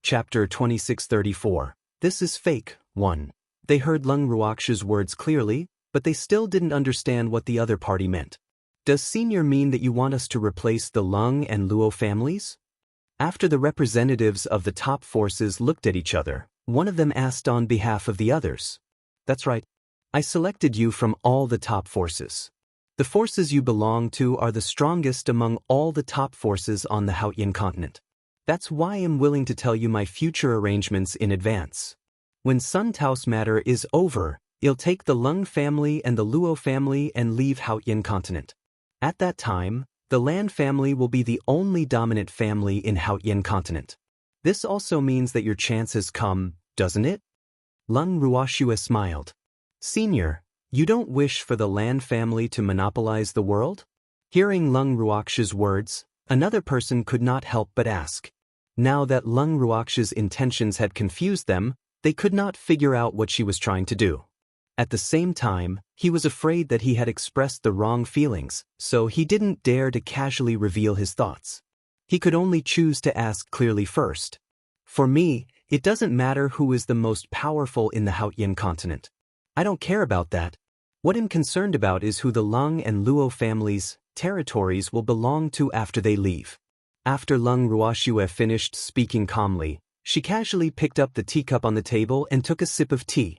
Chapter 2634. This is fake. 1. They heard Lung Ruox's words clearly, but they still didn't understand what the other party meant. Does Senior mean that you want us to replace the Lung and Luo families? After the representatives of the top forces looked at each other, one of them asked on behalf of the others. That's right. I selected you from all the top forces. The forces you belong to are the strongest among all the top forces on the Haotian continent. That's why I'm willing to tell you my future arrangements in advance. When Sun Tao's matter is over, you'll take the Lung family and the Luo family and leave Haotian continent. At that time, the Lan family will be the only dominant family in Haotian continent. This also means that your chance has come, doesn't it? Lung Ruoxue smiled. Senior, you don't wish for the Lan family to monopolize the world? Hearing Lung Ruox's words, another person could not help but ask. Now that Lung Ruox's intentions had confused them, they could not figure out what she was trying to do. At the same time, he was afraid that he had expressed the wrong feelings, so he didn't dare to casually reveal his thoughts. He could only choose to ask clearly first. For me, it doesn't matter who is the most powerful in the Haotian continent. I don't care about that. What I'm concerned about is who the Lung and Luo families' territories will belong to after they leave. After Lung Ruoxue finished speaking calmly, she casually picked up the teacup on the table and took a sip of tea.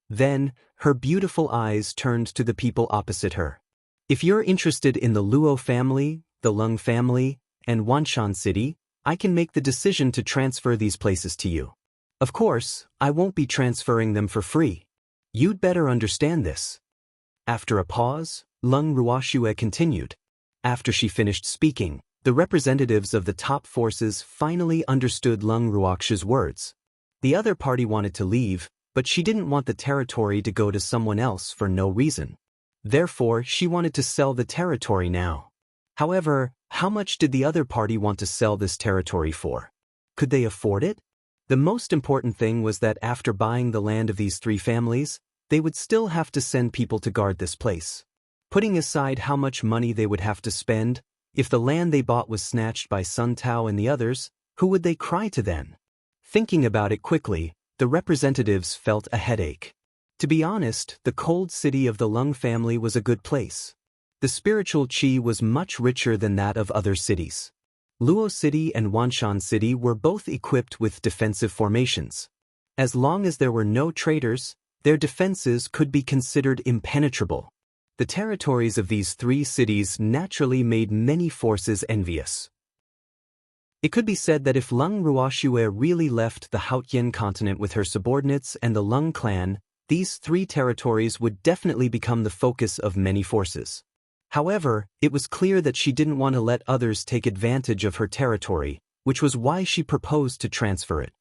Then, her beautiful eyes turned to the people opposite her. If you're interested in the Luo family, the Lung family, and Wanshan City, I can make the decision to transfer these places to you. Of course, I won't be transferring them for free. You'd better understand this. After a pause, Lung Ruoxue continued. After she finished speaking, the representatives of the top forces finally understood Lung Ruox's words. The other party wanted to leave, but she didn't want the territory to go to someone else for no reason. Therefore, she wanted to sell the territory now. However, how much did the other party want to sell this territory for? Could they afford it? The most important thing was that after buying the land of these three families, they would still have to send people to guard this place. Putting aside how much money they would have to spend, if the land they bought was snatched by Sun Tao and the others, who would they cry to then? Thinking about it quickly, the representatives felt a headache. To be honest, the cold city of the Lung family was a good place. The spiritual qi was much richer than that of other cities. Luo City and Wanshan City were both equipped with defensive formations. As long as there were no traitors, their defenses could be considered impenetrable. The territories of these three cities naturally made many forces envious. It could be said that if Lung Ruoxue really left the Haotian continent with her subordinates and the Lung clan, these three territories would definitely become the focus of many forces. However, it was clear that she didn't want to let others take advantage of her territory, which was why she proposed to transfer it.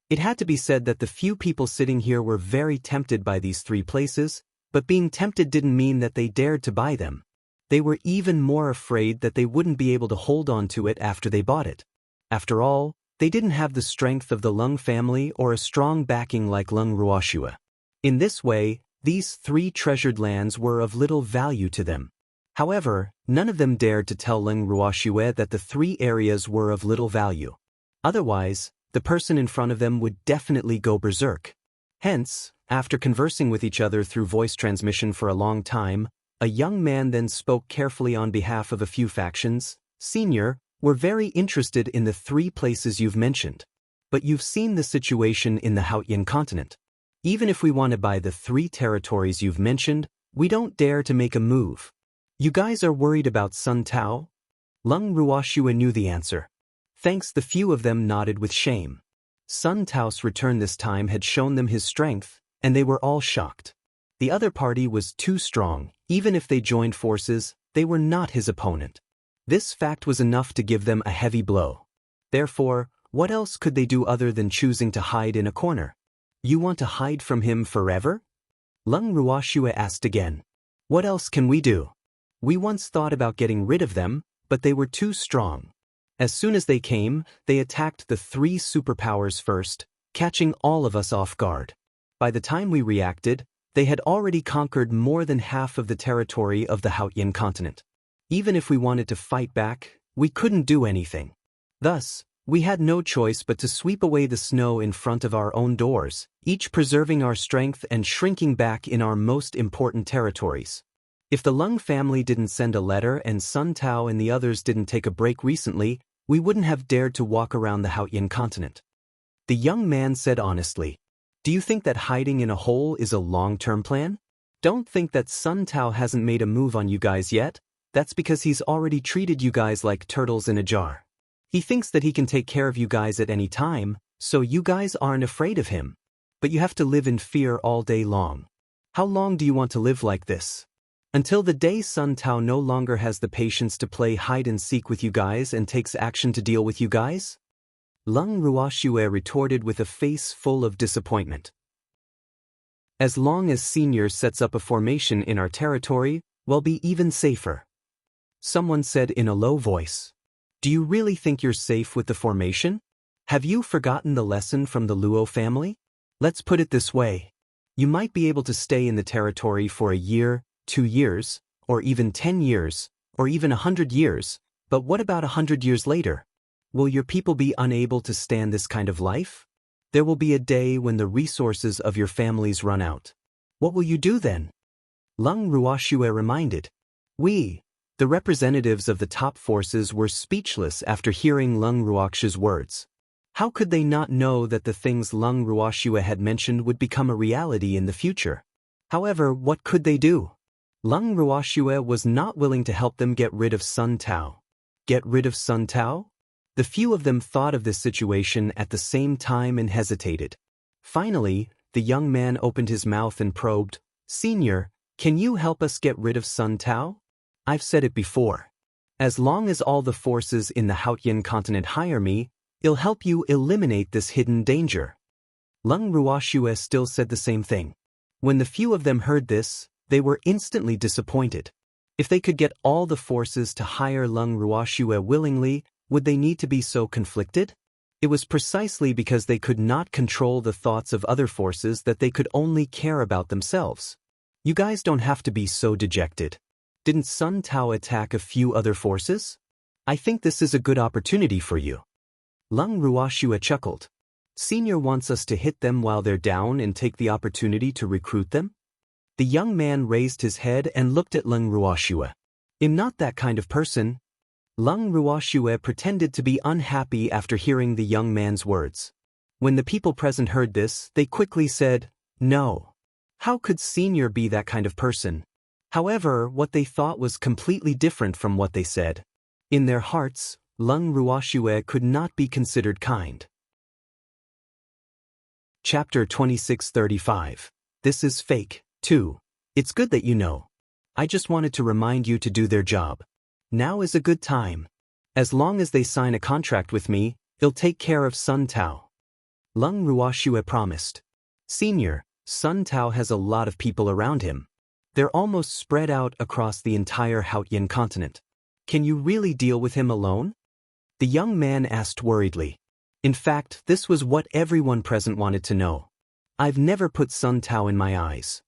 It had to be said that the few people sitting here were very tempted by these three places, but being tempted didn't mean that they dared to buy them. They were even more afraid that they wouldn't be able to hold on to it after they bought it. After all, they didn't have the strength of the Lung family or a strong backing like Lung Ruoxue. In this way, these three treasured lands were of little value to them. However, none of them dared to tell Lung Ruoxue that the three areas were of little value. Otherwise, the person in front of them would definitely go berserk. Hence, after conversing with each other through voice transmission for a long time, a young man then spoke carefully on behalf of a few factions. Senior, we're very interested in the three places you've mentioned. But you've seen the situation in the Haotian continent. Even if we want to buy the three territories you've mentioned, we don't dare to make a move. You guys are worried about Sun Tao? Lung Ruoxue knew the answer. Thanks, the few of them nodded with shame. Sun Tao's return this time had shown them his strength, and they were all shocked. The other party was too strong. Even if they joined forces, they were not his opponent. This fact was enough to give them a heavy blow. Therefore, what else could they do other than choosing to hide in a corner? You want to hide from him forever? Lung Ruoxue asked again. What else can we do? We once thought about getting rid of them, but they were too strong. As soon as they came, they attacked the three superpowers first, catching all of us off guard. By the time we reacted, they had already conquered more than half of the territory of the Haotian continent. Even if we wanted to fight back, we couldn't do anything. Thus, We had no choice but to sweep away the snow in front of our own doors, each preserving our strength and shrinking back in our most important territories. If the Lung family didn't send a letter and Sun Tao and the others didn't take a break recently, we wouldn't have dared to walk around the Haotian continent. The young man said honestly. Do you think that hiding in a hole is a long-term plan? Don't think that Sun Tao hasn't made a move on you guys yet. That's because he's already treated you guys like turtles in a jar. He thinks that he can take care of you guys at any time, so you guys aren't afraid of him. But you have to live in fear all day long. How long do you want to live like this? Until the day Sun Tao no longer has the patience to play hide-and-seek with you guys and takes action to deal with you guys? Lung Ruoxue retorted with a face full of disappointment. As long as Senior sets up a formation in our territory, we'll be even safer. Someone said in a low voice. Do you really think you're safe with the formation? Have you forgotten the lesson from the Luo family? Let's put it this way. You might be able to stay in the territory for a year, 2 years, or even 10 years, or even 100 years, but what about 100 years later? Will your people be unable to stand this kind of life? There will be a day when the resources of your families run out. What will you do then? Lung Ruoxue reminded. We, the representatives of the top forces, were speechless after hearing Lung Ruoxue's words. How could they not know that the things Lung Ruoxue had mentioned would become a reality in the future? However, what could they do? Lung Ruoxue was not willing to help them get rid of Sun Tao. Get rid of Sun Tao? The few of them thought of this situation at the same time and hesitated. Finally, the young man opened his mouth and probed, Senior, can you help us get rid of Sun Tao? I've said it before. As long as all the forces in the Haotian continent hire me, it'll help you eliminate this hidden danger. Lung Ruoxue still said the same thing. When the few of them heard this, they were instantly disappointed. If they could get all the forces to hire Lung Ruoxue willingly, would they need to be so conflicted? It was precisely because they could not control the thoughts of other forces that they could only care about themselves. You guys don't have to be so dejected. Didn't Sun Tao attack a few other forces? I think this is a good opportunity for you. Lung Ruoxue chuckled. Senior wants us to hit them while they're down and take the opportunity to recruit them? The young man raised his head and looked at Lung Ruoxue. I'm not that kind of person. Lung Ruoxue pretended to be unhappy after hearing the young man's words. When the people present heard this, they quickly said, No. How could Senior be that kind of person? However, what they thought was completely different from what they said. In their hearts, Lung Ruoxue could not be considered kind. Chapter 2635. This is fake, too. It's good that you know. I just wanted to remind you to do their job. Now is a good time. As long as they sign a contract with me, they'll take care of Sun Tao. Lung Ruoxue promised. Senior, Sun Tao has a lot of people around him. They're almost spread out across the entire Haotian continent. Can you really deal with him alone? The young man asked worriedly. In fact, this was what everyone present wanted to know. I've never put Sun Tao in my eyes.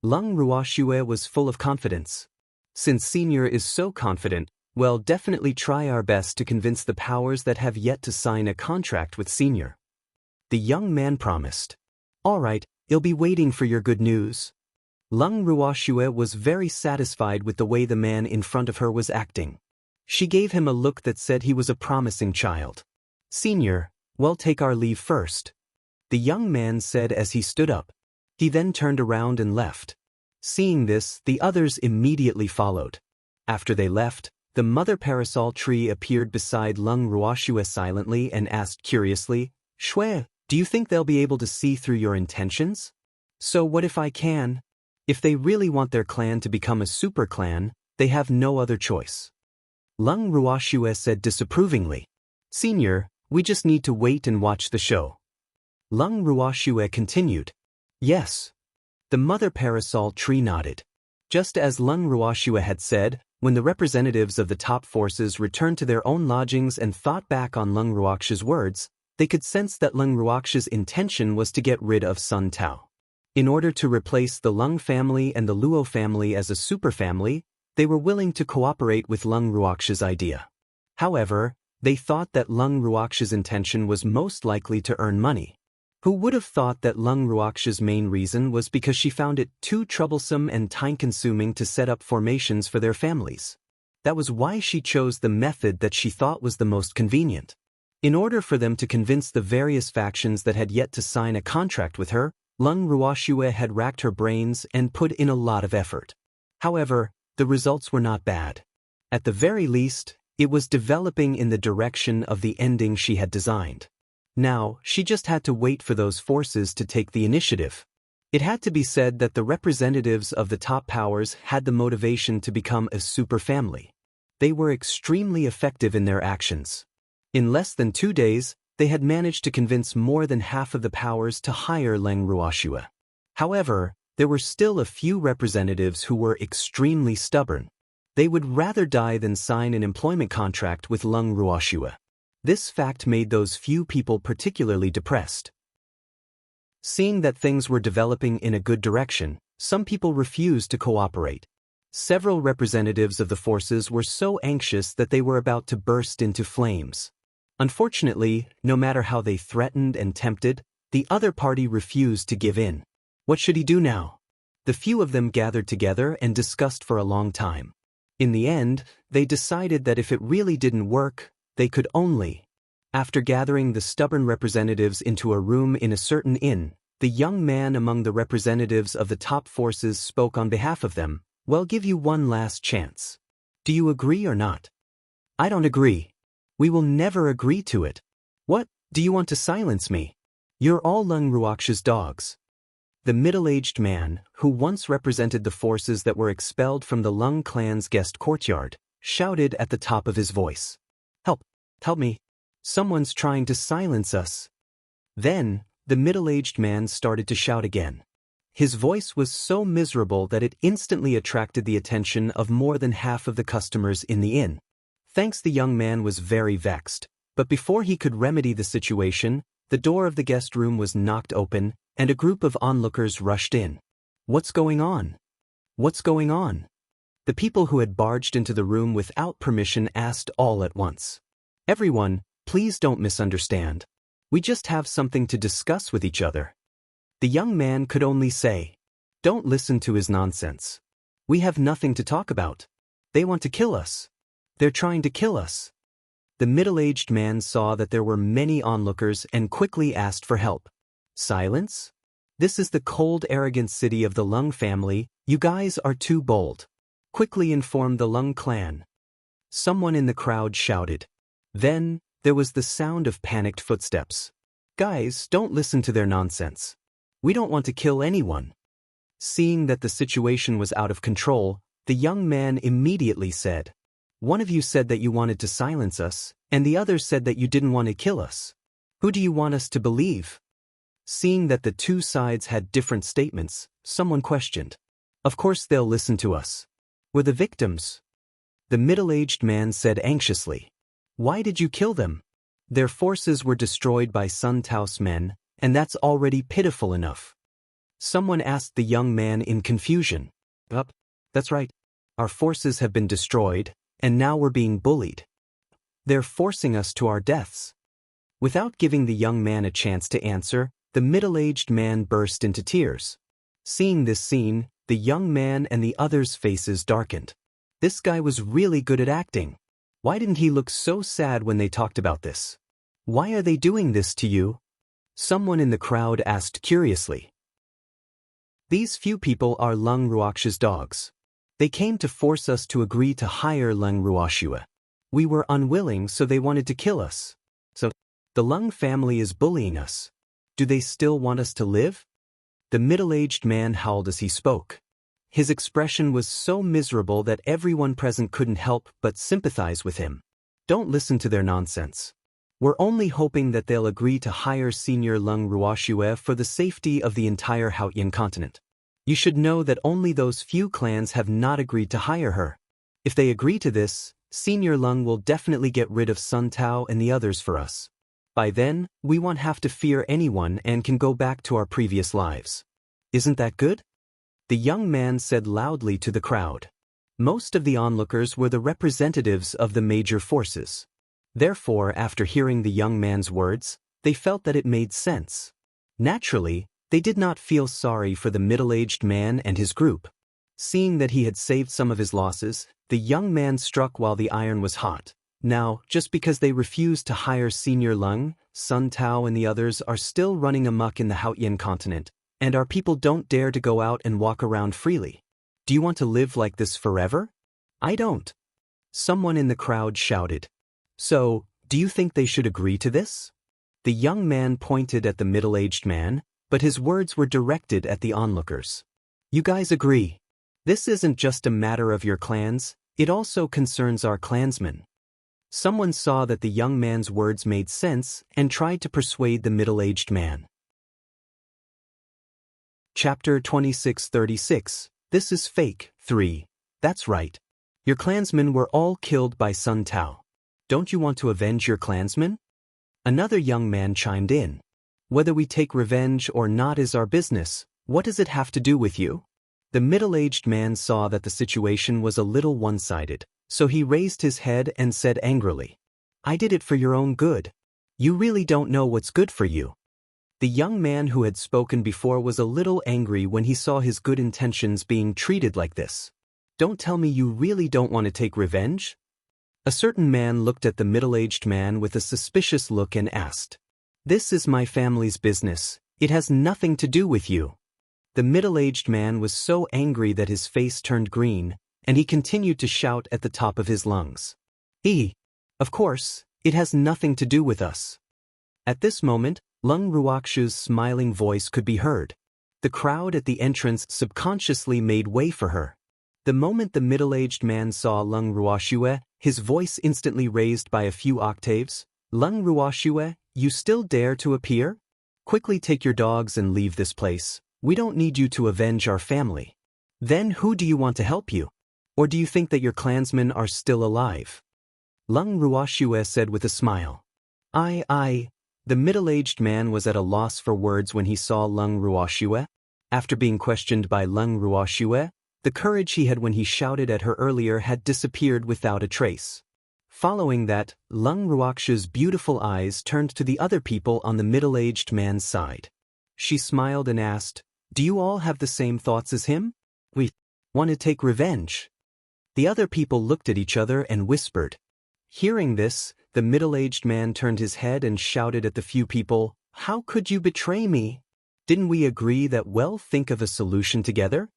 Lung Ruoxue was full of confidence. Since Senior is so confident, we'll definitely try our best to convince the powers that have yet to sign a contract with Senior. The young man promised. All right, I'll be waiting for your good news. Lung Ruoxue was very satisfied with the way the man in front of her was acting. She gave him a look that said he was a promising child. Senior, we'll take our leave first. The young man said as he stood up. He then turned around and left. Seeing this, the others immediately followed. After they left, the mother parasol tree appeared beside Lung Ruoxue silently and asked curiously, Shui, do you think they'll be able to see through your intentions? So what if I can? If they really want their clan to become a super clan, they have no other choice. Lung Ruoxue said disapprovingly. Senior, we just need to wait and watch the show. Lung Ruoxue continued. Yes. The mother parasol tree nodded. Just as Lung Ruoxue had said, when the representatives of the top forces returned to their own lodgings and thought back on Lung Ruoxue's words, they could sense that Lung Ruoxue's intention was to get rid of Sun Tao. In order to replace the Lung family and the Luo family as a superfamily, they were willing to cooperate with Lung Ruoxue's idea. However, They thought that Lung Ruox's intention was most likely to earn money. Who would have thought that Lung Ruox's main reason was because she found it too troublesome and time-consuming to set up formations for their families? That was why she chose the method that she thought was the most convenient. In order for them to convince the various factions that had yet to sign a contract with her, Lung Ruoxue had racked her brains and put in a lot of effort. However, the results were not bad. At the very least, it was developing in the direction of the ending she had designed. Now, she just had to wait for those forces to take the initiative. It had to be said that the representatives of the top powers had the motivation to become a super family. They were extremely effective in their actions. In less than 2 days, they had managed to convince more than half of the powers to hire Lung Ruoxue. However, there were still a few representatives who were extremely stubborn. They would rather die than sign an employment contract with Lung Ruoxue. This fact made those few people particularly depressed. Seeing that things were developing in a good direction, some people refused to cooperate. Several representatives of the forces were so anxious that they were about to burst into flames. Unfortunately, no matter how they threatened and tempted, the other party refused to give in. What should he do now? The few of them gathered together and discussed for a long time. In the end, they decided that if it really didn't work, they could only. After gathering the stubborn representatives into a room in a certain inn, the young man among the representatives of the top forces spoke on behalf of them. "We'll give you one last chance. Do you agree or not?" "I don't agree. We will never agree to it." "What? Do you want to silence me? You're all Lung Ruox's dogs." The middle-aged man, who once represented the forces that were expelled from the Lung clan's guest courtyard, shouted at the top of his voice. "Help! Help me! Someone's trying to silence us." Then, the middle-aged man started to shout again. His voice was so miserable that it instantly attracted the attention of more than half of the customers in the inn. Thanks, the young man was very vexed, but before he could remedy the situation, the door of the guest room was knocked open, and a group of onlookers rushed in. "What's going on? What's going on?" The people who had barged into the room without permission asked all at once. "Everyone, please don't misunderstand. We just have something to discuss with each other." The young man could only say, "Don't listen to his nonsense. We have nothing to talk about. They want to kill us. They're trying to kill us." The middle-aged man saw that there were many onlookers and quickly asked for help. "Silence? This is the cold, arrogant city of the Lung family. You guys are too bold. Quickly inform the Lung clan." Someone in the crowd shouted. Then, there was the sound of panicked footsteps. "Guys, don't listen to their nonsense. We don't want to kill anyone." Seeing that the situation was out of control, the young man immediately said, "One of you said that you wanted to silence us, and the other said that you didn't want to kill us. Who do you want us to believe?" Seeing that the two sides had different statements, someone questioned. "Of course they'll listen to us. We're the victims." The middle-aged man said anxiously, "Why did you kill them? Their forces were destroyed by Sun Tao's men, and that's already pitiful enough." Someone asked the young man in confusion. That's right. Our forces have been destroyed, and now we're being bullied. They're forcing us to our deaths." Without giving the young man a chance to answer, the middle-aged man burst into tears. Seeing this scene, the young man and the others' faces darkened. This guy was really good at acting. Why didn't he look so sad when they talked about this? "Why are they doing this to you?" Someone in the crowd asked curiously. "These few people are Lung Ruox's dogs. They came to force us to agree to hire Lung Ruoxue. We were unwilling, so they wanted to kill us. So, the Lung family is bullying us. Do they still want us to live?" The middle-aged man howled as he spoke. His expression was so miserable that everyone present couldn't help but sympathize with him. "Don't listen to their nonsense. We're only hoping that they'll agree to hire Senior Lung Ruoxue for the safety of the entire Haotian continent. You should know that only those few clans have not agreed to hire her. If they agree to this, Senior Lung will definitely get rid of Sun Tao and the others for us. By then, we won't have to fear anyone and can go back to our previous lives. Isn't that good?" The young man said loudly to the crowd. Most of the onlookers were the representatives of the major forces. Therefore, after hearing the young man's words, they felt that it made sense. Naturally, they did not feel sorry for the middle-aged man and his group. Seeing that he had saved some of his losses, the young man struck while the iron was hot. Now, just because they refused to hire Senior Lung, Sun Tao and the others are still running amok in the Haotian continent, and our people don't dare to go out and walk around freely. Do you want to live like this forever? I don't. Someone in the crowd shouted. So, do you think they should agree to this? The young man pointed at the middle-aged man, but his words were directed at the onlookers. You guys agree. This isn't just a matter of your clans, it also concerns our clansmen. Someone saw that the young man's words made sense and tried to persuade the middle-aged man. Chapter 2636. This is fake. 3. That's right. Your clansmen were all killed by Sun Tao. Don't you want to avenge your clansmen? Another young man chimed in. Whether we take revenge or not is our business. What does it have to do with you? The middle-aged man saw that the situation was a little one-sided, so he raised his head and said angrily, I did it for your own good. You really don't know what's good for you. The young man who had spoken before was a little angry when he saw his good intentions being treated like this. Don't tell me you really don't want to take revenge? A certain man looked at the middle-aged man with a suspicious look and asked, This is my family's business. It has nothing to do with you. The middle-aged man was so angry that his face turned green, and he continued to shout at the top of his lungs. Of course, it has nothing to do with us. At this moment, Lung Ruoxu's smiling voice could be heard. The crowd at the entrance subconsciously made way for her. The moment the middle-aged man saw Lung Ruoxue, his voice instantly raised by a few octaves. Lung Ruoxue, you still dare to appear? Quickly take your dogs and leave this place. We don't need you to avenge our family. Then who do you want to help you? Or do you think that your clansmen are still alive? Lung Ruoxue said with a smile. The middle-aged man was at a loss for words when he saw Lung Ruoxue. After being questioned by Lung Ruoxue, the courage he had when he shouted at her earlier had disappeared without a trace. Following that, Lung Ruoxue's beautiful eyes turned to the other people on the middle-aged man's side. She smiled and asked, Do you all have the same thoughts as him? We want to take revenge. The other people looked at each other and whispered. Hearing this, the middle-aged man turned his head and shouted at the few people, How could you betray me? Didn't we agree that we'll think of a solution together?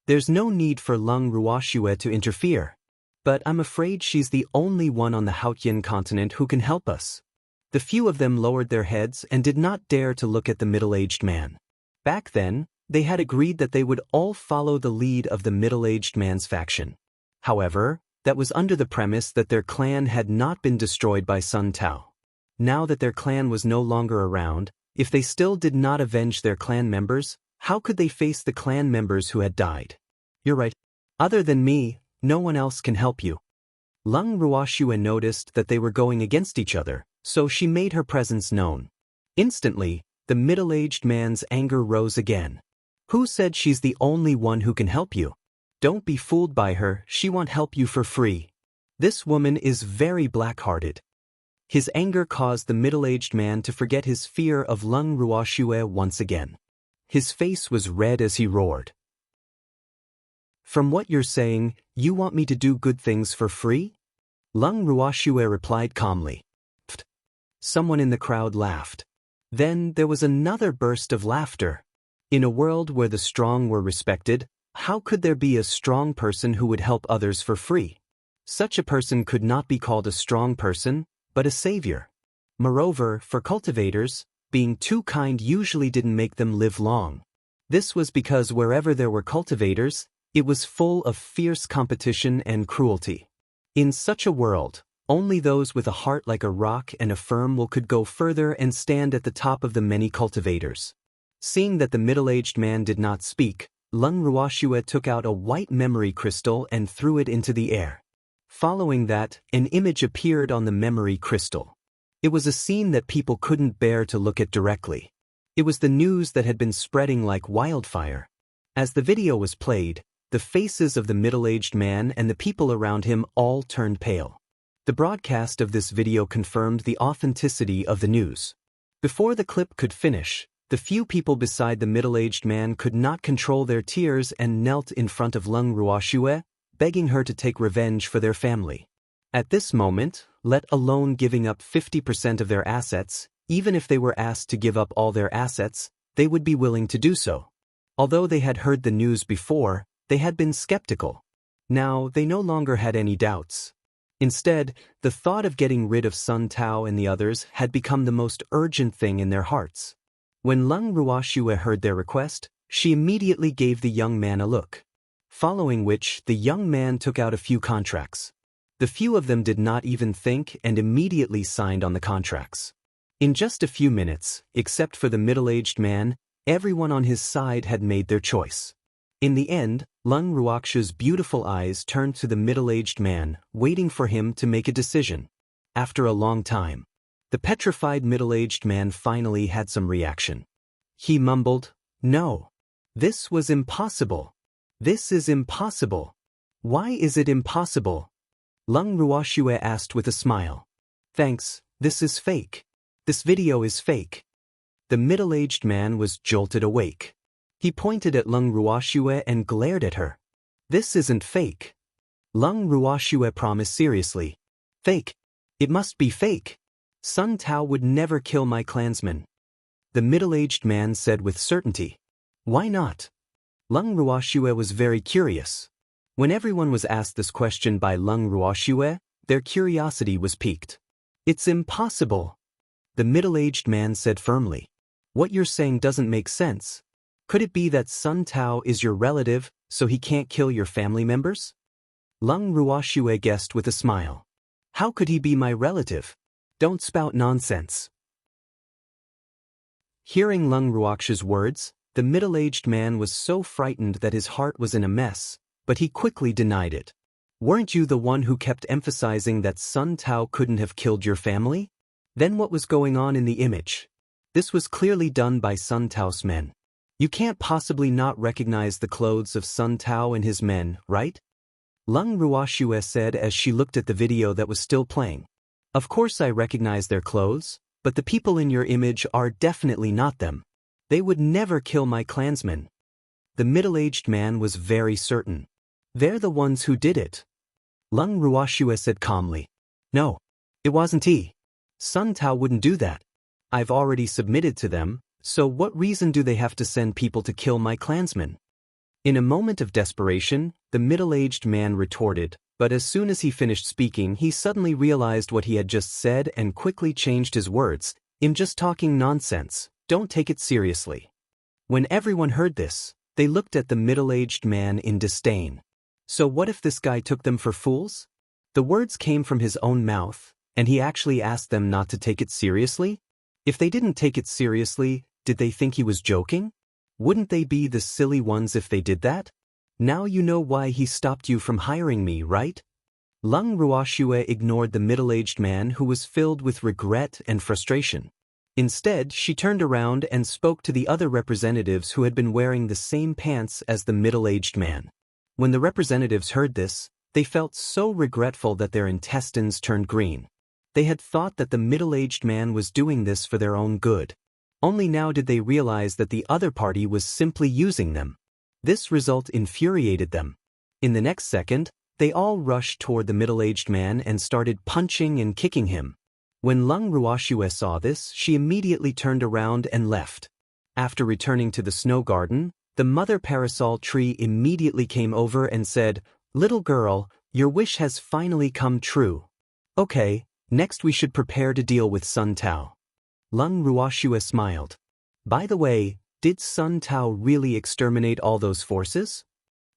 There's no need for Lung Ruoxue to interfere. But I'm afraid she's the only one on the Haotian continent who can help us. The few of them lowered their heads and did not dare to look at the middle-aged man. Back then, they had agreed that they would all follow the lead of the middle-aged man's faction. However, that was under the premise that their clan had not been destroyed by Sun Tao. Now that their clan was no longer around, if they still did not avenge their clan members, how could they face the clan members who had died? You're right. Other than me, no one else can help you. Lung Ruoxue noticed that they were going against each other, so she made her presence known. Instantly, the middle-aged man's anger rose again. Who said she's the only one who can help you? Don't be fooled by her, she won't help you for free. This woman is very black-hearted. His anger caused the middle-aged man to forget his fear of Lung Ruoxue once again. His face was red as he roared. From what you're saying, you want me to do good things for free? Lung Ruoxue replied calmly. Pfft. Someone in the crowd laughed. Then there was another burst of laughter. In a world where the strong were respected, how could there be a strong person who would help others for free? Such a person could not be called a strong person, but a savior. Moreover, for cultivators, being too kind usually didn't make them live long. This was because wherever there were cultivators, it was full of fierce competition and cruelty. In such a world, only those with a heart like a rock and a firm will could go further and stand at the top of the many cultivators. Seeing that the middle-aged man did not speak, Lung Ruoxue took out a white memory crystal and threw it into the air. Following that, an image appeared on the memory crystal. It was a scene that people couldn't bear to look at directly. It was the news that had been spreading like wildfire. As the video was played, the faces of the middle-aged man and the people around him all turned pale. The broadcast of this video confirmed the authenticity of the news. Before the clip could finish, the few people beside the middle-aged man could not control their tears and knelt in front of Lung Ruoxue, begging her to take revenge for their family. At this moment, let alone giving up 50% of their assets, even if they were asked to give up all their assets, they would be willing to do so. Although they had heard the news before, they had been skeptical. Now, they no longer had any doubts. Instead, the thought of getting rid of Sun Tao and the others had become the most urgent thing in their hearts. When Lung Ruoxue heard their request, she immediately gave the young man a look. Following which, the young man took out a few contracts. The few of them did not even think and immediately signed on the contracts. In just a few minutes, except for the middle-aged man, everyone on his side had made their choice. In the end, Lung Ruoxue's beautiful eyes turned to the middle-aged man, waiting for him to make a decision. After a long time, the petrified middle-aged man finally had some reaction. He mumbled, "No. This was impossible. This is impossible. Why is it impossible?" Lung Ruoxue asked with a smile. "Thanks, this is fake. This video is fake." The middle-aged man was jolted awake. He pointed at Lung Ruoxue and glared at her. "This isn't fake." Lung Ruoxue promised seriously. "Fake. It must be fake. Sun Tao would never kill my clansmen." The middle-aged man said with certainty. "Why not?" Lung Ruoxue was very curious. When everyone was asked this question by Lung Ruoxue, their curiosity was piqued. "It's impossible." The middle-aged man said firmly. "What you're saying doesn't make sense. Could it be that Sun Tao is your relative, so he can't kill your family members?" Lung Ruoxue guessed with a smile. "How could he be my relative? Don't spout nonsense." Hearing Lung Ruoxue's words, the middle-aged man was so frightened that his heart was in a mess, but he quickly denied it. "Weren't you the one who kept emphasizing that Sun Tao couldn't have killed your family? Then what was going on in the image? This was clearly done by Sun Tao's men. You can't possibly not recognize the clothes of Sun Tao and his men, right?" Lung Ruoxue said as she looked at the video that was still playing. "Of course I recognize their clothes, but the people in your image are definitely not them. They would never kill my clansmen." The middle-aged man was very certain. "They're the ones who did it." Lung Ruoxue said calmly. "No, it wasn't he. Sun Tao wouldn't do that. I've already submitted to them, so what reason do they have to send people to kill my clansmen?" In a moment of desperation, the middle-aged man retorted, but as soon as he finished speaking he suddenly realized what he had just said and quickly changed his words. "I'm just talking nonsense, don't take it seriously." When everyone heard this, they looked at the middle-aged man in disdain. So what if this guy took them for fools? The words came from his own mouth, and he actually asked them not to take it seriously? If they didn't take it seriously, did they think he was joking? Wouldn't they be the silly ones if they did that? Now you know why he stopped you from hiring me, right? Lung Ruoxue ignored the middle-aged man who was filled with regret and frustration. Instead, she turned around and spoke to the other representatives who had been wearing the same pants as the middle-aged man. When the representatives heard this, they felt so regretful that their intestines turned green. They had thought that the middle-aged man was doing this for their own good. Only now did they realize that the other party was simply using them. This result infuriated them. In the next second, they all rushed toward the middle-aged man and started punching and kicking him. When Lung Ruoxue saw this, she immediately turned around and left. After returning to the snow garden, the mother parasol tree immediately came over and said, "Little girl, your wish has finally come true. Okay, next we should prepare to deal with Sun Tao." Lung Ruoxue smiled. "By the way, did Sun Tao really exterminate all those forces?"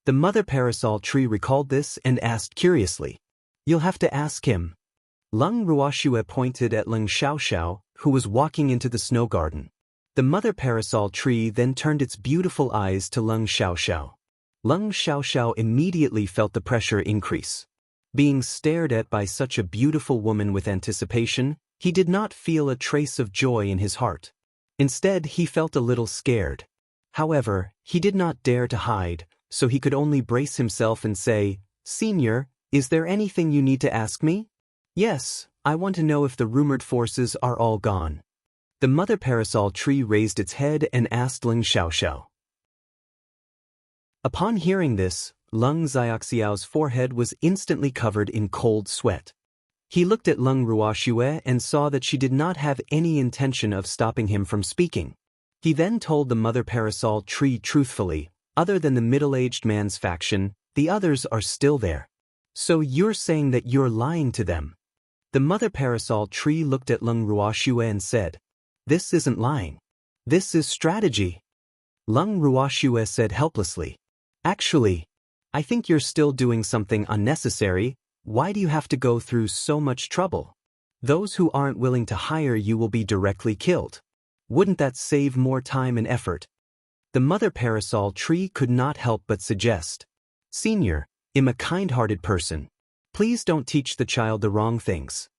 The mother parasol tree recalled this and asked curiously. "You'll have to ask him." Lung Ruoxue pointed at Lung Xiaoxiao, who was walking into the snow garden. The mother parasol tree then turned its beautiful eyes to Lung Xiaoxiao. Lung Xiaoxiao immediately felt the pressure increase. Being stared at by such a beautiful woman with anticipation, he did not feel a trace of joy in his heart. Instead, he felt a little scared. However, he did not dare to hide, so he could only brace himself and say, "Senior, is there anything you need to ask me?" Yes, I want to know if the rumored forces are all gone. The mother parasol tree raised its head and asked Leng Xiaoxiao. Upon hearing this, Leng Xiaoxiao's forehead was instantly covered in cold sweat. He looked at Leng Ruoxue and saw that she did not have any intention of stopping him from speaking. He then told the mother parasol tree truthfully, other than the middle-aged man's faction, the others are still there. So you're saying that you're lying to them? The mother parasol tree looked at Leng Ruoxue and said, "This isn't lying. This is strategy." Leng Ruoxue said helplessly, "Actually, I think you're still doing something unnecessary. Why do you have to go through so much trouble? Those who aren't willing to hire you will be directly killed. Wouldn't that save more time and effort?" The mother parasol tree could not help but suggest, "Senior, I'm a kind-hearted person. Please don't teach the child the wrong things."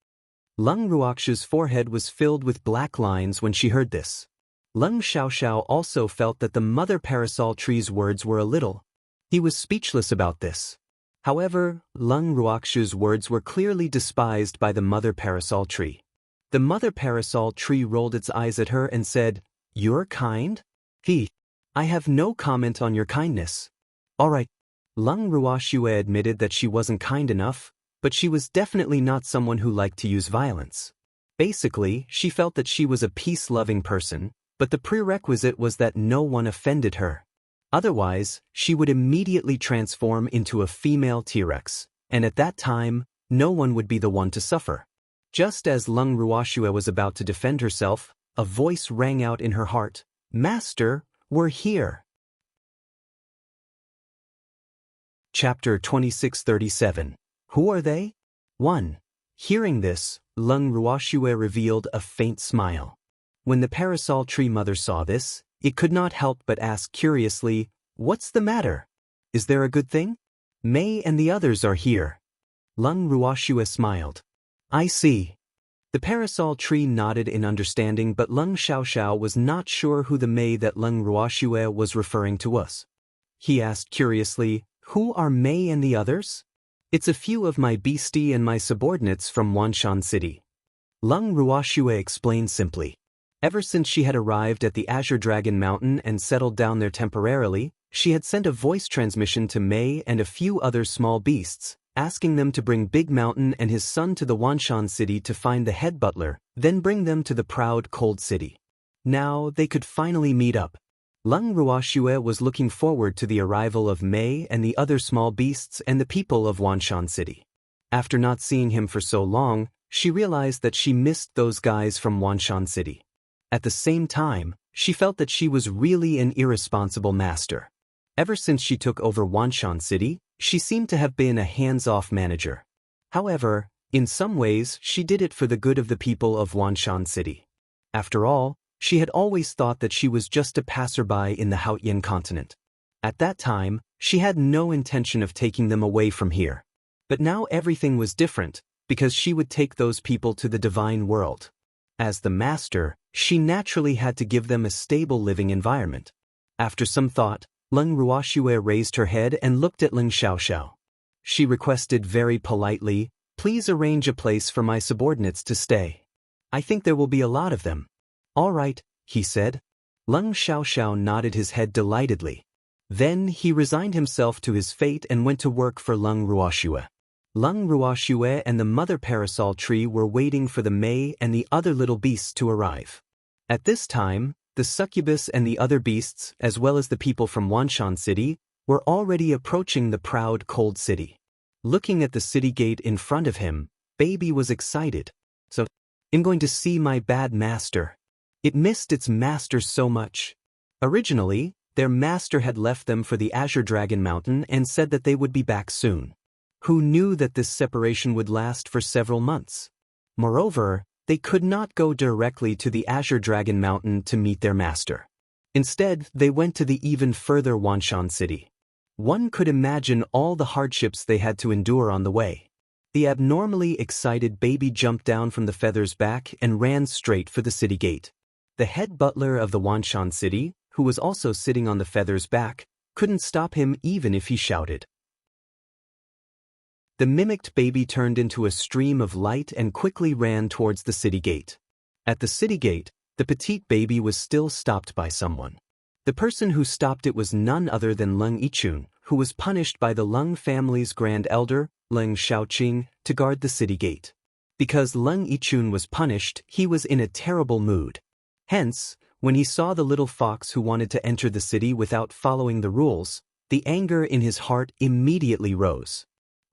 Leng Ruoxue's forehead was filled with black lines when she heard this. Leng Xiaoxiao also felt that the mother parasol tree's words were a little. He was speechless about this. However, Leng Ruoxue's words were clearly despised by the mother parasol tree. The mother parasol tree rolled its eyes at her and said, "You're kind? I have no comment on your kindness." All right. Leng Ruoxue admitted that she wasn't kind enough, but she was definitely not someone who liked to use violence. Basically, she felt that she was a peace-loving person, but the prerequisite was that no one offended her. Otherwise, she would immediately transform into a female T-Rex, and at that time, no one would be the one to suffer. Just as Leng Ruoxue was about to defend herself, a voice rang out in her heart, "Master, we're here." Chapter 2637. Who are they? 1. Hearing this, Leng Ruoxue revealed a faint smile. When the parasol tree mother saw this, it could not help but ask curiously, "What's the matter? Is there a good thing?" "Mei and the others are here." Leng Ruoxue smiled. "I see." The parasol tree nodded in understanding, but Leng Xiaoxiao was not sure who the Mei that Leng Ruoxue was referring to was. He asked curiously, "Who are Mei and the others?" "It's a few of my beastie and my subordinates from Wanshan City." Leng Ruoxue explained simply. Ever since she had arrived at the Azure Dragon Mountain and settled down there temporarily, she had sent a voice transmission to Mei and a few other small beasts, asking them to bring Big Mountain and his son to the Wanshan City to find the head butler, then bring them to the proud Cold City. Now they could finally meet up. Leng Ruoxue was looking forward to the arrival of Mei and the other small beasts and the people of Wanshan City. After not seeing him for so long, she realized that she missed those guys from Wanshan City. At the same time, she felt that she was really an irresponsible master. Ever since she took over Wanshan City, she seemed to have been a hands-off manager. However, in some ways, she did it for the good of the people of Wanshan City. After all, she had always thought that she was just a passerby in the Haotian continent. At that time, she had no intention of taking them away from here. But now everything was different, because she would take those people to the divine world. As the master, she naturally had to give them a stable living environment. After some thought, Leng Ruoxue raised her head and looked at Leng Xiaoxiao. She requested very politely, "Please arrange a place for my subordinates to stay. I think there will be a lot of them." "All right," he said. Leng Xiaoxiao nodded his head delightedly. Then he resigned himself to his fate and went to work for Leng Ruoxue. Leng Ruoxue and the mother parasol tree were waiting for the Mei and the other little beasts to arrive. At this time, the succubus and the other beasts, as well as the people from Wanshan City, were already approaching the proud Cold City. Looking at the city gate in front of him, Baby was excited. "So, I'm going to see my bad master." It missed its master so much. Originally, their master had left them for the Azure Dragon Mountain and said that they would be back soon. Who knew that this separation would last for several months? Moreover, they could not go directly to the Azure Dragon Mountain to meet their master. Instead, they went to the even further Wanshan City. One could imagine all the hardships they had to endure on the way. The abnormally excited Baby jumped down from the feather's back and ran straight for the city gate. The head butler of the Wanshan City, who was also sitting on the feather's back, couldn't stop him even if he shouted. The mimicked baby turned into a stream of light and quickly ran towards the city gate. At the city gate, the petite baby was still stopped by someone. The person who stopped it was none other than Leng Yichun, who was punished by the Leng family's grand elder, Leng Shaoqing, to guard the city gate. Because Leng Yichun was punished, he was in a terrible mood. Hence, when he saw the little fox who wanted to enter the city without following the rules, the anger in his heart immediately rose.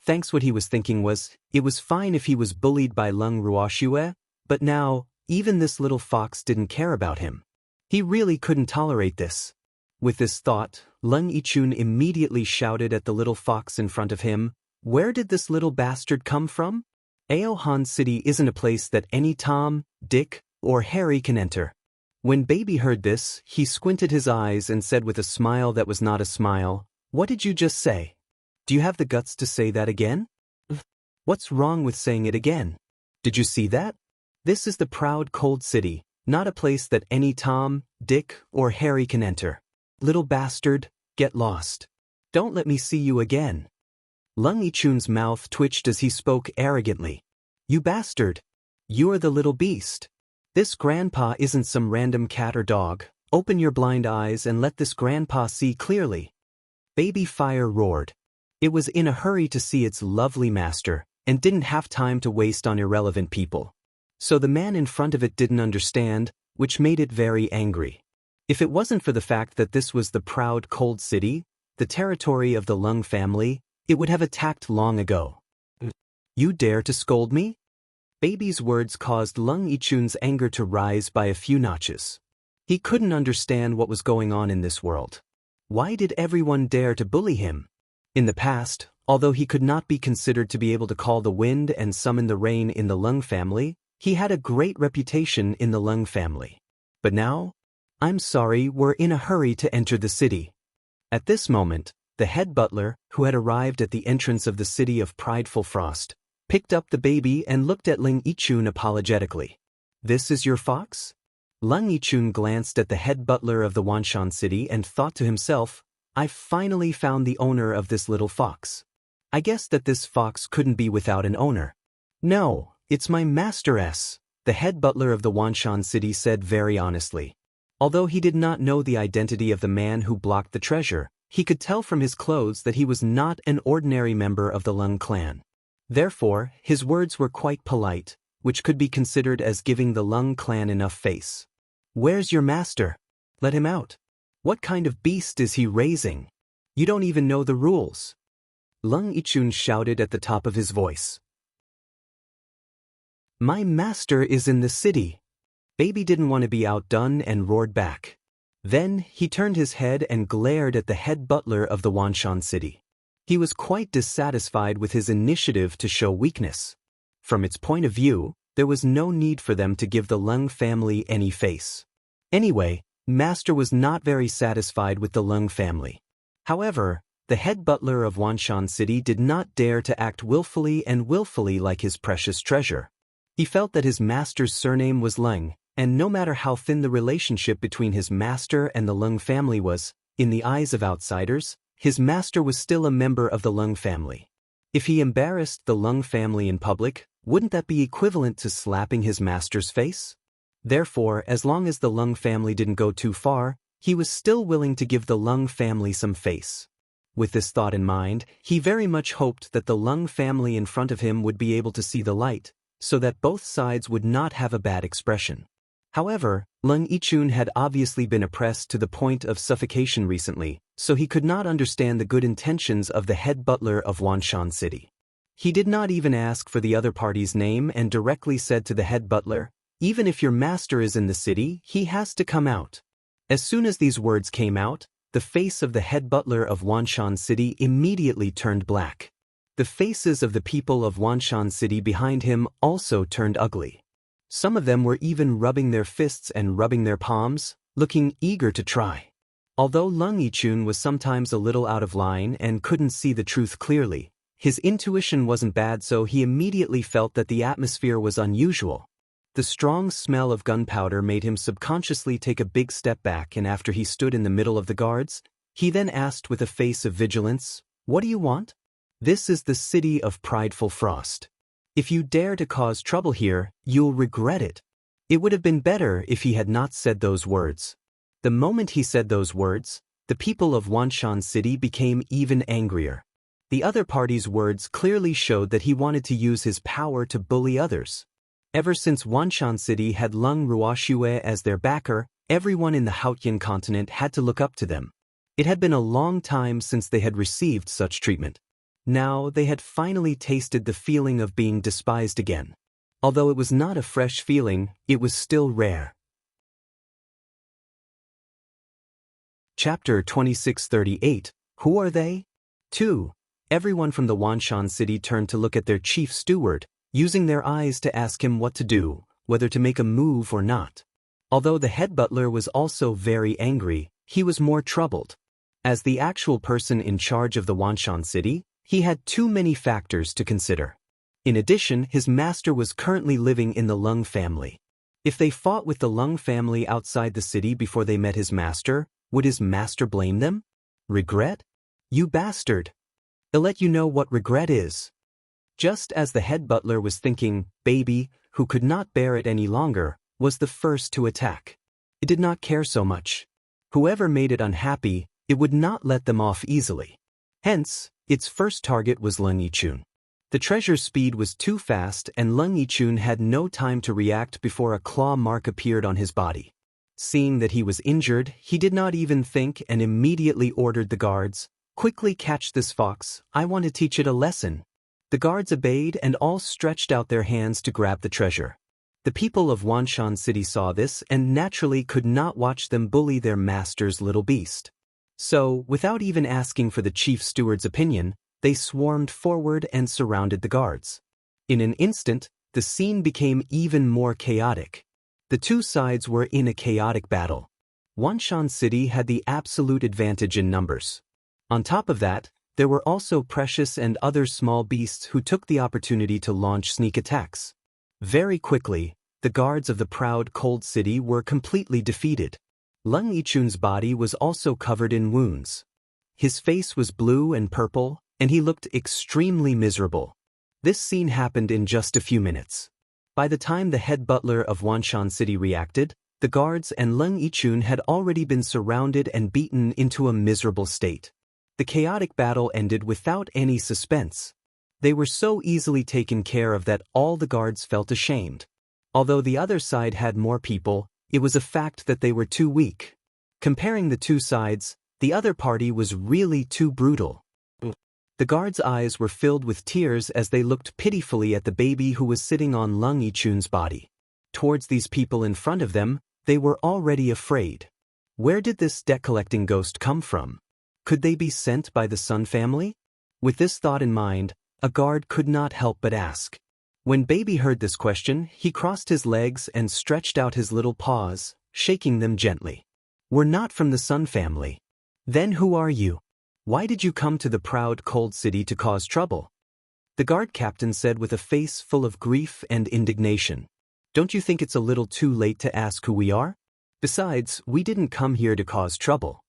Thanks, what he was thinking was, it was fine if he was bullied by Leng Ruoxue, but now, even this little fox didn't care about him. He really couldn't tolerate this. With this thought, Leng Yichun immediately shouted at the little fox in front of him, "Where did this little bastard come from? Aohan City isn't a place that any Tom, Dick, or Harry can enter." When Baby heard this, he squinted his eyes and said with a smile that was not a smile, "What did you just say? Do you have the guts to say that again?" "What's wrong with saying it again? Did you see that? This is the proud cold city, not a place that any Tom, Dick, or Harry can enter. Little bastard, get lost. Don't let me see you again." Leng Yichun's mouth twitched as he spoke arrogantly. "You bastard! You're the little beast. This grandpa isn't some random cat or dog. Open your blind eyes and let this grandpa see clearly." Baby Fire roared. It was in a hurry to see its lovely master, and didn't have time to waste on irrelevant people. So the man in front of it didn't understand, which made it very angry. If it wasn't for the fact that this was the proud cold city, the territory of the Leng family, it would have attacked long ago. "You dare to scold me?" Baby's words caused Leng Yichun's anger to rise by a few notches. He couldn't understand what was going on in this world. Why did everyone dare to bully him? In the past, although he could not be considered to be able to call the wind and summon the rain in the Leng family, he had a great reputation in the Leng family. But now, "I'm sorry, we're in a hurry to enter the city." At this moment, the head butler, who had arrived at the entrance of the city of Prideful Frost, picked up the baby and looked at Leng Yichun apologetically. "This is your fox?" Leng Yichun glanced at the head butler of the Wanshan city and thought to himself, "I've finally found the owner of this little fox. I guess that this fox couldn't be without an owner." "No, it's my masteress," the head butler of the Wanshan city said very honestly. Although he did not know the identity of the man who blocked the treasure, he could tell from his clothes that he was not an ordinary member of the Leng clan. Therefore, his words were quite polite, which could be considered as giving the Leng clan enough face. "Where's your master? Let him out. What kind of beast is he raising? You don't even know the rules." Leng Yichun shouted at the top of his voice. "My master is in the city." Baby didn't want to be outdone and roared back. Then he turned his head and glared at the head butler of the Wanshan city. He was quite dissatisfied with his initiative to show weakness. From its point of view, there was no need for them to give the Leng family any face. Anyway, Master was not very satisfied with the Leng family. However, the head butler of Wanshan City did not dare to act willfully like his precious treasure. He felt that his master's surname was Leng, and no matter how thin the relationship between his master and the Leng family was, in the eyes of outsiders, his master was still a member of the Leng family. If he embarrassed the Leng family in public, wouldn't that be equivalent to slapping his master's face? Therefore, as long as the Leng family didn't go too far, he was still willing to give the Leng family some face. With this thought in mind, he very much hoped that the Leng family in front of him would be able to see the light, so that both sides would not have a bad expression. However, Leng Yichun had obviously been oppressed to the point of suffocation recently, so he could not understand the good intentions of the head butler of Wanshan City. He did not even ask for the other party's name and directly said to the head butler, "Even if your master is in the city, he has to come out." As soon as these words came out, the face of the head butler of Wanshan City immediately turned black. The faces of the people of Wanshan City behind him also turned ugly. Some of them were even rubbing their fists and rubbing their palms, looking eager to try. Although Leng Yichun was sometimes a little out of line and couldn't see the truth clearly, his intuition wasn't bad, so he immediately felt that the atmosphere was unusual. The strong smell of gunpowder made him subconsciously take a big step back, and after he stood in the middle of the guards, he then asked with a face of vigilance, "What do you want?" This is the city of prideful frost. If you dare to cause trouble here, you'll regret it. It would have been better if he had not said those words. The moment he said those words, the people of Wanshan City became even angrier. The other party's words clearly showed that he wanted to use his power to bully others. Ever since Wanshan City had Lung Ruoxue as their backer, everyone in the Haotian continent had to look up to them. It had been a long time since they had received such treatment. Now they had finally tasted the feeling of being despised again. Although it was not a fresh feeling, it was still rare. Chapter 2638. Who are they? 2. Everyone from the Wanshan City turned to look at their chief steward, using their eyes to ask him what to do, whether to make a move or not. Although the head butler was also very angry, he was more troubled. As the actual person in charge of the Wanshan City, he had too many factors to consider. In addition, his master was currently living in the Lung family. If they fought with the Lung family outside the city before they met his master, would his master blame them? Regret? You bastard! I'll let you know what regret is. Just as the head butler was thinking, Baby, who could not bear it any longer, was the first to attack. It did not care so much. Whoever made it unhappy, it would not let them off easily. Hence, its first target was Lung Yichun. The treasure's speed was too fast and Lung Yichun had no time to react before a claw mark appeared on his body. Seeing that he was injured, he did not even think and immediately ordered the guards, Quickly catch this fox, I want to teach it a lesson. The guards obeyed and all stretched out their hands to grab the treasure. The people of Wanshan City saw this and naturally could not watch them bully their master's little beast. So, without even asking for the chief steward's opinion, they swarmed forward and surrounded the guards. In an instant, the scene became even more chaotic. The two sides were in a chaotic battle. Wanshan City had the absolute advantage in numbers. On top of that, there were also Precious and other small beasts who took the opportunity to launch sneak attacks. Very quickly, the guards of the proud cold city were completely defeated. Lung Yichun's body was also covered in wounds. His face was blue and purple, and he looked extremely miserable. This scene happened in just a few minutes. By the time the head butler of Wanshan City reacted, the guards and Lung Yichun had already been surrounded and beaten into a miserable state. The chaotic battle ended without any suspense. They were so easily taken care of that all the guards felt ashamed. Although the other side had more people, it was a fact that they were too weak. Comparing the two sides, the other party was really too brutal. The guards' eyes were filled with tears as they looked pitifully at the baby who was sitting on Lung Yichun's body. Towards these people in front of them, they were already afraid. Where did this debt-collecting ghost come from? Could they be sent by the Sun family? With this thought in mind, a guard could not help but ask. When Baby heard this question, he crossed his legs and stretched out his little paws, shaking them gently. We're not from the Sun family. Then who are you? Why did you come to the proud cold city to cause trouble? The guard captain said with a face full of grief and indignation. Don't you think it's a little too late to ask who we are? Besides, we didn't come here to cause trouble.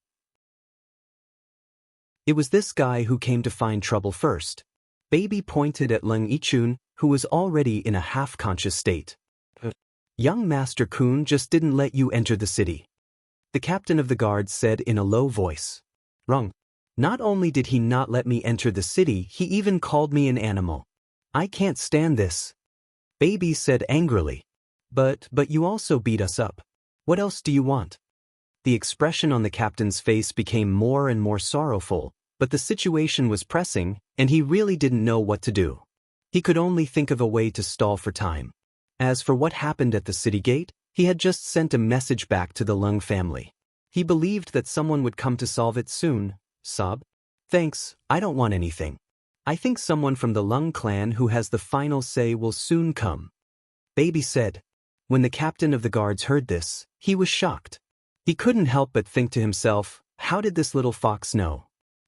It was this guy who came to find trouble first. Baby pointed at Lung Yichun, who was already in a half-conscious state. Young Master Kun just didn't let you enter the city. The captain of the guards said in a low voice. Wrong. Not only did he not let me enter the city, he even called me an animal. I can't stand this. Baby said angrily. But you also beat us up. What else do you want? The expression on the captain's face became more and more sorrowful, but the situation was pressing, and he really didn't know what to do. He could only think of a way to stall for time. As for what happened at the city gate, he had just sent a message back to the Lung family. He believed that someone would come to solve it soon. Sob. Thanks, I don't want anything. I think someone from the Lung clan who has the final say will soon come. Baby said. When the captain of the guards heard this, he was shocked. He couldn't help but think to himself, how did this little fox know?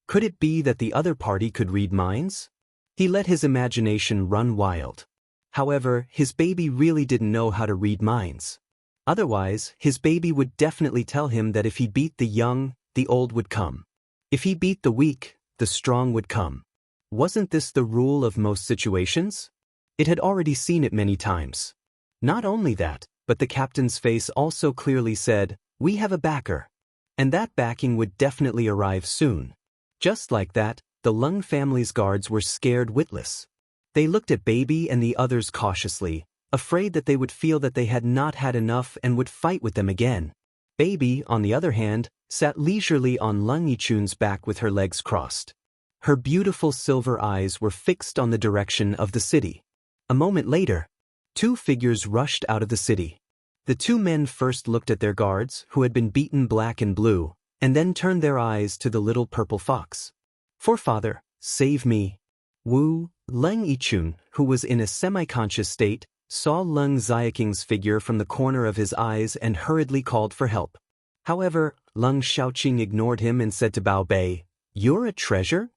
Could it be that the other party could read minds? He let his imagination run wild. However, his baby really didn't know how to read minds. Otherwise, his baby would definitely tell him that if he beat the young, the old would come. If he beat the weak, the strong would come. Wasn't this the rule of most situations? It had already seen it many times. Not only that, but the captain's face also clearly said, "We have a backer." And that backing would definitely arrive soon. Just like that, the Lung family's guards were scared witless. They looked at Baby and the others cautiously, afraid that they would feel that they had not had enough and would fight with them again. Baby, on the other hand, sat leisurely on Lung Yichun's back with her legs crossed. Her beautiful silver eyes were fixed on the direction of the city. A moment later, two figures rushed out of the city. The two men first looked at their guards, who had been beaten black and blue, and then turned their eyes to the little purple fox. "Forefather, save me." Wu, Lung Yichun, who was in a semi-conscious state, saw Lung Xiaoqing's figure from the corner of his eyes and hurriedly called for help. However, Lung Xiaoqing ignored him and said to Bao Bei, "You're a treasure?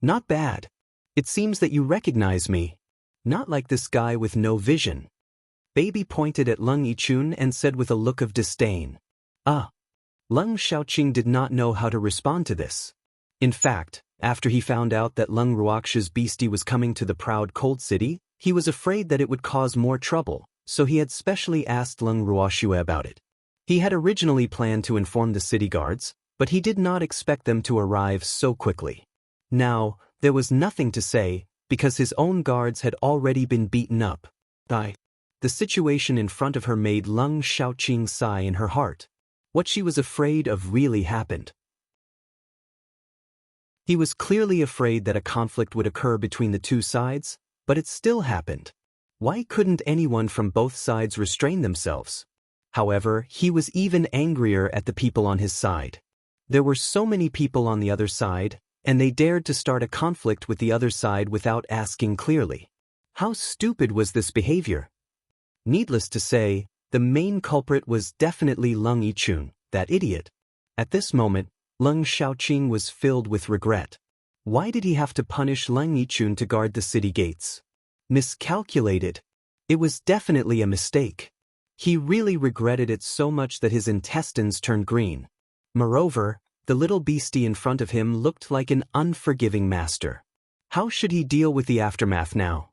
Not bad. It seems that you recognize me. Not like this guy with no vision." Baby pointed at Lung Yichun and said with a look of disdain, "Ah." Lung Xiaoqing did not know how to respond to this. In fact, after he found out that Lung Ruox's beastie was coming to the proud cold city, he was afraid that it would cause more trouble, so he had specially asked Lung Ruoxue about it. He had originally planned to inform the city guards, but he did not expect them to arrive so quickly. Now, there was nothing to say, because his own guards had already been beaten up. The situation in front of her made Lung Xiaoqing sigh in her heart. What she was afraid of really happened. He was clearly afraid that a conflict would occur between the two sides, but it still happened. Why couldn't anyone from both sides restrain themselves? However, he was even angrier at the people on his side. There were so many people on the other side, and they dared to start a conflict with the other side without asking clearly. How stupid was this behavior? Needless to say, the main culprit was definitely Lung Yichun, that idiot. At this moment, Lung Xiaoqing was filled with regret. Why did he have to punish Lung Yichun to guard the city gates? Miscalculated. It was definitely a mistake. He really regretted it so much that his intestines turned green. Moreover, the little beastie in front of him looked like an unforgiving master. How should he deal with the aftermath now?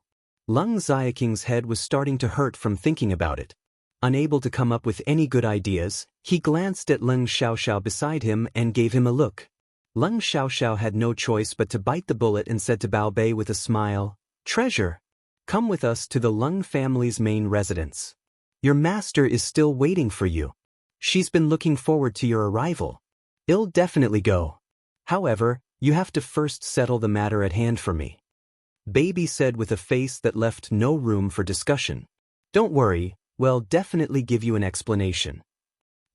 Lung Xiaoqing's head was starting to hurt from thinking about it. Unable to come up with any good ideas, he glanced at Lung Xiaoxiao beside him and gave him a look. Lung Xiaoxiao had no choice but to bite the bullet and said to Bao Bei with a smile, "Treasure, come with us to the Lung family's main residence. Your master is still waiting for you. She's been looking forward to your arrival. I'll definitely go. However, you have to first settle the matter at hand for me." Baby said with a face that left no room for discussion. "Don't worry, we'll definitely give you an explanation."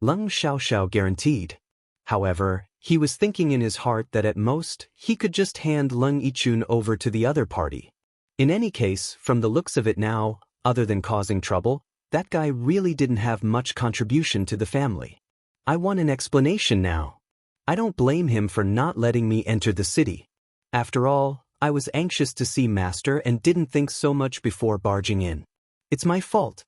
Lung Xiaoxiao guaranteed. However, he was thinking in his heart that at most, he could just hand Lung Yichun over to the other party. In any case, from the looks of it now, other than causing trouble, that guy really didn't have much contribution to the family. I want an explanation now. I don't blame him for not letting me enter the city. After all, I was anxious to see Master and didn't think so much before barging in. It's my fault.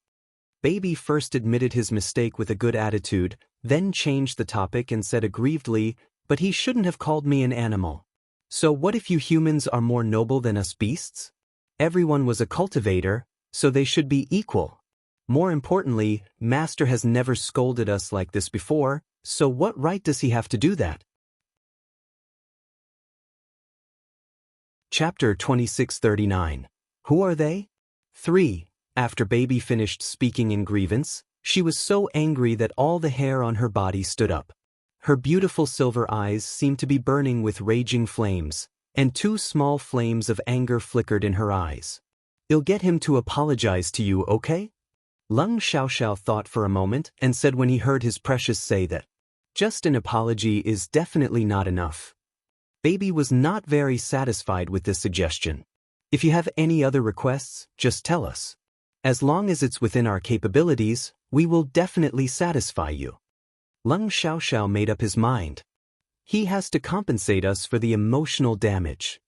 Baby first admitted his mistake with a good attitude, then changed the topic and said aggrievedly, "But he shouldn't have called me an animal. So what if you humans are more noble than us beasts? Everyone was a cultivator, so they should be equal. More importantly, Master has never scolded us like this before, so what right does he have to do that?" Chapter 2639. Who are they? 3. After Baby finished speaking in grievance, she was so angry that all the hair on her body stood up. Her beautiful silver eyes seemed to be burning with raging flames, and two small flames of anger flickered in her eyes. "I'll get him to apologize to you, okay?" Lung Xiaoxiao thought for a moment and said when he heard his precious say that just an apology is definitely not enough. Baby was not very satisfied with this suggestion. "If you have any other requests, just tell us. As long as it's within our capabilities, we will definitely satisfy you." Lung Xiaoxiao made up his mind. He has to compensate us for the emotional damage.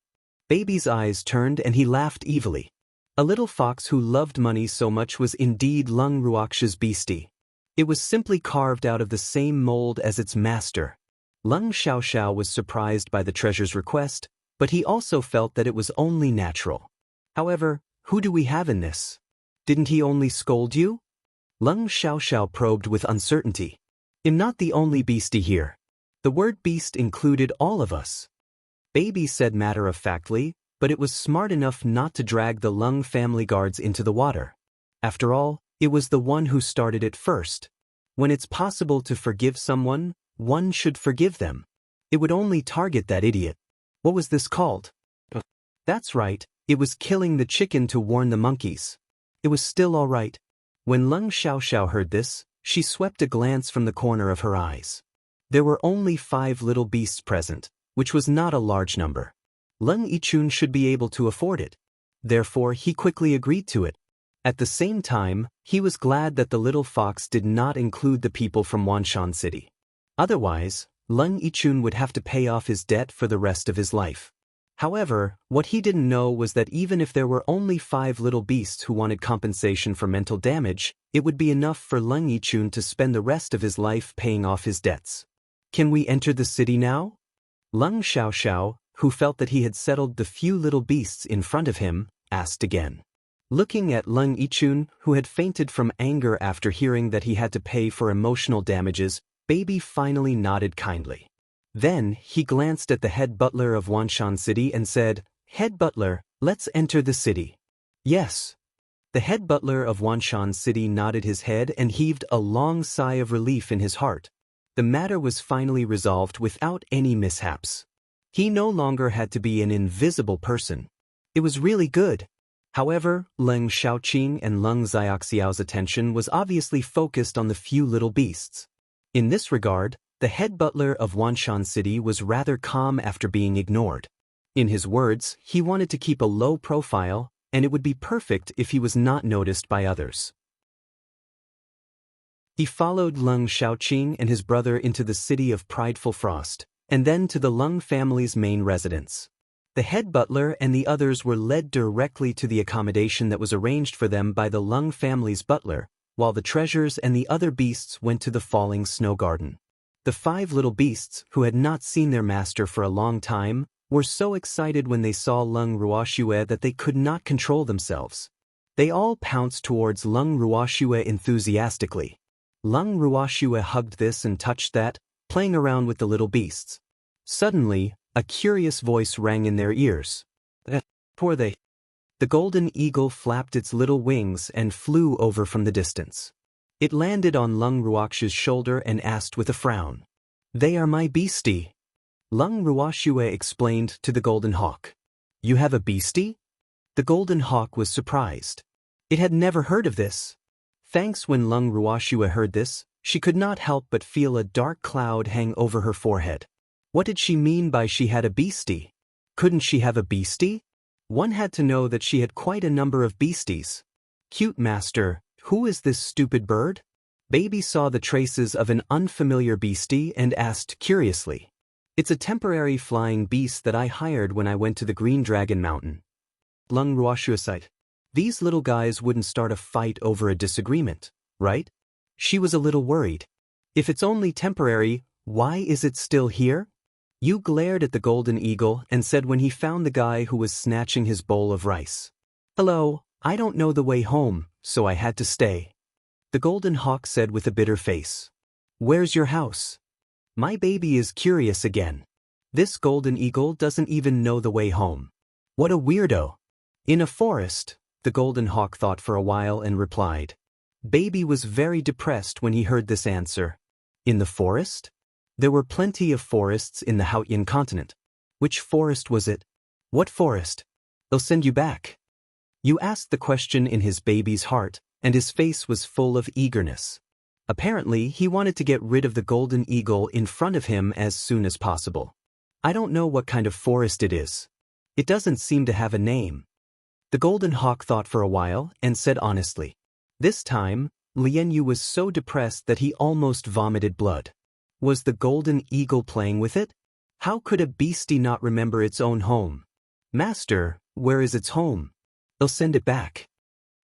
Baby's eyes turned and he laughed evilly. A little fox who loved money so much was indeed Lung Ruox's beastie. It was simply carved out of the same mold as its master. Lung Xiaoxiao was surprised by the treasure's request, but he also felt that it was only natural. However, who do we have in this? Didn't he only scold you? Lung Xiaoxiao probed with uncertainty. I'm not the only beastie here. The word beast included all of us. Baby said matter-of-factly, but it was smart enough not to drag the Lung family guards into the water. After all, it was the one who started it first. When it's possible to forgive someone, one should forgive them. It would only target that idiot. What was this called? That's right, it was killing the chicken to warn the monkeys. It was still all right. When Lung Xiaoxiao heard this, she swept a glance from the corner of her eyes. There were only 5 little beasts present, which was not a large number. Lung Yichun should be able to afford it. Therefore, he quickly agreed to it. At the same time, he was glad that the little fox did not include the people from Wanshan City. Otherwise, Lung Yichun would have to pay off his debt for the rest of his life. However, what he didn't know was that even if there were only 5 little beasts who wanted compensation for mental damage, it would be enough for Lung Yichun to spend the rest of his life paying off his debts. Can we enter the city now? Lung Xiaoxiao, who felt that he had settled the few little beasts in front of him, asked again. Looking at Lung Yichun, who had fainted from anger after hearing that he had to pay for emotional damages, Baby finally nodded kindly. Then, he glanced at the head butler of Wanshan City and said, "Head butler, let's enter the city." Yes. The head butler of Wanshan City nodded his head and heaved a long sigh of relief in his heart. The matter was finally resolved without any mishaps. He no longer had to be an invisible person. It was really good. However, Leng Xiaoqing and Leng Xiaoxiao's attention was obviously focused on the few little beasts. In this regard, the head butler of Wanshan City was rather calm after being ignored. In his words, he wanted to keep a low profile, and it would be perfect if he was not noticed by others. He followed Leng Xiaoqing and his brother into the city of Prideful Frost, and then to the Leng family's main residence. The head butler and the others were led directly to the accommodation that was arranged for them by the Leng family's butler, while the treasures and the other beasts went to the falling snow garden. The 5 little beasts, who had not seen their master for a long time, were so excited when they saw Leng Ruoxue that they could not control themselves. They all pounced towards Leng Ruoxue enthusiastically. Leng Ruoxue hugged this and touched that, playing around with the little beasts. Suddenly, a curious voice rang in their ears. Poor they. The golden eagle flapped its little wings and flew over from the distance. It landed on Leng Ruoxue's shoulder and asked with a frown. "They are my beastie." Leng Ruoxue explained to the golden hawk. "You have a beastie?" The golden hawk was surprised. It had never heard of this. Thanks. When Leng Ruoxue heard this, she could not help but feel a dark cloud hang over her forehead. What did she mean by she had a beastie? Couldn't she have a beastie? One had to know that she had quite a number of beasties. "Cute master, who is this stupid bird?" Baby saw the traces of an unfamiliar beastie and asked curiously. "It's a temporary flying beast that I hired when I went to the Green Dragon Mountain." Leng Ruoxue sighed. These little guys wouldn't start a fight over a disagreement, right? She was a little worried. If it's only temporary, why is it still here? Yu glared at the golden eagle and said when he found the guy who was snatching his bowl of rice. "Hello, I don't know the way home, so I had to stay." The golden hawk said with a bitter face. "Where's your house?" My baby is curious again. This golden eagle doesn't even know the way home. What a weirdo. "In a forest," the golden hawk thought for a while and replied. Baby was very depressed when he heard this answer. In the forest? There were plenty of forests in the Haotian continent. Which forest was it? What forest? They'll send you back. You asked the question in his baby's heart, and his face was full of eagerness. Apparently, he wanted to get rid of the golden eagle in front of him as soon as possible. I don't know what kind of forest it is. It doesn't seem to have a name. The golden hawk thought for a while and said honestly. This time, Lian Yu was so depressed that he almost vomited blood. Was the golden eagle playing with it? How could a beastie not remember its own home? Master, where is its home? They'll send it back.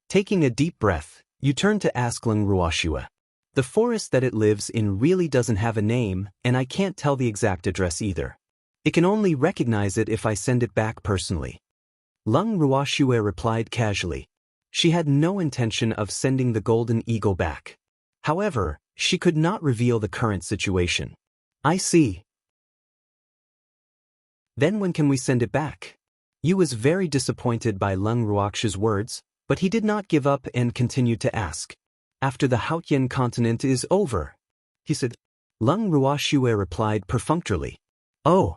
Taking a deep breath, you turn to ask Leng Ruoxue. The forest that it lives in really doesn't have a name, and I can't tell the exact address either. It can only recognize it if I send it back personally. Lung Ruoxue replied casually. She had no intention of sending the golden eagle back. However, she could not reveal the current situation. I see. Then when can we send it back? Yu was very disappointed by Lung Ruoxue's words, but he did not give up and continued to ask. After the Haotian continent is over, he said. Lung Ruoxue replied perfunctorily. Oh.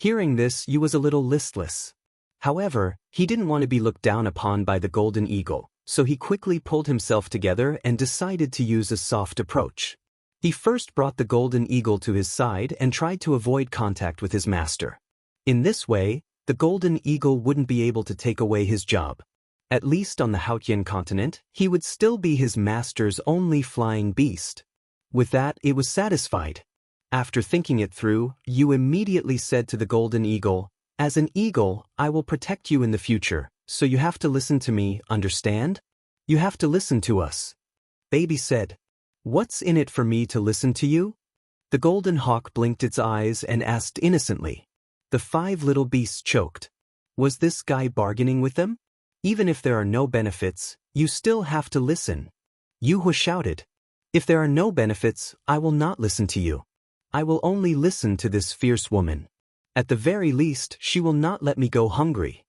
Hearing this, Yu was a little listless. However, he didn't want to be looked down upon by the golden eagle, so he quickly pulled himself together and decided to use a soft approach. He first brought the golden eagle to his side and tried to avoid contact with his master. In this way, the golden eagle wouldn't be able to take away his job. At least on the Haotian continent, he would still be his master's only flying beast. With that, it was satisfied. After thinking it through, Yu immediately said to the golden eagle, "As an eagle, I will protect you in the future, so you have to listen to me, understand? You have to listen to us." Baby said, "What's in it for me to listen to you?" The golden hawk blinked its eyes and asked innocently. The 5 little beasts choked. Was this guy bargaining with them? Even if there are no benefits, you still have to listen. Yu shouted. If there are no benefits, I will not listen to you. I will only listen to this fierce woman. At the very least, she will not let me go hungry.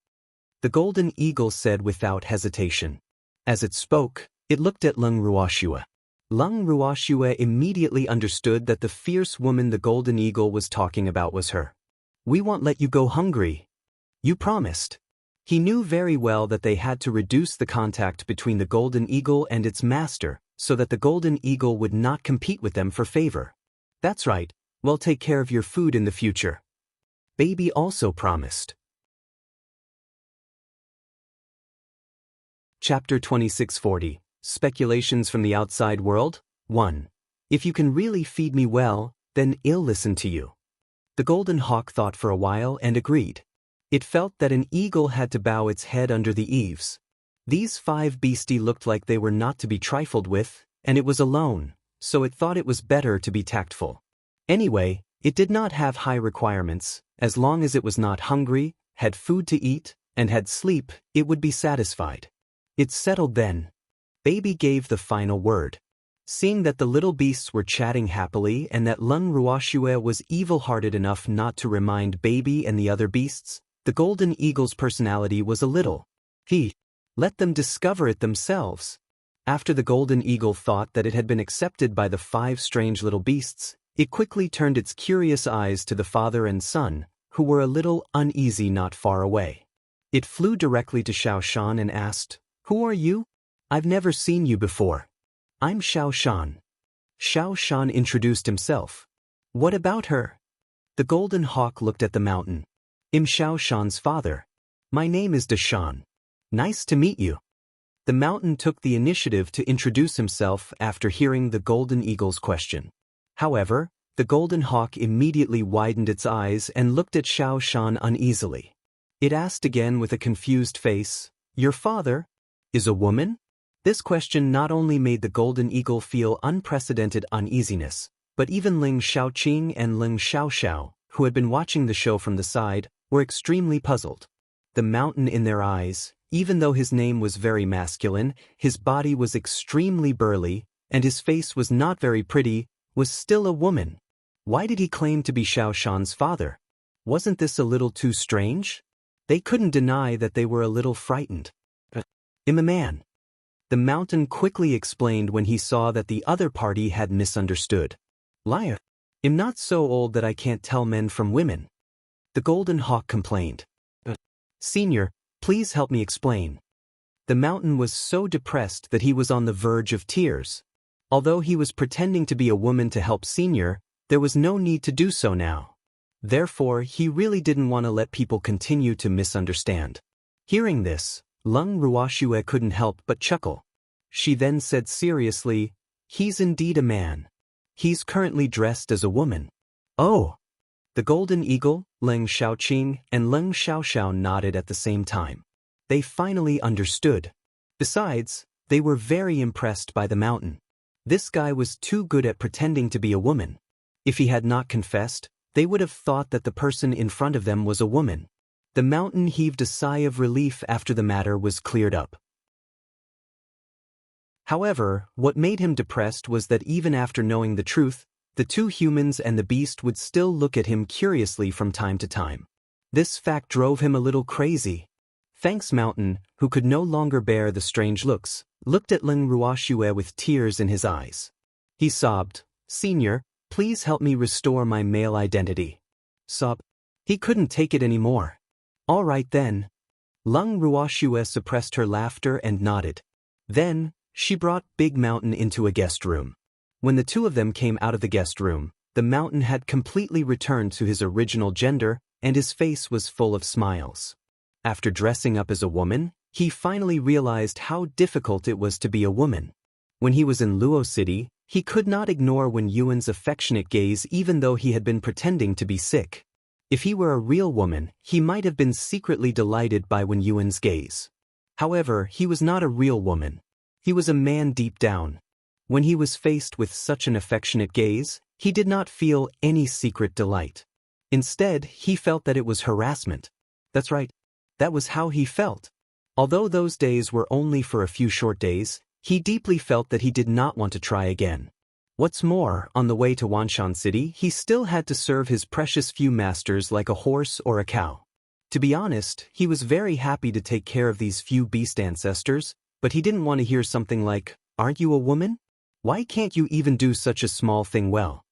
The golden eagle said without hesitation. As it spoke, it looked at Lung Ruoxue. Lung Ruoxue immediately understood that the fierce woman the golden eagle was talking about was her. We won't let you go hungry. You promised. He knew very well that they had to reduce the contact between the golden eagle and its master, so that the golden eagle would not compete with them for favor. That's right, we'll take care of your food in the future. Baby also promised. Chapter 2640, Speculations from the Outside World, 1. If you can really feed me well, then I'll listen to you. The golden hawk thought for a while and agreed. It felt that an eagle had to bow its head under the eaves. These 5 beastie looked like they were not to be trifled with, and it was alone, so it thought it was better to be tactful. Anyway, it did not have high requirements. As long as it was not hungry, had food to eat, and had sleep, it would be satisfied. It settled then. Baby gave the final word. Seeing that the little beasts were chatting happily and that Lung Ruoxue was evil-hearted enough not to remind Baby and the other beasts, the golden eagle's personality was a little. He let them discover it themselves. After the golden eagle thought that it had been accepted by the 5 strange little beasts, it quickly turned its curious eyes to the father and son, who were a little uneasy not far away. It flew directly to Xiao Shan and asked, "Who are you? I've never seen you before." "I'm Xiao Shan." Xiao Shan introduced himself. "What about her?" The golden hawk looked at the mountain. "I'm Xiao Shan's father. My name is Deshan. Nice to meet you." The mountain took the initiative to introduce himself after hearing the golden eagle's question. However, the golden hawk immediately widened its eyes and looked at Xiao Shan uneasily. It asked again with a confused face, "Your father is a woman?" This question not only made the golden eagle feel unprecedented uneasiness, but even Ling Xiaoqing and Ling Xiaoxiao, who had been watching the show from the side, were extremely puzzled. The mountain in their eyes, even though his name was very masculine, his body was extremely burly, and his face was not very pretty, was still a woman. Why did he claim to be Xiao Shan's father? Wasn't this a little too strange? They couldn't deny that they were a little frightened. "I'm a man." The mountain quickly explained when he saw that the other party had misunderstood. "Liar. I'm not so old that I can't tell men from women." The golden hawk complained. "Senior, please help me explain." The mountain was so depressed that he was on the verge of tears. Although he was pretending to be a woman to help Senior, there was no need to do so now. Therefore, he really didn't want to let people continue to misunderstand. Hearing this, Lung Ruoxue couldn't help but chuckle. She then said seriously, "He's indeed a man. He's currently dressed as a woman." "Oh!" The golden eagle, Ling Xiaoqing, and Ling Xiaoxiao nodded at the same time. They finally understood. Besides, they were very impressed by the mountain. This guy was too good at pretending to be a woman. If he had not confessed, they would have thought that the person in front of them was a woman. The mountain heaved a sigh of relief after the matter was cleared up. However, what made him depressed was that even after knowing the truth, the two humans and the beast would still look at him curiously from time to time. This fact drove him a little crazy. Thanks Mountain, who could no longer bear the strange looks, looked at Lin Ruoxue with tears in his eyes. He sobbed, "Senior, please help me restore my male identity." Sob. He couldn't take it anymore. "All right then." Lung Ruoxue suppressed her laughter and nodded. Then, she brought Big Mountain into a guest room. When the two of them came out of the guest room, the mountain had completely returned to his original gender, and his face was full of smiles. After dressing up as a woman, he finally realized how difficult it was to be a woman. When he was in Luo City, he could not ignore Wen Yuan's affectionate gaze even though he had been pretending to be sick. If he were a real woman, he might have been secretly delighted by Wen Yuan's gaze. However, he was not a real woman. He was a man deep down. When he was faced with such an affectionate gaze, he did not feel any secret delight. Instead, he felt that it was harassment. That's right. That was how he felt. Although those days were only for a few short days, he deeply felt that he did not want to try again. What's more, on the way to Wanshan City, he still had to serve his precious few masters like a horse or a cow. To be honest, he was very happy to take care of these few beast ancestors, but he didn't want to hear something like, "Aren't you a woman? Why can't you even do such a small thing well?"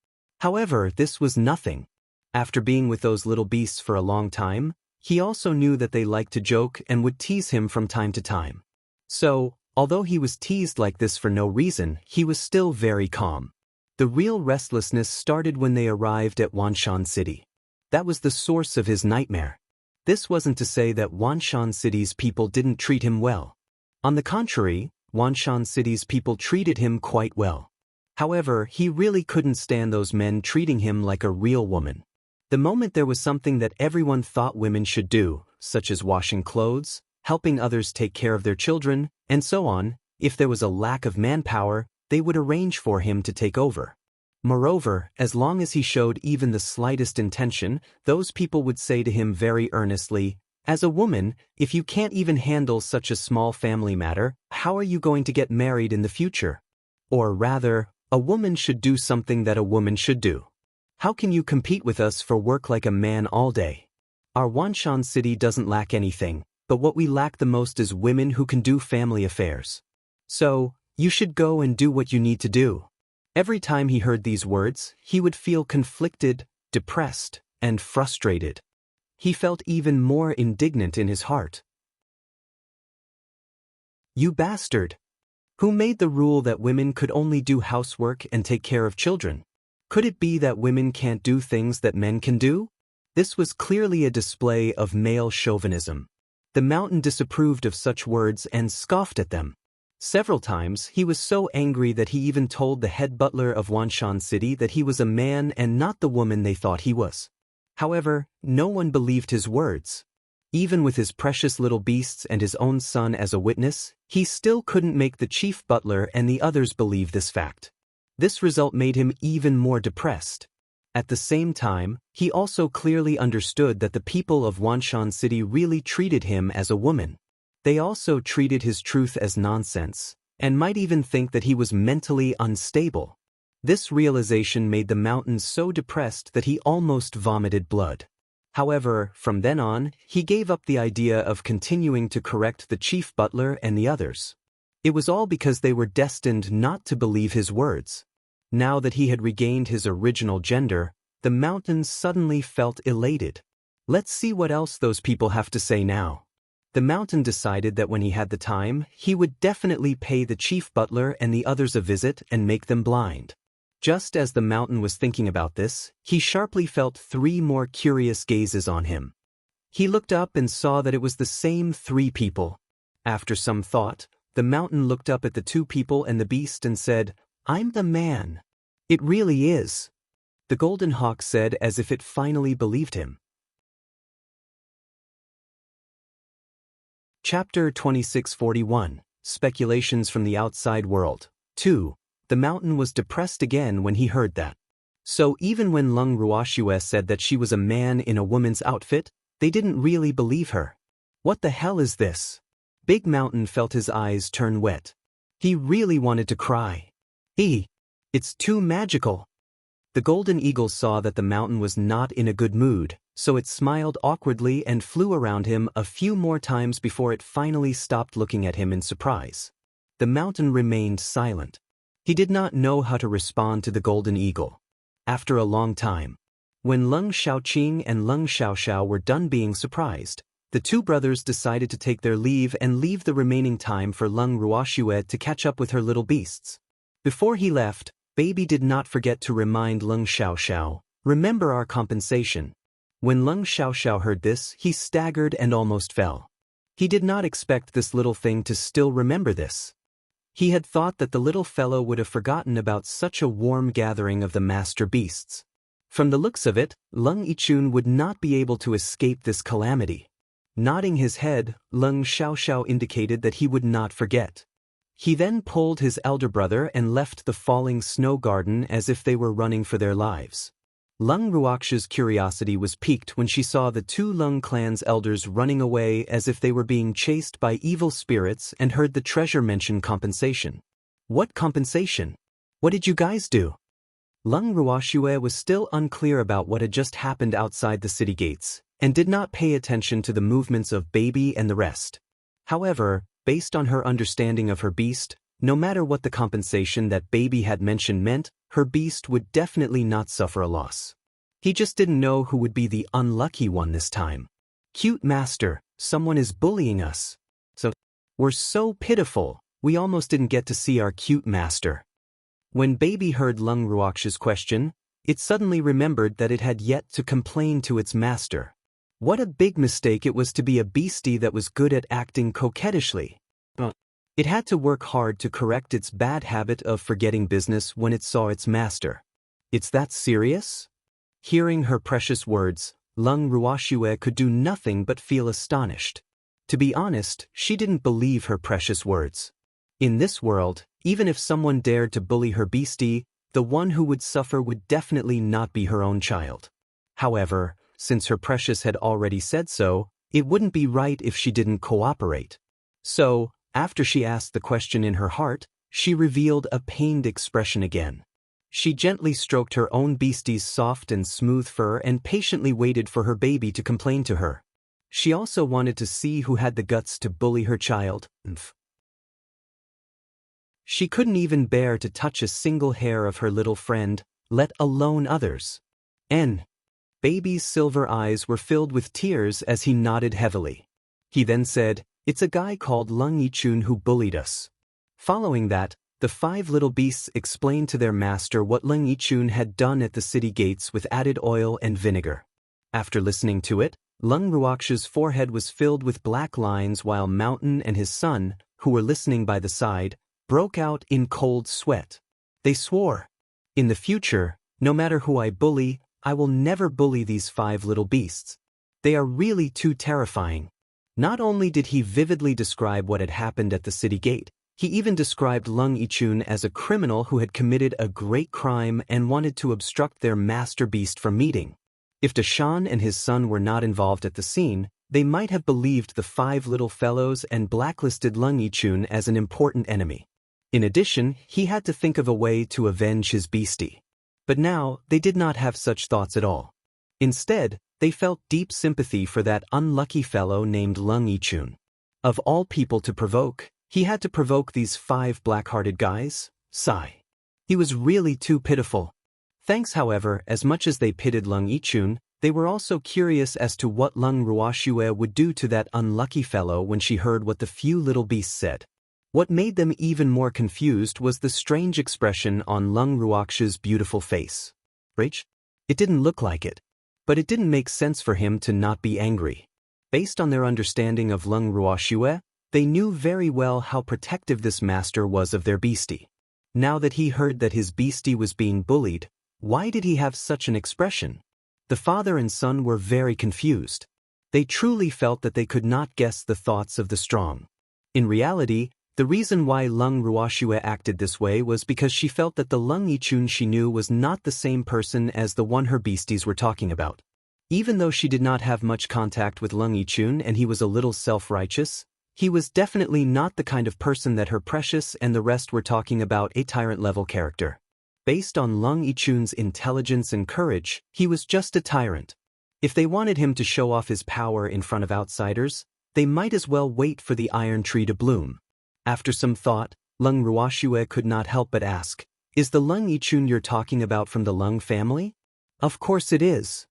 However, this was nothing. After being with those little beasts for a long time, he also knew that they liked to joke and would tease him from time to time. So, although he was teased like this for no reason, he was still very calm. The real restlessness started when they arrived at Wanshan City. That was the source of his nightmare. This wasn't to say that Wanshan City's people didn't treat him well. On the contrary, Wanshan City's people treated him quite well. However, he really couldn't stand those men treating him like a real woman. The moment there was something that everyone thought women should do, such as washing clothes, helping others take care of their children, and so on, if there was a lack of manpower, they would arrange for him to take over. Moreover, as long as he showed even the slightest intention, those people would say to him very earnestly, "As a woman, if you can't even handle such a small family matter, how are you going to get married in the future? Or rather, a woman should do something that a woman should do. How can you compete with us for work like a man all day? Our Wanshan City doesn't lack anything, but what we lack the most is women who can do family affairs. So, you should go and do what you need to do." Every time he heard these words, he would feel conflicted, depressed, and frustrated. He felt even more indignant in his heart. "You bastard! Who made the rule that women could only do housework and take care of children? Could it be that women can't do things that men can do?" This was clearly a display of male chauvinism. The mountain disapproved of such words and scoffed at them. Several times, he was so angry that he even told the head butler of Wanshan City that he was a man and not the woman they thought he was. However, no one believed his words. Even with his precious little beasts and his own son as a witness, he still couldn't make the chief butler and the others believe this fact. This result made him even more depressed. At the same time, he also clearly understood that the people of Wanshan City really treated him as a woman. They also treated his truth as nonsense, and might even think that he was mentally unstable. This realization made the mountain so depressed that he almost vomited blood. However, from then on, he gave up the idea of continuing to correct the chief butler and the others. It was all because they were destined not to believe his words. Now that he had regained his original gender, the mountain suddenly felt elated. Let's see what else those people have to say now. The mountain decided that when he had the time, he would definitely pay the chief butler and the others a visit and make them blind. Just as the mountain was thinking about this, he sharply felt 3 more curious gazes on him. He looked up and saw that it was the same 3 people. After some thought, the mountain looked up at the 2 people and the beast and said, "I'm the man. It really is." The golden hawk said as if it finally believed him. Chapter 2641, Speculations from the Outside World. 2. The mountain was depressed again when he heard that. So even when Lung Ruoxue said that she was a man in a woman's outfit, they didn't really believe her. What the hell is this? Big Mountain felt his eyes turn wet. He really wanted to cry. It's too magical. The golden eagle saw that the mountain was not in a good mood, so it smiled awkwardly and flew around him a few more times before it finally stopped looking at him in surprise. The mountain remained silent. He did not know how to respond to the golden eagle. After a long time, when Lung Xiaoqing and Lung Xiaoxiao were done being surprised, the two brothers decided to take their leave and leave the remaining time for Lung Ruoxue to catch up with her little beasts. Before he left, Baby did not forget to remind Lung Xiaoxiao, "Remember our compensation." When Lung Xiaoxiao heard this, he staggered and almost fell. He did not expect this little thing to still remember this. He had thought that the little fellow would have forgotten about such a warm gathering of the master beasts. From the looks of it, Lung Yichun would not be able to escape this calamity. Nodding his head, Lung Xiaoxiao indicated that he would not forget. He then pulled his elder brother and left the falling snow garden as if they were running for their lives. Lung Ruoxue's curiosity was piqued when she saw the two Lung clan's elders running away as if they were being chased by evil spirits and heard the treasure mention compensation. What compensation? What did you guys do? Lung Ruoxue was still unclear about what had just happened outside the city gates, and did not pay attention to the movements of Baby and the rest. However, based on her understanding of her beast, no matter what the compensation that Baby had mentioned meant, her beast would definitely not suffer a loss. He just didn't know who would be the unlucky one this time. Cute master, someone is bullying us. We're so pitiful, we almost didn't get to see our cute master. When Baby heard Lung Ruoxue's question, it suddenly remembered that it had yet to complain to its master. What a big mistake it was to be a beastie that was good at acting coquettishly. It had to work hard to correct its bad habit of forgetting business when it saw its master. It's that serious? Hearing her precious words, Lung Ruoxue could do nothing but feel astonished. To be honest, she didn't believe her precious words. In this world, even if someone dared to bully her beastie, the one who would suffer would definitely not be her own child. However, since her precious had already said so, it wouldn't be right if she didn't cooperate. So, after she asked the question in her heart, she revealed a pained expression again. She gently stroked her own beastie's soft and smooth fur and patiently waited for her baby to complain to her. She also wanted to see who had the guts to bully her child. She couldn't even bear to touch a single hair of her little friend, let alone others. Baby's silver eyes were filled with tears as he nodded heavily. He then said, "It's a guy called Lung Yichun who bullied us." Following that, the 5 little beasts explained to their master what Lung Yichun had done at the city gates with added oil and vinegar. After listening to it, Lung Ruoxue's forehead was filled with black lines while Mountain and his son, who were listening by the side, broke out in cold sweat. They swore, "In the future, no matter who I bully, I will never bully these 5 little beasts. They are really too terrifying." Not only did he vividly describe what had happened at the city gate, he even described Lung Yichun as a criminal who had committed a great crime and wanted to obstruct their master beast from meeting. If Deshan and his son were not involved at the scene, they might have believed the 5 little fellows and blacklisted Lung Yichun as an important enemy. In addition, he had to think of a way to avenge his beastie. But now, they did not have such thoughts at all. Instead, they felt deep sympathy for that unlucky fellow named Lung Yichun. Of all people to provoke, he had to provoke these 5 black-hearted guys? Sigh. He was really too pitiful. Thanks, however, as much as they pitied Lung Yichun, they were also curious as to what Lung Ruoxue would do to that unlucky fellow when she heard what the few little beasts said. What made them even more confused was the strange expression on Lung Ruoxue's beautiful face. Rage? It didn't look like it. But it didn't make sense for him to not be angry. Based on their understanding of Lung Ruoxue, they knew very well how protective this master was of their beastie. Now that he heard that his beastie was being bullied, why did he have such an expression? The father and son were very confused. They truly felt that they could not guess the thoughts of the strong. In reality, The reason why Lung Ruoxue acted this way was because she felt that the Lung Yichun she knew was not the same person as the one her beasties were talking about. Even though she did not have much contact with Lung Yichun and he was a little self-righteous, he was definitely not the kind of person that her precious and the rest were talking about, a tyrant-level character. Based on Lung Yichun's intelligence and courage, he was just a tyrant. If they wanted him to show off his power in front of outsiders, they might as well wait for the iron tree to bloom. After some thought, Lung Ruoxue could not help but ask, "Is the Lung Yichun you're talking about from the Lung family?" "Of course it is."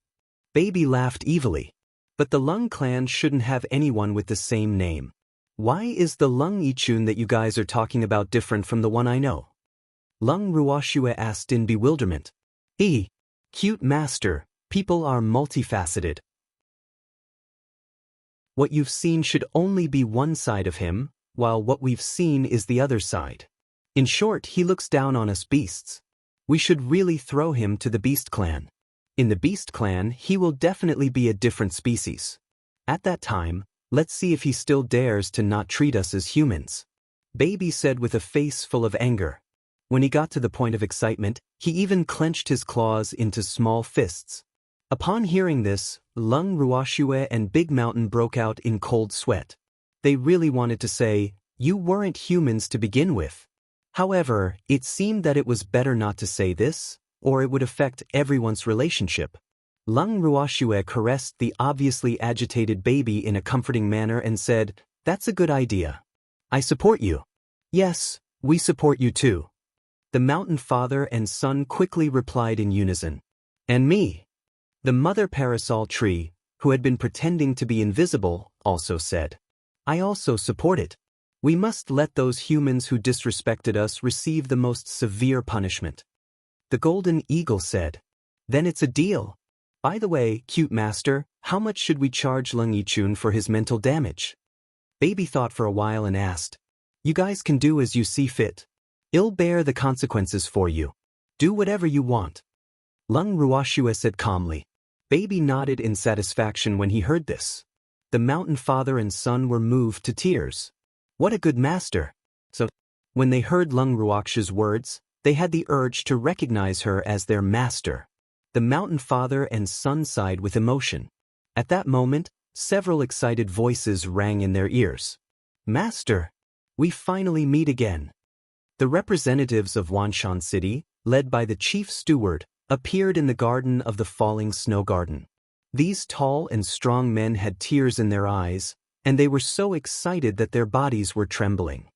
Baby laughed evilly. "But the Lung clan shouldn't have anyone with the same name. Why is the Lung Yichun that you guys are talking about different from the one I know?" Lung Ruoxue asked in bewilderment. Cute master, people are multifaceted. What you've seen should only be one side of him, while what we've seen is the other side. In short, he looks down on us beasts. We should really throw him to the Beast Clan. In the Beast Clan, he will definitely be a different species. At that time, let's see if he still dares to not treat us as humans. Baby said with a face full of anger. When he got to the point of excitement, he even clenched his claws into small fists. Upon hearing this, Lung Ruoxue and Big Mountain broke out in cold sweat. They really wanted to say, "You weren't humans to begin with." However, it seemed that it was better not to say this, or it would affect everyone's relationship. Lung Ruoxue caressed the obviously agitated baby in a comforting manner and said, "That's a good idea. I support you." "Yes, we support you too." The mountain father and son quickly replied in unison. "And me." The mother parasol tree, who had been pretending to be invisible, also said, "I also support it. We must let those humans who disrespected us receive the most severe punishment." The golden eagle said, "Then it's a deal. By the way, cute master, how much should we charge Lung Yichun for his mental damage?" Baby thought for a while and asked, "You guys can do as you see fit. I'll bear the consequences for you. Do whatever you want." Lung Ruoxue said calmly. Baby nodded in satisfaction when he heard this. The mountain father and son were moved to tears. What a good master. So, when they heard Lung Ruoxue's words, they had the urge to recognize her as their master. The mountain father and son sighed with emotion. At that moment, several excited voices rang in their ears. "Master! We finally meet again." The representatives of Wanshan City, led by the chief steward, appeared in the garden of the falling snow garden. These tall and strong men had tears in their eyes, and they were so excited that their bodies were trembling.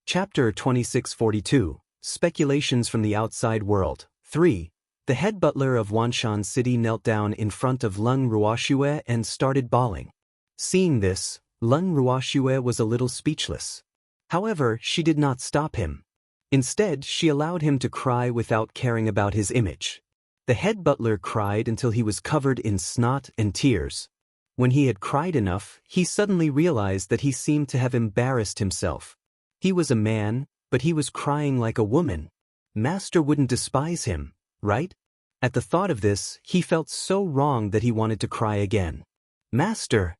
Chapter 2642, Speculations from the Outside World. 3. The head butler of Wanshan City knelt down in front of Lung Ruoxue and started bawling. Seeing this, Lung Ruoxue was a little speechless. However, she did not stop him. Instead, she allowed him to cry without caring about his image. The head butler cried until he was covered in snot and tears. When he had cried enough, he suddenly realized that he seemed to have embarrassed himself. He was a man, but he was crying like a woman. Master wouldn't despise him, right? At the thought of this, he felt so wrong that he wanted to cry again. "Master!"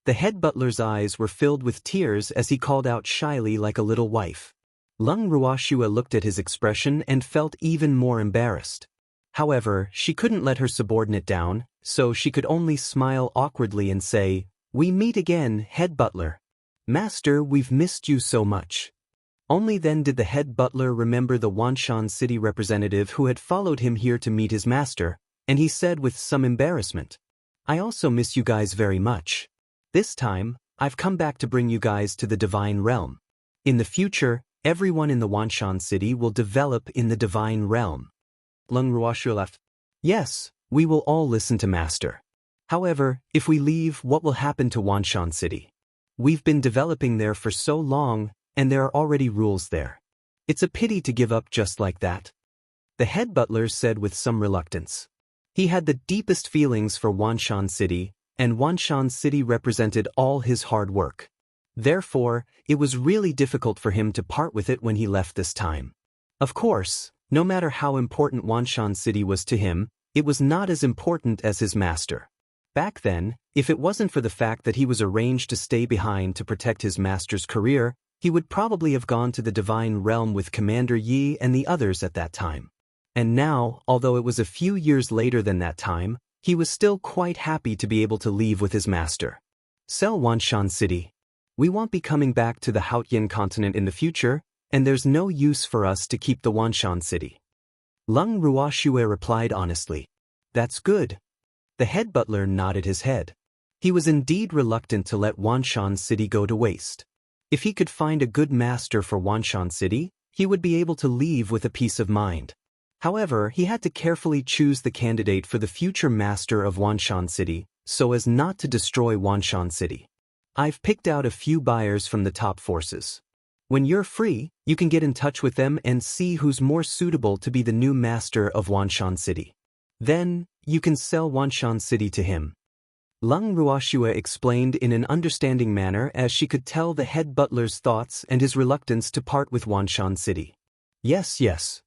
The head butler's eyes were filled with tears as he called out shyly like a little wife. Lung Ruoxue looked at his expression and felt even more embarrassed. However, she couldn't let her subordinate down, so she could only smile awkwardly and say, "We meet again, head butler. Master, we've missed you so much." Only then did the head butler remember the Wanshan City representative who had followed him here to meet his master, and he said with some embarrassment, "I also miss you guys very much. This time, I've come back to bring you guys to the divine realm. In the future, everyone in the Wanshan City will develop in the divine realm." Lung Ruoxue laughed. "Yes, we will all listen to Master. However, if we leave, what will happen to Wanshan City? We've been developing there for so long, and there are already rules there. It's a pity to give up just like that." The head butler said with some reluctance. He had the deepest feelings for Wanshan City, and Wanshan City represented all his hard work. Therefore, it was really difficult for him to part with it when he left this time. Of course, no matter how important Wanshan City was to him, it was not as important as his master. Back then, If it wasn't for the fact that he was arranged to stay behind to protect his master's career, he would probably have gone to the divine realm with Commander Yi and the others at that time. And now, although it was a few years later than that time, he was still quite happy to be able to leave with his master. Sell Wanshan City. We won't be coming back to the Haotian continent in the future, and there's no use for us to keep the Wanshan City. Lung Ruoxue replied honestly. That's good. The head butler nodded his head. He was indeed reluctant to let Wanshan City go to waste. If he could find a good master for Wanshan City, he would be able to leave with a peace of mind. However, he had to carefully choose the candidate for the future master of Wanshan City, so as not to destroy Wanshan City. I've picked out a few buyers from the top forces. When you're free, you can get in touch with them and see who's more suitable to be the new master of Wanshan City. Then, you can sell Wanshan City to him. Lung Ruoxue explained in an understanding manner as she could tell the head butler's thoughts and his reluctance to part with Wanshan City. Yes.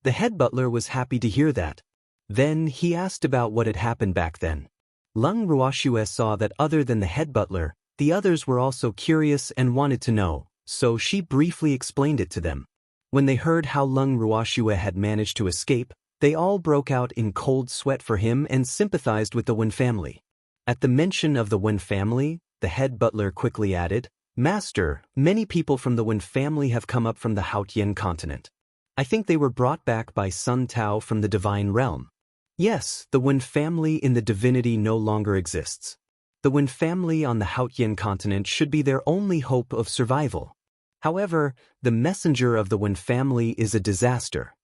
The head butler was happy to hear that. Then he asked about what had happened back then. Lung Ruoxue saw that other than the head butler, the others were also curious and wanted to know, so she briefly explained it to them. When they heard how Lung Ruoxue had managed to escape, they all broke out in cold sweat for him and sympathized with the Wen family. At the mention of the Wen family, the head butler quickly added, Master, many people from the Wen family have come up from the Haotian continent. I think they were brought back by Sun Tao from the divine realm. Yes, the Wen family in the divinity no longer exists. The Wen family on the Haotian continent should be their only hope of survival. However, the messenger of the Wen family is a disaster.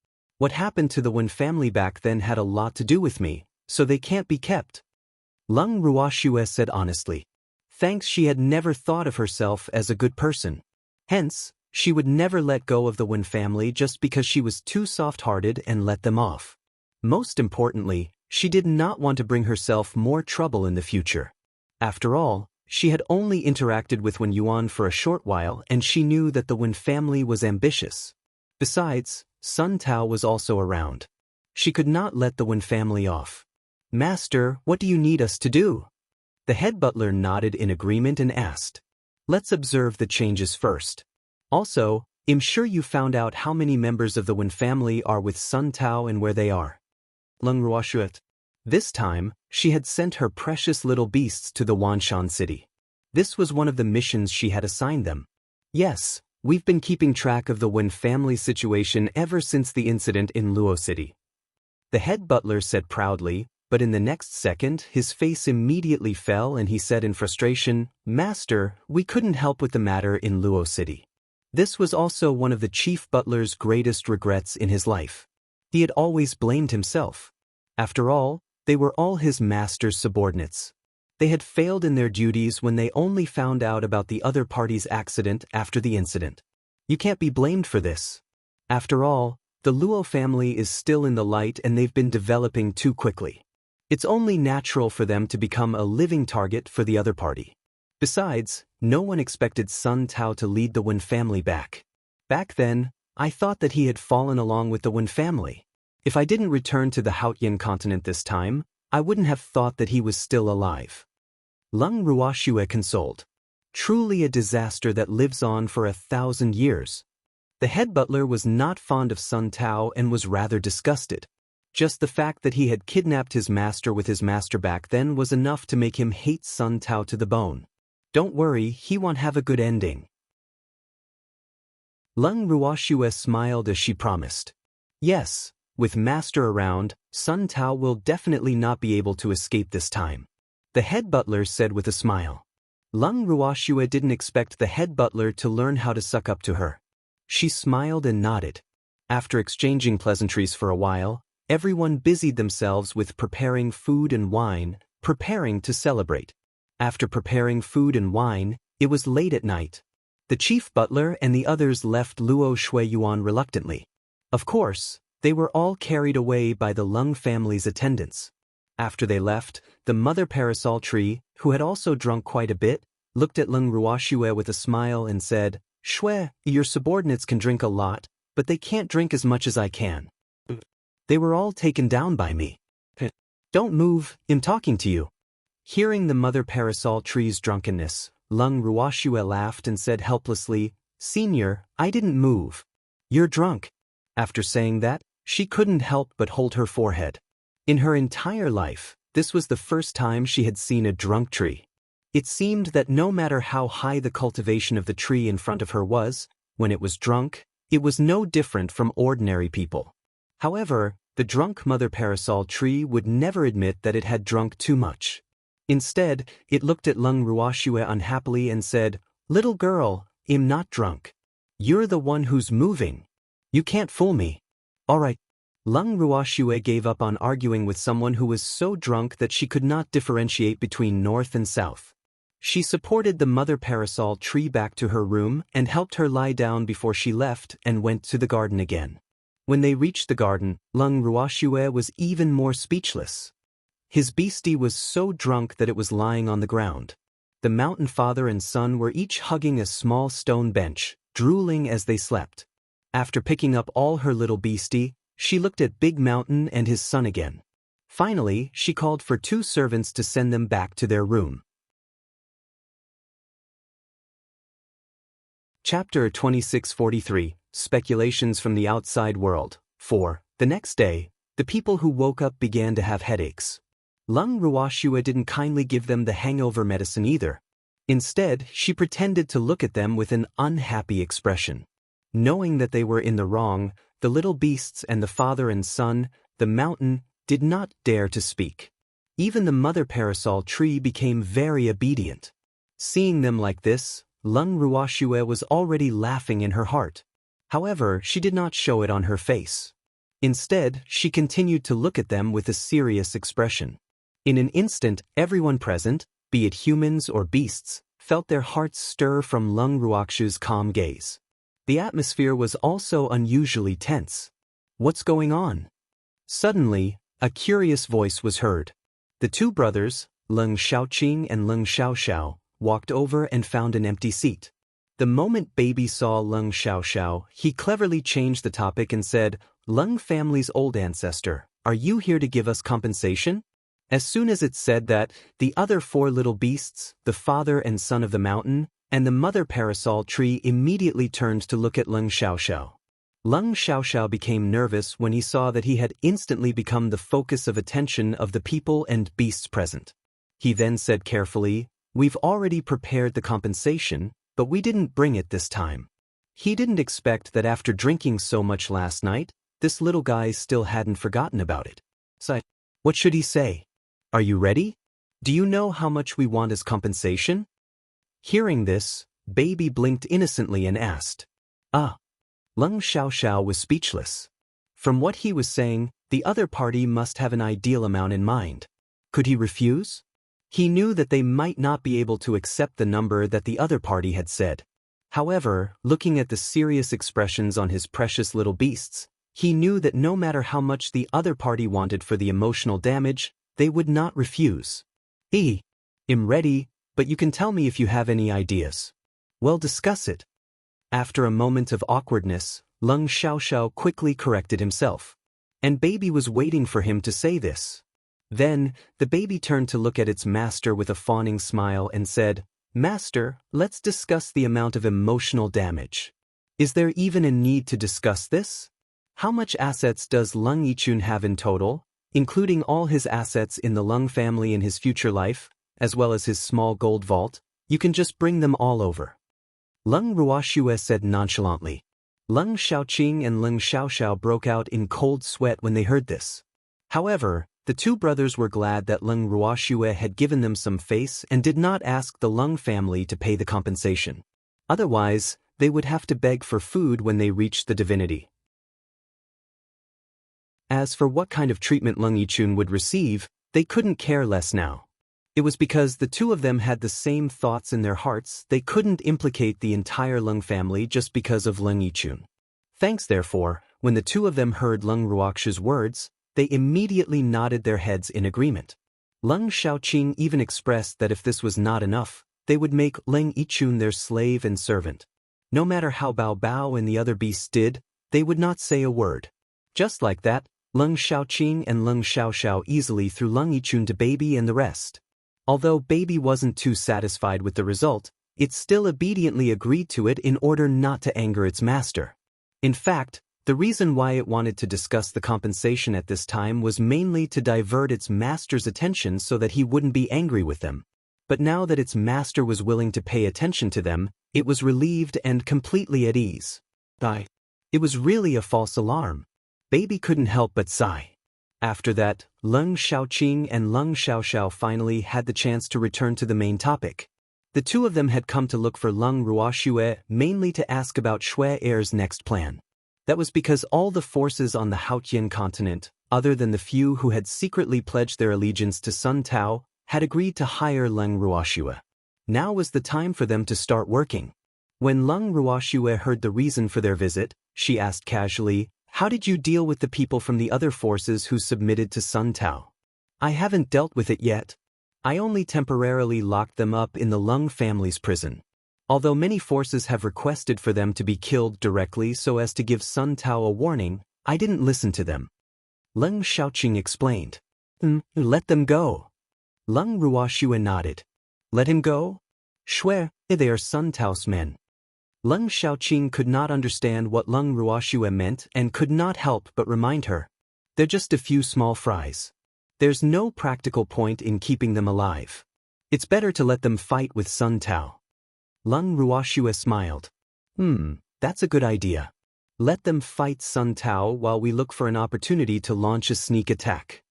What happened to the Wen family back then had a lot to do with me, so they can't be kept. Lung Ruoxue said honestly. Thanks, she had never thought of herself as a good person. Hence, she would never let go of the Wen family just because she was too soft-hearted and let them off. Most importantly, she did not want to bring herself more trouble in the future. After all, she had only interacted with Wen Yuan for a short while and she knew that the Wen family was ambitious. Besides, Sun Tao was also around. She could not let the Wen family off. Master, what do you need us to do? The head butler nodded in agreement and asked. Let's observe the changes first. Also, I'm sure you found out how many members of the Wen family are with Sun Tao and where they are. Lung Ruoxue. This time, she had sent her precious little beasts to the Wanshan City. This was one of the missions she had assigned them. Yes, we've been keeping track of the Wen family situation ever since the incident in Luo City. The head butler said proudly, but in the next second his face immediately fell and he said in frustration, Master, we couldn't help with the matter in Luo City. This was also one of the chief butler's greatest regrets in his life. He had always blamed himself. After all, they were all his master's subordinates. They had failed in their duties when they only found out about the other party's accident after the incident. You can't be blamed for this. After all, the Luo family is still in the light and they've been developing too quickly. It's only natural for them to become a living target for the other party. Besides, no one expected Sun Tao to lead the Wen family back. Back then, I thought that he had fallen along with the Wen family. If I didn't return to the Haotian continent this time, I wouldn't have thought that he was still alive. Lung Ruoxue consoled. Truly a disaster that lives on for 1,000 years. The head butler was not fond of Sun Tao and was rather disgusted. Just the fact that he had kidnapped his master with his master back then was enough to make him hate Sun Tao to the bone. Don't worry, he won't have a good ending. Lung Ruoxue smiled as she promised. Yes, with master around, Sun Tao will definitely not be able to escape this time. The head butler said with a smile. Lung Ruoxue didn't expect the head butler to learn how to suck up to her. She smiled and nodded. After exchanging pleasantries for a while, everyone busied themselves with preparing food and wine, preparing to celebrate. After preparing food and wine, it was late at night. The chief butler and the others left Luo Shuiyuan reluctantly. Of course, they were all carried away by the Lung family's attendants. After they left, the mother parasol tree, who had also drunk quite a bit, looked at Lung Ruoxue with a smile and said, Shui, your subordinates can drink a lot, but they can't drink as much as I can. They were all taken down by me. Don't move, I'm talking to you. Hearing the mother parasol tree's drunkenness, Lung Ruoxue laughed and said helplessly, Senior, I didn't move. You're drunk. After saying that, she couldn't help but hold her forehead. In her entire life, this was the first time she had seen a drunk tree. It seemed that no matter how high the cultivation of the tree in front of her was, when it was drunk, it was no different from ordinary people. However, the drunk mother parasol tree would never admit that it had drunk too much. Instead, it looked at Lung Ruoxue unhappily and said, Little girl, I'm not drunk. You're the one who's moving. You can't fool me. All right. Lung Ruoxue gave up on arguing with someone who was so drunk that she could not differentiate between north and south. She supported the mother parasol tree back to her room and helped her lie down before she left and went to the garden again. When they reached the garden, Lung Ruoxue was even more speechless. His beastie was so drunk that it was lying on the ground. The mountain father and son were each hugging a small stone bench, drooling as they slept. After picking up all her little beastie, she looked at Big Mountain and his son again. Finally, she called for 2 servants to send them back to their room. Chapter 2643, Speculations from the Outside World. 4. The next day, the people who woke up began to have headaches. Lung Ruoxue didn't kindly give them the hangover medicine either. Instead, she pretended to look at them with an unhappy expression. Knowing that they were in the wrong, the little beasts and the father and son, the mountain, did not dare to speak. Even the mother parasol tree became very obedient. Seeing them like this, Lung Ruoxue was already laughing in her heart. However, she did not show it on her face. Instead, she continued to look at them with a serious expression. In an instant, everyone present, be it humans or beasts, felt their hearts stir from Lung Ruoxue's calm gaze. The atmosphere was also unusually tense. What's going on? Suddenly, a curious voice was heard. The 2 brothers, Lung Shaoqing and Lung Xiaoxiao, walked over and found an empty seat. The moment Baby saw Lung Xiaoxiao, he cleverly changed the topic and said, Lung family's old ancestor, are you here to give us compensation? As soon as it said that, the other 4 little beasts, the father and son of the mountain, and the mother parasol tree immediately turned to look at Lung Xiaoxiao. Lung Xiaoxiao became nervous when he saw that he had instantly become the focus of attention of the people and beasts present. He then said carefully, We've already prepared the compensation, but we didn't bring it this time. He didn't expect that after drinking so much last night, this little guy still hadn't forgotten about it. So, what should he say? Are you ready? Do you know how much we want as compensation? Hearing this, Baby blinked innocently and asked. Lung Xiaoxiao was speechless. From what he was saying, the other party must have an ideal amount in mind. Could he refuse? He knew that they might not be able to accept the number that the other party had said. However, looking at the serious expressions on his precious little beasts, he knew that no matter how much the other party wanted for the emotional damage, they would not refuse. I'm ready, but you can tell me if you have any ideas. Well, discuss it. After a moment of awkwardness, Lung Xiaoxiao quickly corrected himself. And Baby was waiting for him to say this. Then, the baby turned to look at its master with a fawning smile and said, Master, let's discuss the amount of emotional damage. Is there even a need to discuss this? How much assets does Lung Yichun have in total, including all his assets in the Lung family in his future life, as well as his small gold vault? You can just bring them all over. Lung Ruoxue said nonchalantly. Lung Shaoqing and Lung Xiaoxiao broke out in cold sweat when they heard this. However, the 2 brothers were glad that Lung Ruoxue had given them some face and did not ask the Lung family to pay the compensation. Otherwise, they would have to beg for food when they reached the divinity. As for what kind of treatment Lung Yichun would receive, they couldn't care less now. It was because the 2 of them had the same thoughts in their hearts they couldn't implicate the entire Lung family just because of Lung Yichun. Thanks therefore, when the 2 of them heard Lung Ruoxue's words, they immediately nodded their heads in agreement. Lung Shaoqing even expressed that if this was not enough, they would make Lung Yichun their slave and servant. No matter how Bao Bao and the other beasts did, they would not say a word. Just like that, Leng Xiaoqing and Leng Xiaoxiao easily threw Leng Yichun to Baby and the rest. Although Baby wasn't too satisfied with the result, it still obediently agreed to it in order not to anger its master. In fact, the reason why it wanted to discuss the compensation at this time was mainly to divert its master's attention so that he wouldn't be angry with them. But now that its master was willing to pay attention to them, it was relieved and completely at ease. It was really a false alarm. Baby couldn't help but sigh. After that, Leng Xiaoqing and Leng Xiaoxiao finally had the chance to return to the main topic. The two of them had come to look for Leng Ruoxue mainly to ask about Shui Er's next plan. That was because all the forces on the Haotian continent, other than the few who had secretly pledged their allegiance to Sun Tao, had agreed to hire Leng Ruoxue. Now was the time for them to start working. When Leng Ruoxue heard the reason for their visit, she asked casually, "How did you deal with the people from the other forces who submitted to Sun Tao?" "I haven't dealt with it yet. I only temporarily locked them up in the Leng family's prison. Although many forces have requested for them to be killed directly so as to give Sun Tao a warning, I didn't listen to them." Leng Xiaoqing explained. Let them go." Leng Ruoxue nodded. "Let him go? Shui, they are Sun Tao's men." Leng Xiaoqing could not understand what Leng Ruoxue meant and could not help but remind her. "They're just a few small fries. There's no practical point in keeping them alive. It's better to let them fight with Sun Tao." Leng Ruoxue smiled. That's a good idea. Let them fight Sun Tao while we look for an opportunity to launch a sneak attack."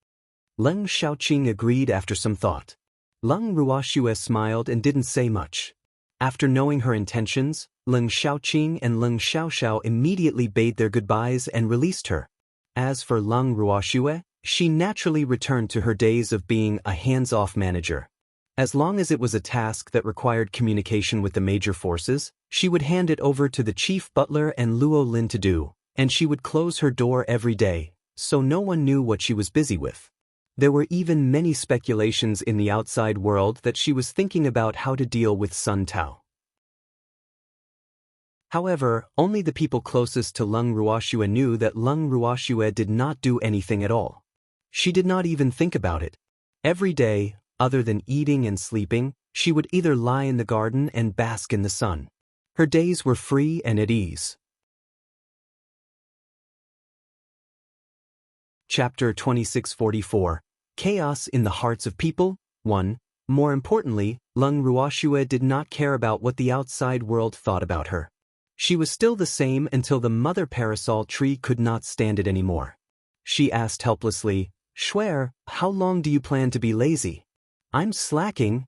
Leng Xiaoqing agreed after some thought. Leng Ruoxue smiled and didn't say much. After knowing her intentions, Leng Xiaoqing and Leng Xiaoxiao immediately bade their goodbyes and released her. As for Leng Ruoxue, she naturally returned to her days of being a hands-off manager. As long as it was a task that required communication with the major forces, she would hand it over to the chief butler and Luo Lin to do, and she would close her door every day, so no one knew what she was busy with. There were even many speculations in the outside world that she was thinking about how to deal with Sun Tao. However, only the people closest to Leng Ruoxue knew that Leng Ruoxue did not do anything at all. She did not even think about it. Every day, other than eating and sleeping, she would either lie in the garden and bask in the sun. Her days were free and at ease. Chapter 2644. Chaos in the Hearts of People. 1. More importantly, Leng Ruoxue did not care about what the outside world thought about her. She was still the same until the mother parasol tree could not stand it anymore. She asked helplessly, "Shui, how long do you plan to be lazy?" "I'm slacking."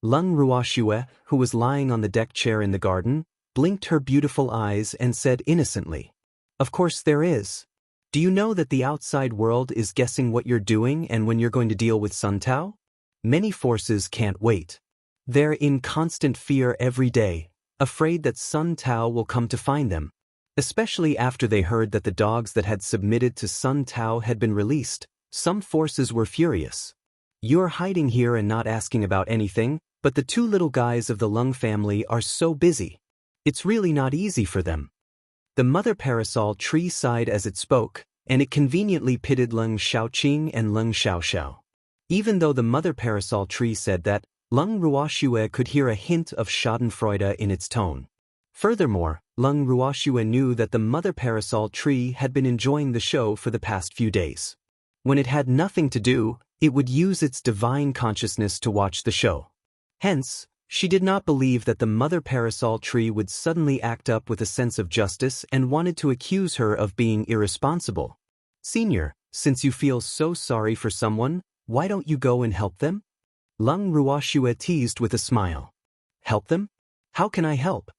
Leng Ruoxue, who was lying on the deck chair in the garden, blinked her beautiful eyes and said innocently, "Of course there is. Do you know that the outside world is guessing what you're doing and when you're going to deal with Sun Tao? Many forces can't wait. They're in constant fear every day, afraid that Sun Tao will come to find them. Especially after they heard that the dogs that had submitted to Sun Tao had been released, some forces were furious. You're hiding here and not asking about anything, but the two little guys of the Leng family are so busy. It's really not easy for them." The mother parasol tree sighed as it spoke, and it conveniently pitted Leng Xiaoqing and Leng Xiaoxiao. Even though the mother parasol tree said that, Leng Ruoxue could hear a hint of schadenfreude in its tone. Furthermore, Leng Ruoxue knew that the mother parasol tree had been enjoying the show for the past few days. When it had nothing to do, it would use its divine consciousness to watch the show. Hence, she did not believe that the mother parasol tree would suddenly act up with a sense of justice and wanted to accuse her of being irresponsible. "Senior, since you feel so sorry for someone, why don't you go and help them?" Leng Ruoxue teased with a smile. "Help them? How can I help?"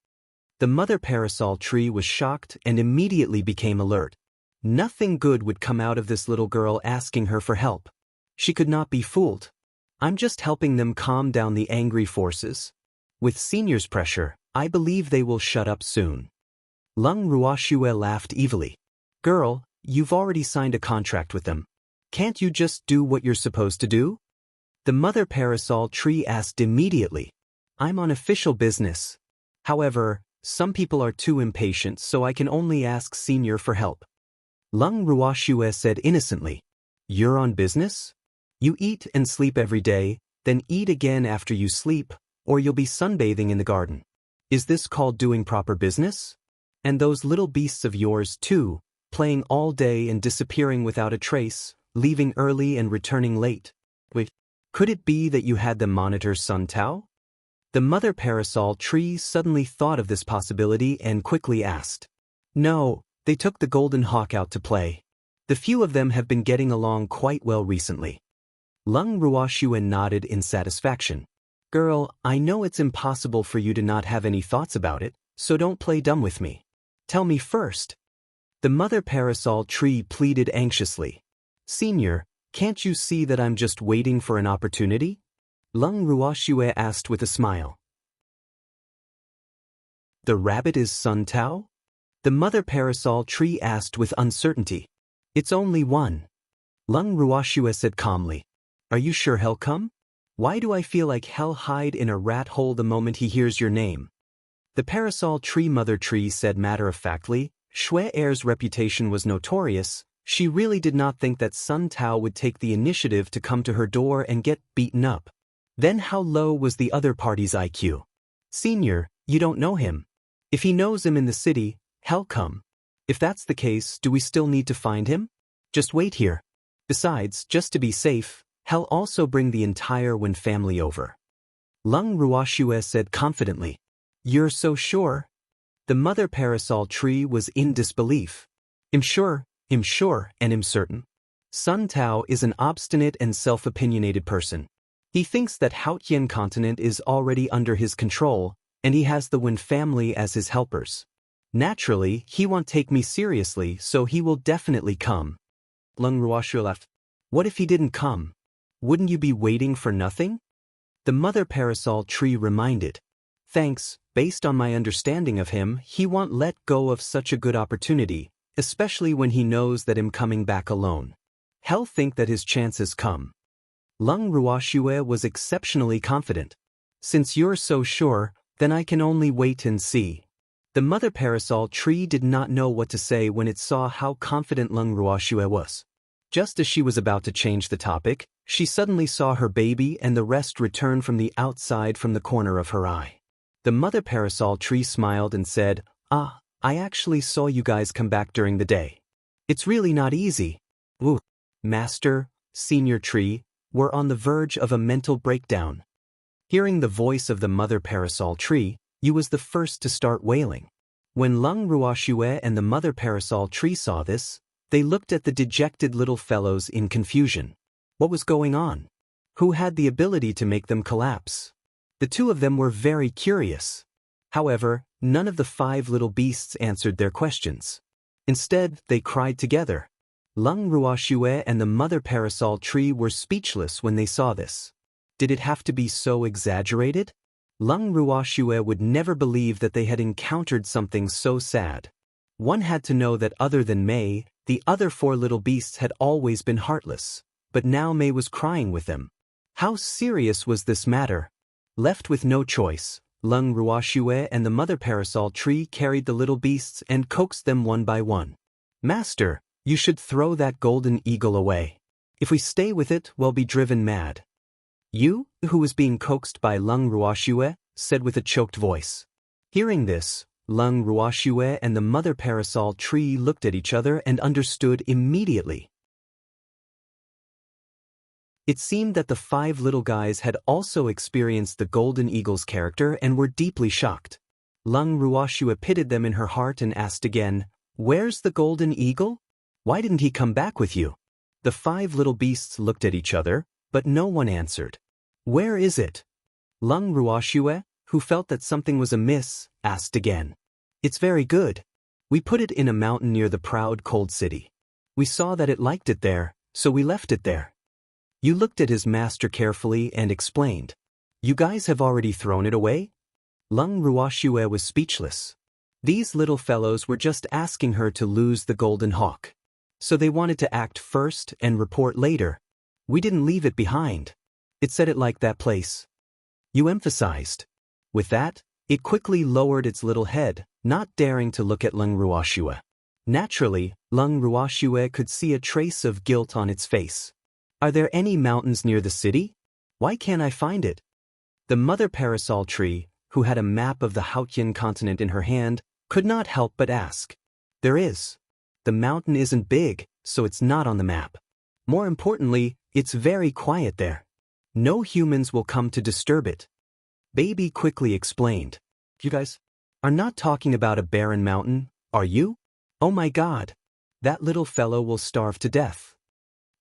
The mother parasol tree was shocked and immediately became alert. Nothing good would come out of this little girl asking her for help. She could not be fooled. "I'm just helping them calm down the angry forces. With Senior's pressure, I believe they will shut up soon." Leng Ruoxue laughed evilly. "Girl, you've already signed a contract with them. Can't you just do what you're supposed to do?" The mother parasol tree asked immediately. "I'm on official business. However, some people are too impatient, so I can only ask Senior for help." Lung Ruoxue said innocently. You're on business? You eat and sleep every day, then eat again after you sleep, or you'll be sunbathing in the garden. Is this called doing proper business? And those little beasts of yours, too, playing all day and disappearing without a trace, leaving early and returning late. Wait, could it be that you had them monitor Sun Tao? The mother parasol tree suddenly thought of this possibility and quickly asked. No, they took the golden hawk out to play. The few of them have been getting along quite well recently. Lung Ruoxue nodded in satisfaction. Girl, I know it's impossible for you to not have any thoughts about it, so don't play dumb with me. Tell me first. The mother parasol tree pleaded anxiously. Senior, can't you see that I'm just waiting for an opportunity? Lung Ruoxue asked with a smile. The rabbit is Sun Tao? The mother parasol tree asked with uncertainty. It's only one. Lung Ruoxue said calmly. Are you sure he'll come? Why do I feel like he'll hide in a rat hole the moment he hears your name? The parasol tree mother tree said matter-of-factly. Shui Er's reputation was notorious. She really did not think that Sun Tao would take the initiative to come to her door and get beaten up. Then how low was the other party's IQ? Senior, you don't know him. If he knows him in the city, he'll come. If that's the case, do we still need to find him? Just wait here. Besides, just to be safe, he'll also bring the entire Wen family over. Lung Ruoxue said confidently. You're so sure? The mother parasol tree was in disbelief. I'm sure, and I'm certain. Sun Tao is an obstinate and self-opinionated person. He thinks that Haotian continent is already under his control, and he has the Wen family as his helpers. Naturally, he won't take me seriously, so he will definitely come. Lung Ruoxue laughed. What if he didn't come? Wouldn't you be waiting for nothing? The mother parasol tree reminded. Thanks, based on my understanding of him, he won't let go of such a good opportunity, especially when he knows that I'm coming back alone. He'll think that his chance has come. Lung Ruoxue was exceptionally confident. Since you're so sure, then I can only wait and see. The mother parasol tree did not know what to say when it saw how confident Lung Ruoxue was. Just as she was about to change the topic, she suddenly saw her baby and the rest return from the outside from the corner of her eye. The mother parasol tree smiled and said, I actually saw you guys come back during the day. It's really not easy. Ooh, Master, Senior Tree, we're on the verge of a mental breakdown. Hearing the voice of the mother parasol tree, you was the first to start wailing. When Lung Ruoxue and the mother parasol tree saw this, they looked at the dejected little fellows in confusion. What was going on? Who had the ability to make them collapse? The two of them were very curious. However, none of the 5 little beasts answered their questions. Instead, they cried together. Lung Ruoxue and the mother parasol tree were speechless when they saw this. Did it have to be so exaggerated? Lung Ruoxue would never believe that they had encountered something so sad. One had to know that other than Mei, the other 4 little beasts had always been heartless. But now Mei was crying with them. How serious was this matter? Left with no choice, Lung Ruoxue and the mother parasol tree carried the little beasts and coaxed them one by one. Master, you should throw that golden eagle away. If we stay with it, we'll be driven mad. You, who was being coaxed by Lung Ruoxue, said with a choked voice. Hearing this, Lung Ruoxue and the mother parasol tree looked at each other and understood immediately. It seemed that the 5 little guys had also experienced the golden eagle's character and were deeply shocked. Lung Ruoxue pitied them in her heart and asked again, Where's the golden eagle? Why didn't he come back with you? The 5 little beasts looked at each other, but no one answered. Where is it? Lung Ruoxue, who felt that something was amiss, asked again. It's very good. We put it in a mountain near the proud cold city. We saw that it liked it there, so we left it there. You looked at his master carefully and explained. You guys have already thrown it away? Lung Ruoxue was speechless. These little fellows were just asking her to lose the golden hawk. So they wanted to act first and report later. We didn't leave it behind. It said it liked that place. You emphasized. With that, it quickly lowered its little head, not daring to look at Lung Ruoxue. Naturally, Lung Ruoxue could see a trace of guilt on its face. Are there any mountains near the city? Why can't I find it? The mother parasol tree, who had a map of the Haotian continent in her hand, could not help but ask. There is. The mountain isn't big, so it's not on the map. More importantly, it's very quiet there. No humans will come to disturb it. Baby quickly explained. You guys are not talking about a barren mountain, are you? Oh my God. That little fellow will starve to death.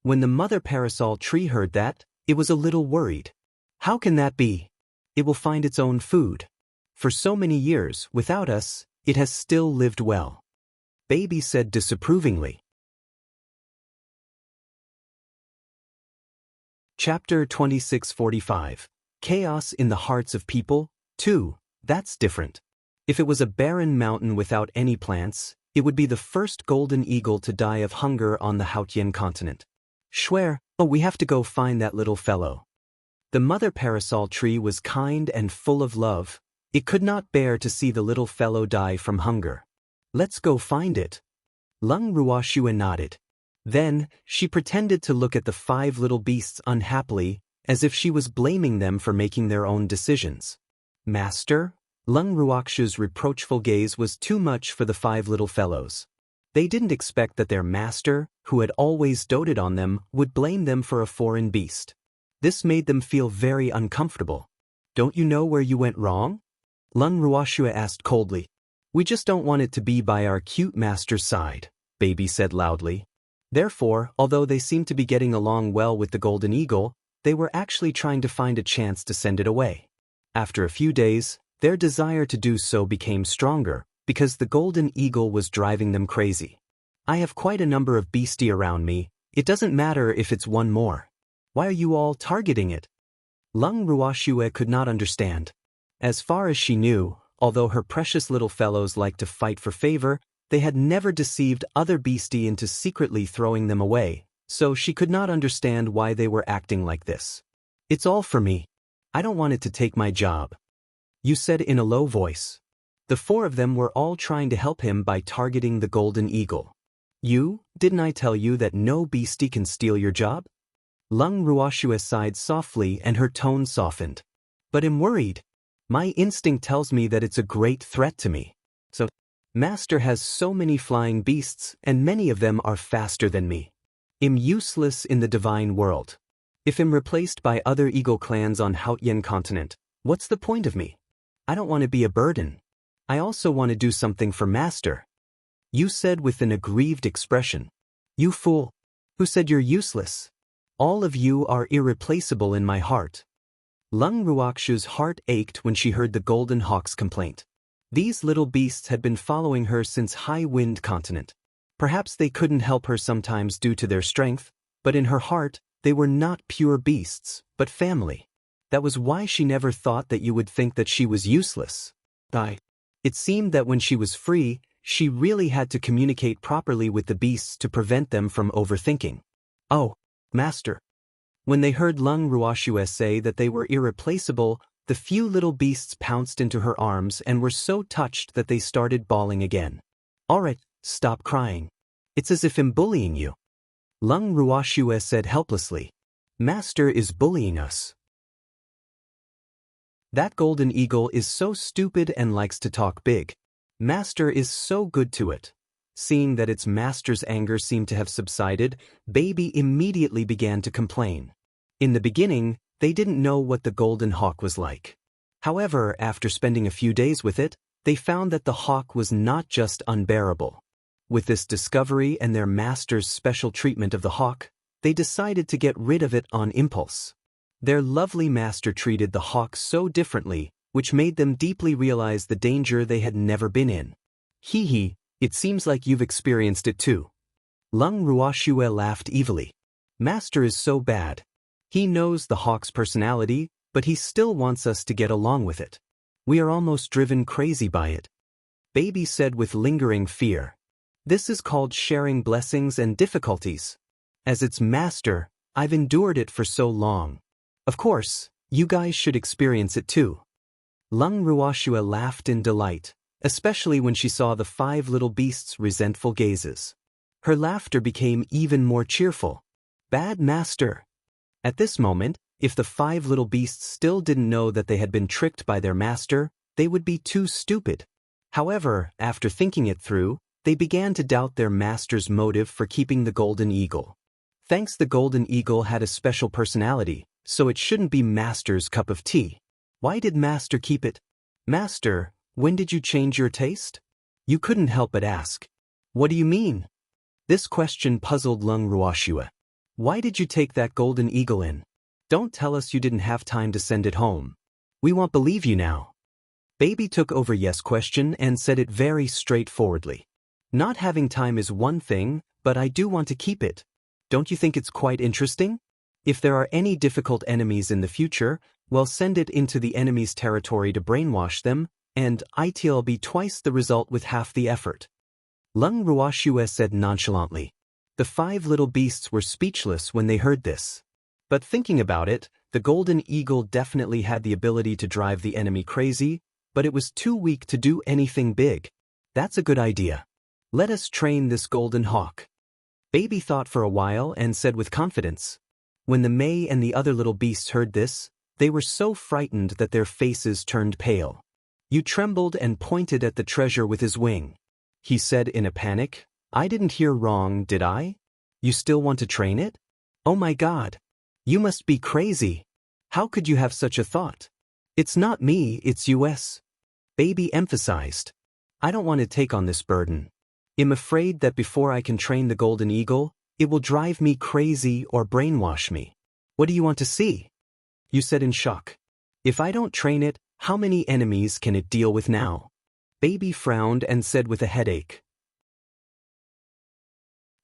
When the mother parasol tree heard that, it was a little worried. How can that be? It will find its own food. For so many years, without us, it has still lived well. Baby said disapprovingly. Chapter 2645. Chaos in the Hearts of People, 2. That's different. If it was a barren mountain without any plants, it would be the first golden eagle to die of hunger on the Haotian continent. Swear, we have to go find that little fellow. The mother parasol tree was kind and full of love. It could not bear to see the little fellow die from hunger. Let's go find it. Lung Ruoxue nodded. Then, she pretended to look at the 5 little beasts unhappily, as if she was blaming them for making their own decisions. Master? Lung Ruoxue's reproachful gaze was too much for the 5 little fellows. They didn't expect that their master, who had always doted on them, would blame them for a foreign beast. This made them feel very uncomfortable. Don't you know where you went wrong? Lung Ruoxue asked coldly. We just don't want it to be by our cute master's side, Baby said loudly. Therefore, although they seemed to be getting along well with the golden eagle, they were actually trying to find a chance to send it away. After a few days, their desire to do so became stronger, because the golden eagle was driving them crazy. I have quite a number of beastie around me. It doesn't matter if it's one more. Why are you all targeting it? Lung Ruoxue could not understand. As far as she knew, although her precious little fellows liked to fight for favor, they had never deceived other beastie into secretly throwing them away, so she could not understand why they were acting like this. It's all for me. I don't want it to take my job. You said in a low voice. The 4 of them were all trying to help him by targeting the golden eagle. Didn't I tell you that no beastie can steal your job? Lung Ruoxue sighed softly and her tone softened. But I'm worried. My instinct tells me that it's a great threat to me. So, Master has so many flying beasts and many of them are faster than me. I'm useless in the divine world. If I'm replaced by other eagle clans on Haotian continent, what's the point of me? I don't want to be a burden. I also want to do something for Master. You said with an aggrieved expression. You fool. Who said you're useless? All of you are irreplaceable in my heart. Lung Ruoxue's heart ached when she heard the golden hawk's complaint. These little beasts had been following her since High Wind Continent. Perhaps they couldn't help her sometimes due to their strength, but in her heart, they were not pure beasts, but family. That was why she never thought that you would think that she was useless. It seemed that when she was free, she really had to communicate properly with the beasts to prevent them from overthinking. Oh, Master. When they heard Lung Ruoxue say that they were irreplaceable, the few little beasts pounced into her arms and were so touched that they started bawling again. All right, stop crying. It's as if I'm bullying you. Lung Ruoxue said helplessly. Master is bullying us. That golden eagle is so stupid and likes to talk big. Master is so good to it. Seeing that its master's anger seemed to have subsided, Baby immediately began to complain. In the beginning, they didn't know what the golden hawk was like. However, after spending a few days with it, they found that the hawk was not just unbearable. With this discovery and their master's special treatment of the hawk, they decided to get rid of it on impulse. Their lovely master treated the hawk so differently, which made them deeply realize the danger they had never been in. Hee hee, it seems like you've experienced it too. Lung Ruoxue laughed evilly. Master is so bad. He knows the hawk's personality, but he still wants us to get along with it. We are almost driven crazy by it. Baby said with lingering fear. This is called sharing blessings and difficulties. As its master, I've endured it for so long. Of course, you guys should experience it too. Lung Ruoxue laughed in delight. especially when she saw the 5 little beasts' resentful gazes. Her laughter became even more cheerful. Bad master. At this moment, if the 5 little beasts still didn't know that they had been tricked by their master, they would be too stupid. However, after thinking it through, they began to doubt their master's motive for keeping the golden eagle. Thanks, the golden eagle had a special personality, so it shouldn't be master's cup of tea. Why did master keep it? Master, when did you change your taste? You couldn't help but ask. What do you mean? This question puzzled Lung Ruoxue. Why did you take that golden eagle in? Don't tell us you didn't have time to send it home. We won't believe you now. Baby took over Yes' question and said it very straightforwardly. Not having time is one thing, but I do want to keep it. Don't you think it's quite interesting? If there are any difficult enemies in the future, well, send it into the enemy's territory to brainwash them, and it'll be twice the result with half the effort. Lung Ruoxue said nonchalantly. The 5 little beasts were speechless when they heard this. But thinking about it, the golden eagle definitely had the ability to drive the enemy crazy, but it was too weak to do anything big. That's a good idea. Let us train this golden hawk. Baby thought for a while and said with confidence. When the May and the other little beasts heard this, they were so frightened that their faces turned pale. You trembled and pointed at the treasure with his wing. He said in a panic, I didn't hear wrong, did I? You still want to train it? Oh my God. You must be crazy. How could you have such a thought? It's not me, it's us. Baby emphasized. I don't want to take on this burden. I'm afraid that before I can train the golden eagle, it will drive me crazy or brainwash me. What do you want to see? You said in shock. If I don't train it, how many enemies can it deal with now? Baby frowned and said with a headache.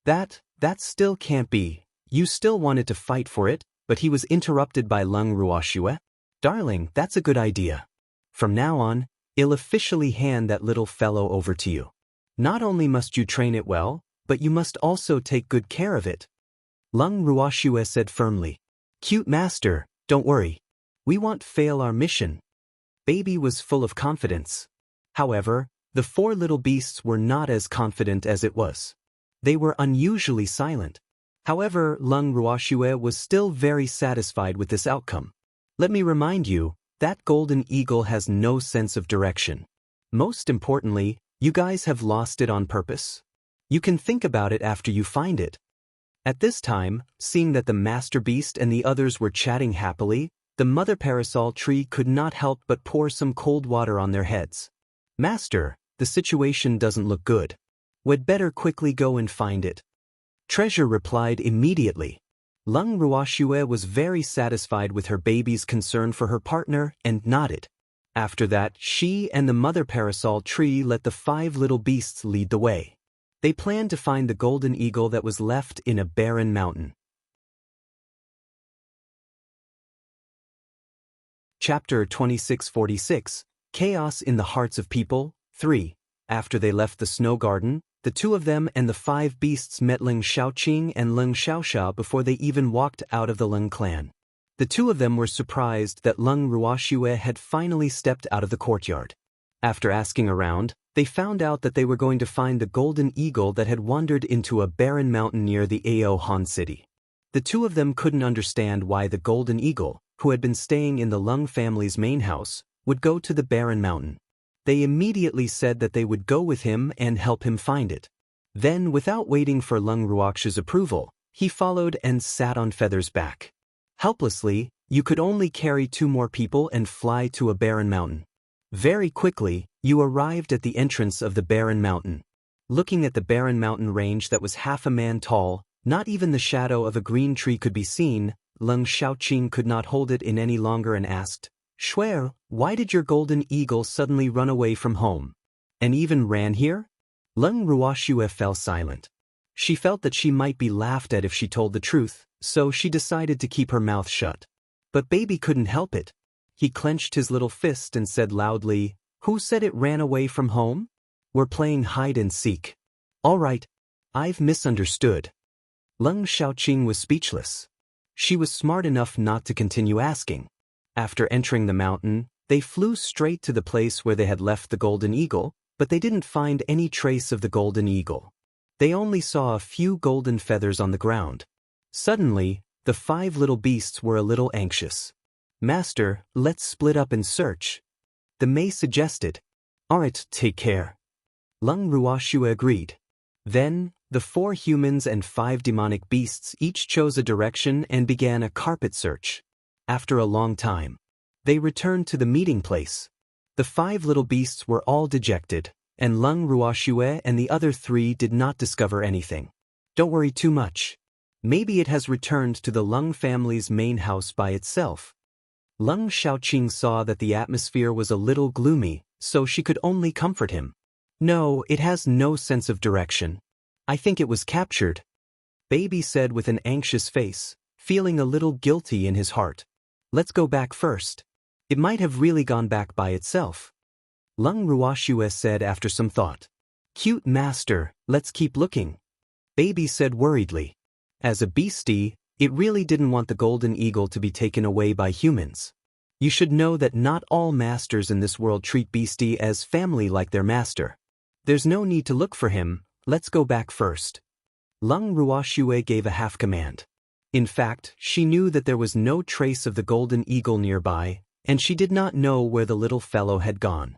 That still can't be. You still wanted to fight for it, but he was interrupted by Lung Ruoxue. Darling, that's a good idea. From now on, I'll officially hand that little fellow over to you. Not only must you train it well, but you must also take good care of it. Lung Ruoxue said firmly. Cute master, don't worry. We won't fail our mission. Baby was full of confidence. However, the 4 little beasts were not as confident as it was. They were unusually silent. However, Lung Ruoxue was still very satisfied with this outcome. Let me remind you, that golden eagle has no sense of direction. Most importantly, you guys have lost it on purpose. You can think about it after you find it. At this time, seeing that the master beast and the others were chatting happily, the mother parasol tree could not help but pour some cold water on their heads. Master, the situation doesn't look good. We'd better quickly go and find it. Treasure replied immediately. Lung Ruoxue was very satisfied with her baby's concern for her partner and nodded. After that, she and the mother parasol tree let the 5 little beasts lead the way. They planned to find the golden eagle that was left in a barren mountain. Chapter 2646, Chaos in the Hearts of People, 3. After they left the snow garden, the 2 of them and the 5 beasts met Lung Xiaoqing and Lung Xiaoxia before they even walked out of the Lung clan. The 2 of them were surprised that Lung Ruoxue had finally stepped out of the courtyard. After asking around, they found out that they were going to find the golden eagle that had wandered into a barren mountain near the Ao Han city. The 2 of them couldn't understand why the golden eagle, who had been staying in the Lung family's main house, would go to the barren mountain. They immediately said that they would go with him and help him find it. Then, without waiting for Lung Ruoxue's approval, he followed and sat on Feather's back. Helplessly, you could only carry 2 more people and fly to a barren mountain. Very quickly, you arrived at the entrance of the barren mountain. Looking at the barren mountain range that was half a man tall, not even the shadow of a green tree could be seen, Lung Xiaoqing could not hold it in any longer and asked, Shuer, why did your golden eagle suddenly run away from home? And even ran here? Lung Ruoxue fell silent. She felt that she might be laughed at if she told the truth, so she decided to keep her mouth shut. But baby couldn't help it. He clenched his little fist and said loudly, Who said it ran away from home? We're playing hide and seek. All right, I've misunderstood. Lung Xiaoqing was speechless. She was smart enough not to continue asking. After entering the mountain, they flew straight to the place where they had left the golden eagle, but they didn't find any trace of the golden eagle. They only saw a few golden feathers on the ground. Suddenly, the 5 little beasts were a little anxious. "Master, let's split up and search," the Mei suggested. "Alright, take care." Lung Ruoxue agreed. Then, the 4 humans and 5 demonic beasts each chose a direction and began a carpet search. After a long time, they returned to the meeting place. The 5 little beasts were all dejected, and Lung Ruoxue and the other 3 did not discover anything. "Don't worry too much. Maybe it has returned to the Lung family's main house by itself." Lung Xiaoqing saw that the atmosphere was a little gloomy, so she could only comfort him. "No, it has no sense of direction. I think it was captured," Baby said with an anxious face, feeling a little guilty in his heart. "Let's go back first. It might have really gone back by itself," Lung Ruoxue said after some thought. "Cute master, let's keep looking," Baby said worriedly. As a beastie, it really didn't want the golden eagle to be taken away by humans. You should know that not all masters in this world treat beastie as family like their master. "There's no need to look for him, let's go back first," Lung Ruoxue gave a half command. In fact, she knew that there was no trace of the golden eagle nearby, and she did not know where the little fellow had gone.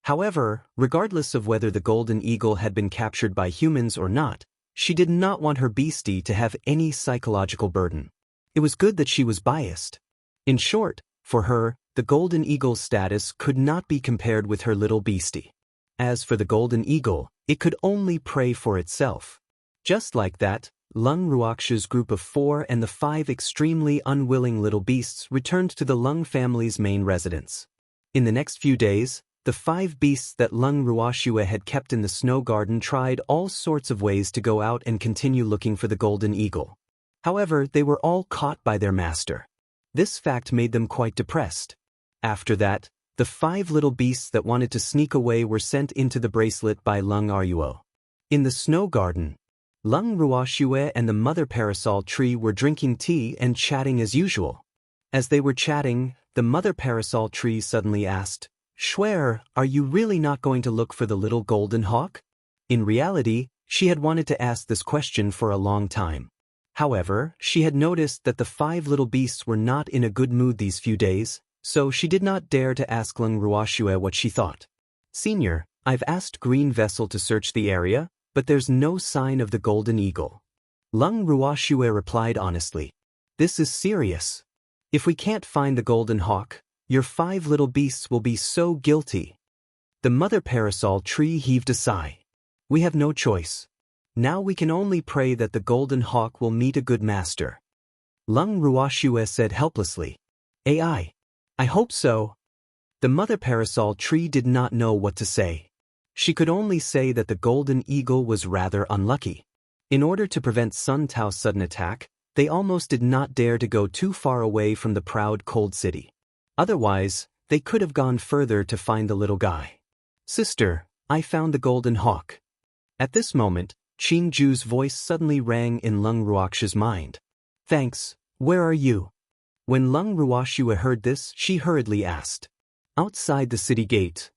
However, regardless of whether the golden eagle had been captured by humans or not, she did not want her beastie to have any psychological burden. It was good that she was biased. In short, for her, the golden eagle's status could not be compared with her little beastie. As for the golden eagle, it could only pray for itself. Just like that, Lung Ruoxue's group of 4 and the 5 extremely unwilling little beasts returned to the Lung family's main residence. In the next few days, the 5 beasts that Lung Ruoxue had kept in the snow garden tried all sorts of ways to go out and continue looking for the golden eagle. However, they were all caught by their master. This fact made them quite depressed. After that, the 5 little beasts that wanted to sneak away were sent into the bracelet by Lung Ruo. In the snow garden, Lung Ruoxue and the mother parasol tree were drinking tea and chatting as usual. As they were chatting, the mother parasol tree suddenly asked, "Shuer, are you really not going to look for the little golden hawk?" In reality, she had wanted to ask this question for a long time. However, she had noticed that the 5 little beasts were not in a good mood these few days, so she did not dare to ask Lung Ruoxue what she thought. "Senior, I've asked Green Vessel to search the area, but there's no sign of the golden eagle." Lung Ruoxue replied honestly. "This is serious. If we can't find the golden hawk, your 5 little beasts will be so guilty." The mother parasol tree heaved a sigh. "We have no choice. Now we can only pray that the golden hawk will meet a good master," Lung Ruoxue said helplessly. I hope so." The mother parasol tree did not know what to say. She could only say that the golden eagle was rather unlucky. In order to prevent Sun Tao's sudden attack, they almost did not dare to go too far away from the proud cold city. Otherwise, they could have gone further to find the little guy. "Sister, I found the golden hawk." At this moment, Qing Ju's voice suddenly rang in Lung Ruoxue's mind. "Thanks, where are you?" When Lung Ruoxue heard this, she hurriedly asked. "Outside the city gate."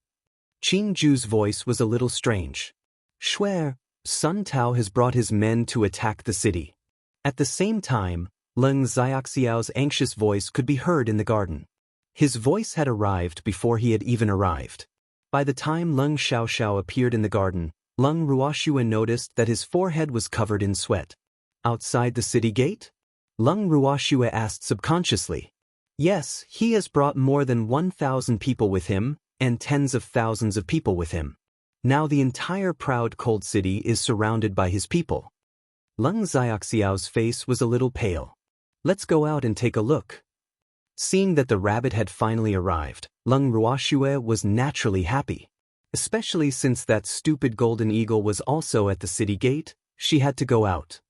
Qing Ju's voice was a little strange. "Shuer, Sun Tao has brought his men to attack the city." At the same time, Lung Xiaoxiao's anxious voice could be heard in the garden. His voice had arrived before he had even arrived. By the time Lung Xiaoxiao appeared in the garden, Lung Ruoxue noticed that his forehead was covered in sweat. "Outside the city gate?" Lung Ruoxue asked subconsciously. "Yes, he has brought more than 1,000 people with him, and tens of thousands of people with him. Now the entire proud cold city is surrounded by his people." Lung Xiaoxiao's face was a little pale. "Let's go out and take a look." Seeing that the rabbit had finally arrived, Lung Ruoxue was naturally happy. Especially since that stupid golden eagle was also at the city gate, she had to go out.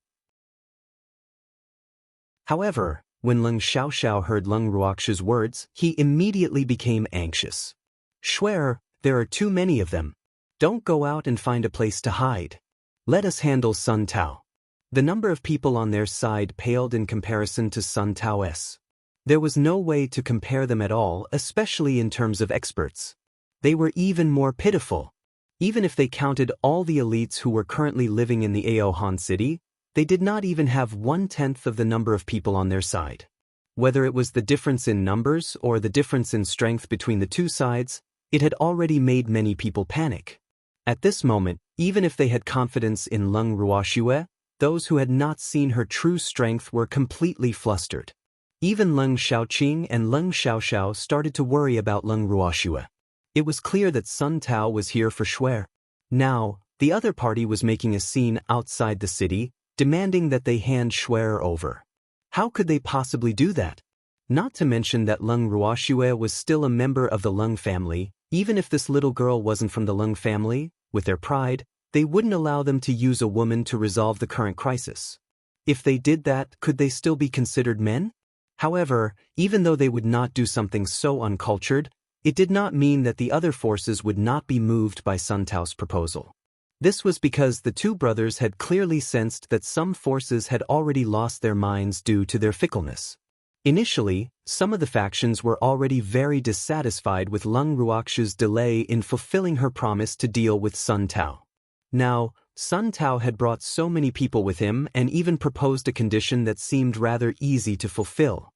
However, when Lung Xiaoxiao heard Lung Ruoxue's words, he immediately became anxious. "Shuer, there are too many of them. Don't go out and find a place to hide. Let us handle Sun Tao." The number of people on their side paled in comparison to Sun Tao's. There was no way to compare them at all, especially in terms of experts. They were even more pitiful. Even if they counted all the elites who were currently living in the Aohan city, they did not even have 1/10 of the number of people on their side. Whether it was the difference in numbers or the difference in strength between the two sides, it had already made many people panic. At this moment, even if they had confidence in Leng Ruoxue, those who had not seen her true strength were completely flustered. Even Leng Xiaoqing and Leng Xiaoxiao started to worry about Leng Ruoxue. It was clear that Sun Tao was here for Shuer. Now, the other party was making a scene outside the city, demanding that they hand Shuer over. How could they possibly do that? Not to mention that Leng Ruoxue was still a member of the Leng family. Even if this little girl wasn't from the Leng family, with their pride, they wouldn't allow them to use a woman to resolve the current crisis. If they did that, could they still be considered men? However, even though they would not do something so uncultured, it did not mean that the other forces would not be moved by Sun Tao's proposal. This was because the two brothers had clearly sensed that some forces had already lost their minds due to their fickleness. Initially, some of the factions were already very dissatisfied with Leng Ruoxue's delay in fulfilling her promise to deal with Sun Tao. Now, Sun Tao had brought so many people with him and even proposed a condition that seemed rather easy to fulfill.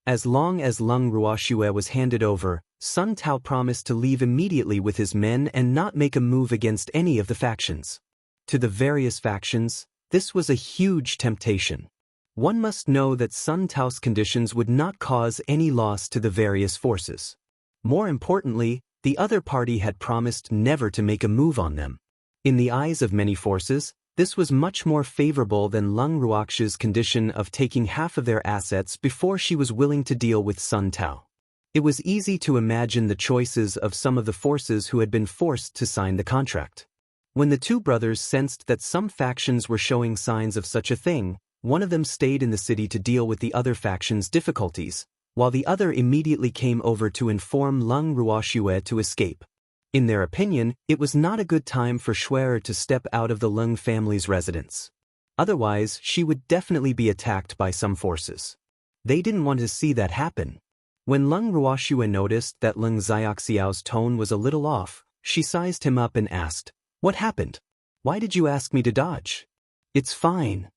As long as Leng Ruoxue was handed over, Sun Tao promised to leave immediately with his men and not make a move against any of the factions. To the various factions, this was a huge temptation. One must know that Sun Tao's conditions would not cause any loss to the various forces. More importantly, the other party had promised never to make a move on them. In the eyes of many forces, this was much more favorable than Leng Ruoxue's condition of taking half of their assets before she was willing to deal with Sun Tao. It was easy to imagine the choices of some of the forces who had been forced to sign the contract. When the two brothers sensed that some factions were showing signs of such a thing, one of them stayed in the city to deal with the other faction's difficulties, while the other immediately came over to inform Leng Ruoxue to escape. In their opinion, it was not a good time for Shuer to step out of the Leng family's residence. Otherwise, she would definitely be attacked by some forces. They didn't want to see that happen. When Leng Ruoxue noticed that Leng Xiaoxiao's tone was a little off, she sized him up and asked, "What happened? Why did you ask me to dodge?" "It's fine.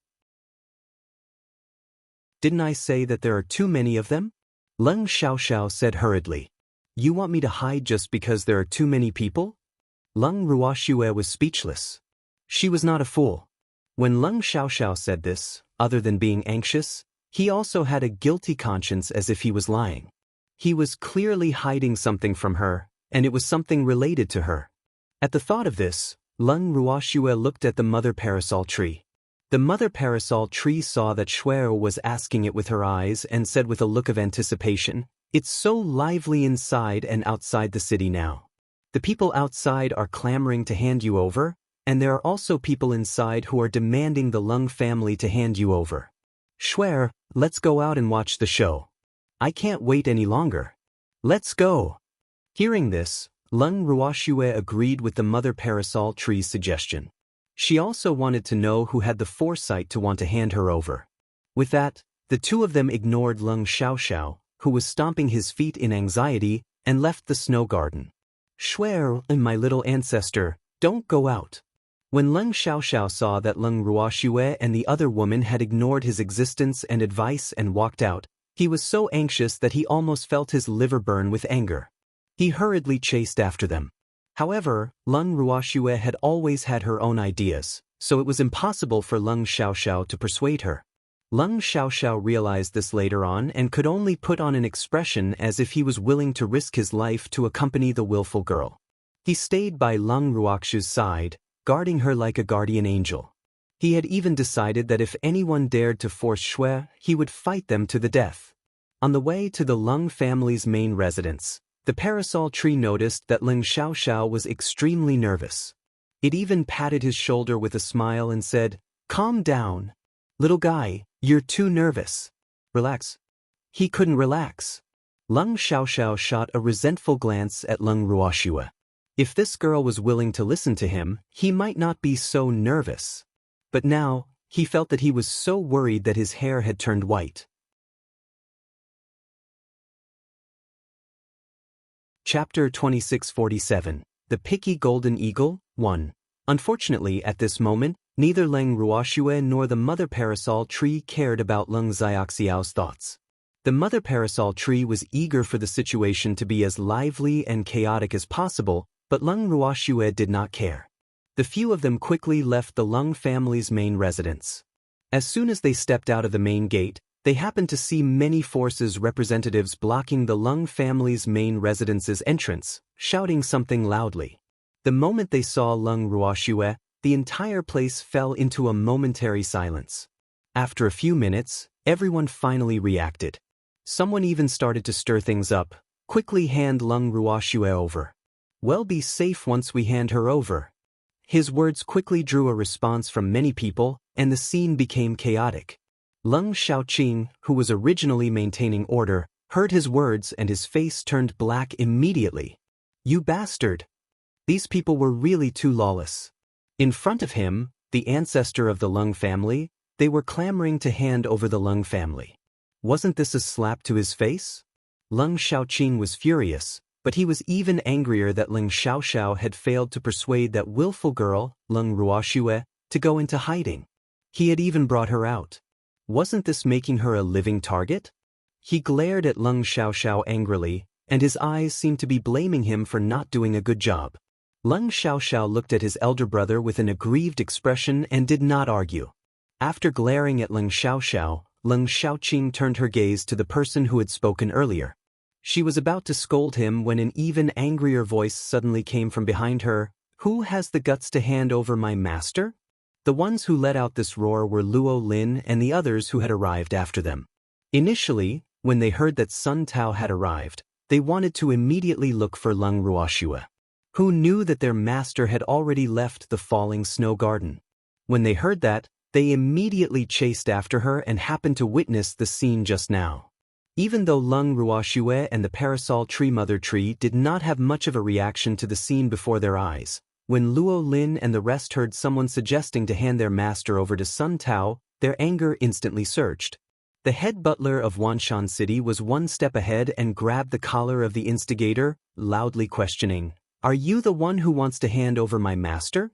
Didn't I say that there are too many of them?" Leng Xiaoxiao said hurriedly. "You want me to hide just because there are too many people?" Leng Ruoxue was speechless. She was not a fool. When Leng Xiaoxiao said this, other than being anxious, he also had a guilty conscience as if he was lying. He was clearly hiding something from her, and it was something related to her. At the thought of this, Leng Ruoxue looked at the mother parasol tree. The mother parasol tree saw that Shuer was asking it with her eyes and said with a look of anticipation, "It's so lively inside and outside the city now. The people outside are clamoring to hand you over, and there are also people inside who are demanding the Leng family to hand you over. Shuer, let's go out and watch the show. I can't wait any longer. Let's go." Hearing this, Leng Ruoxue agreed with the mother parasol tree's suggestion. She also wanted to know who had the foresight to want to hand her over. With that, the two of them ignored Leng Xiaoxiao, who was stomping his feet in anxiety, and left the snow garden. "Shuer, my little ancestor, don't go out." When Leng Xiaoxiao saw that Leng Ruoxue and the other woman had ignored his existence and advice and walked out, he was so anxious that he almost felt his liver burn with anger. He hurriedly chased after them. However, Leng Ruoxue had always had her own ideas, so it was impossible for Leng Xiaoxiao to persuade her. Leng Xiaoxiao realized this later on and could only put on an expression as if he was willing to risk his life to accompany the willful girl. He stayed by Leng Ruoxue's side, guarding her like a guardian angel. He had even decided that if anyone dared to force Shuer, he would fight them to the death. On the way to the Leng family's main residence, the parasol tree noticed that Leng Xiaoxiao was extremely nervous. It even patted his shoulder with a smile and said, "Calm down. Little guy, you're too nervous. Relax." He couldn't relax. Leng Xiaoxiao shot a resentful glance at Leng Ruoxue. If this girl was willing to listen to him, he might not be so nervous. But now, he felt that he was so worried that his hair had turned white. Chapter 2647. The Picky Golden Eagle, 1. Unfortunately, at this moment, neither Leng Ruoxue nor the mother parasol tree cared about Leng Xiaoxiao's thoughts. The mother parasol tree was eager for the situation to be as lively and chaotic as possible, but Leng Ruoxue did not care. The few of them quickly left the Leng family's main residence. As soon as they stepped out of the main gate, they happened to see many forces representatives blocking the Leng family's main residence's entrance, shouting something loudly. The moment they saw Leng Ruoxue, the entire place fell into a momentary silence. After a few minutes, everyone finally reacted. Someone even started to stir things up. Quickly hand Leng Ruoxue over. We'll be safe once we hand her over. His words quickly drew a response from many people, and the scene became chaotic. Leng Xiaoqing, who was originally maintaining order, heard his words and his face turned black immediately. You bastard! These people were really too lawless. In front of him, the ancestor of the Leng family, they were clamoring to hand over the Leng family. Wasn't this a slap to his face? Leng Xiaoqing was furious, but he was even angrier that Leng Xiaoxiao had failed to persuade that willful girl, Leng Ruoxue, to go into hiding. He had even brought her out. Wasn't this making her a living target? He glared at Leng Xiaoxiao angrily, and his eyes seemed to be blaming him for not doing a good job. Leng Xiaoxiao looked at his elder brother with an aggrieved expression and did not argue. After glaring at Leng Xiaoxiao, Leng Xiaoqing turned her gaze to the person who had spoken earlier. She was about to scold him when an even angrier voice suddenly came from behind her. Who has the guts to hand over my master? The ones who let out this roar were Luo Lin and the others who had arrived after them. Initially, when they heard that Sun Tao had arrived, they wanted to immediately look for Leng Ruoxue, who knew that their master had already left the falling snow garden. When they heard that, they immediately chased after her and happened to witness the scene just now. Even though Leng Ruoxue and the parasol tree mother tree did not have much of a reaction to the scene before their eyes, when Luo Lin and the rest heard someone suggesting to hand their master over to Sun Tao, their anger instantly surged. The head butler of Wanshan City was one step ahead and grabbed the collar of the instigator, loudly questioning, "Are you the one who wants to hand over my master?"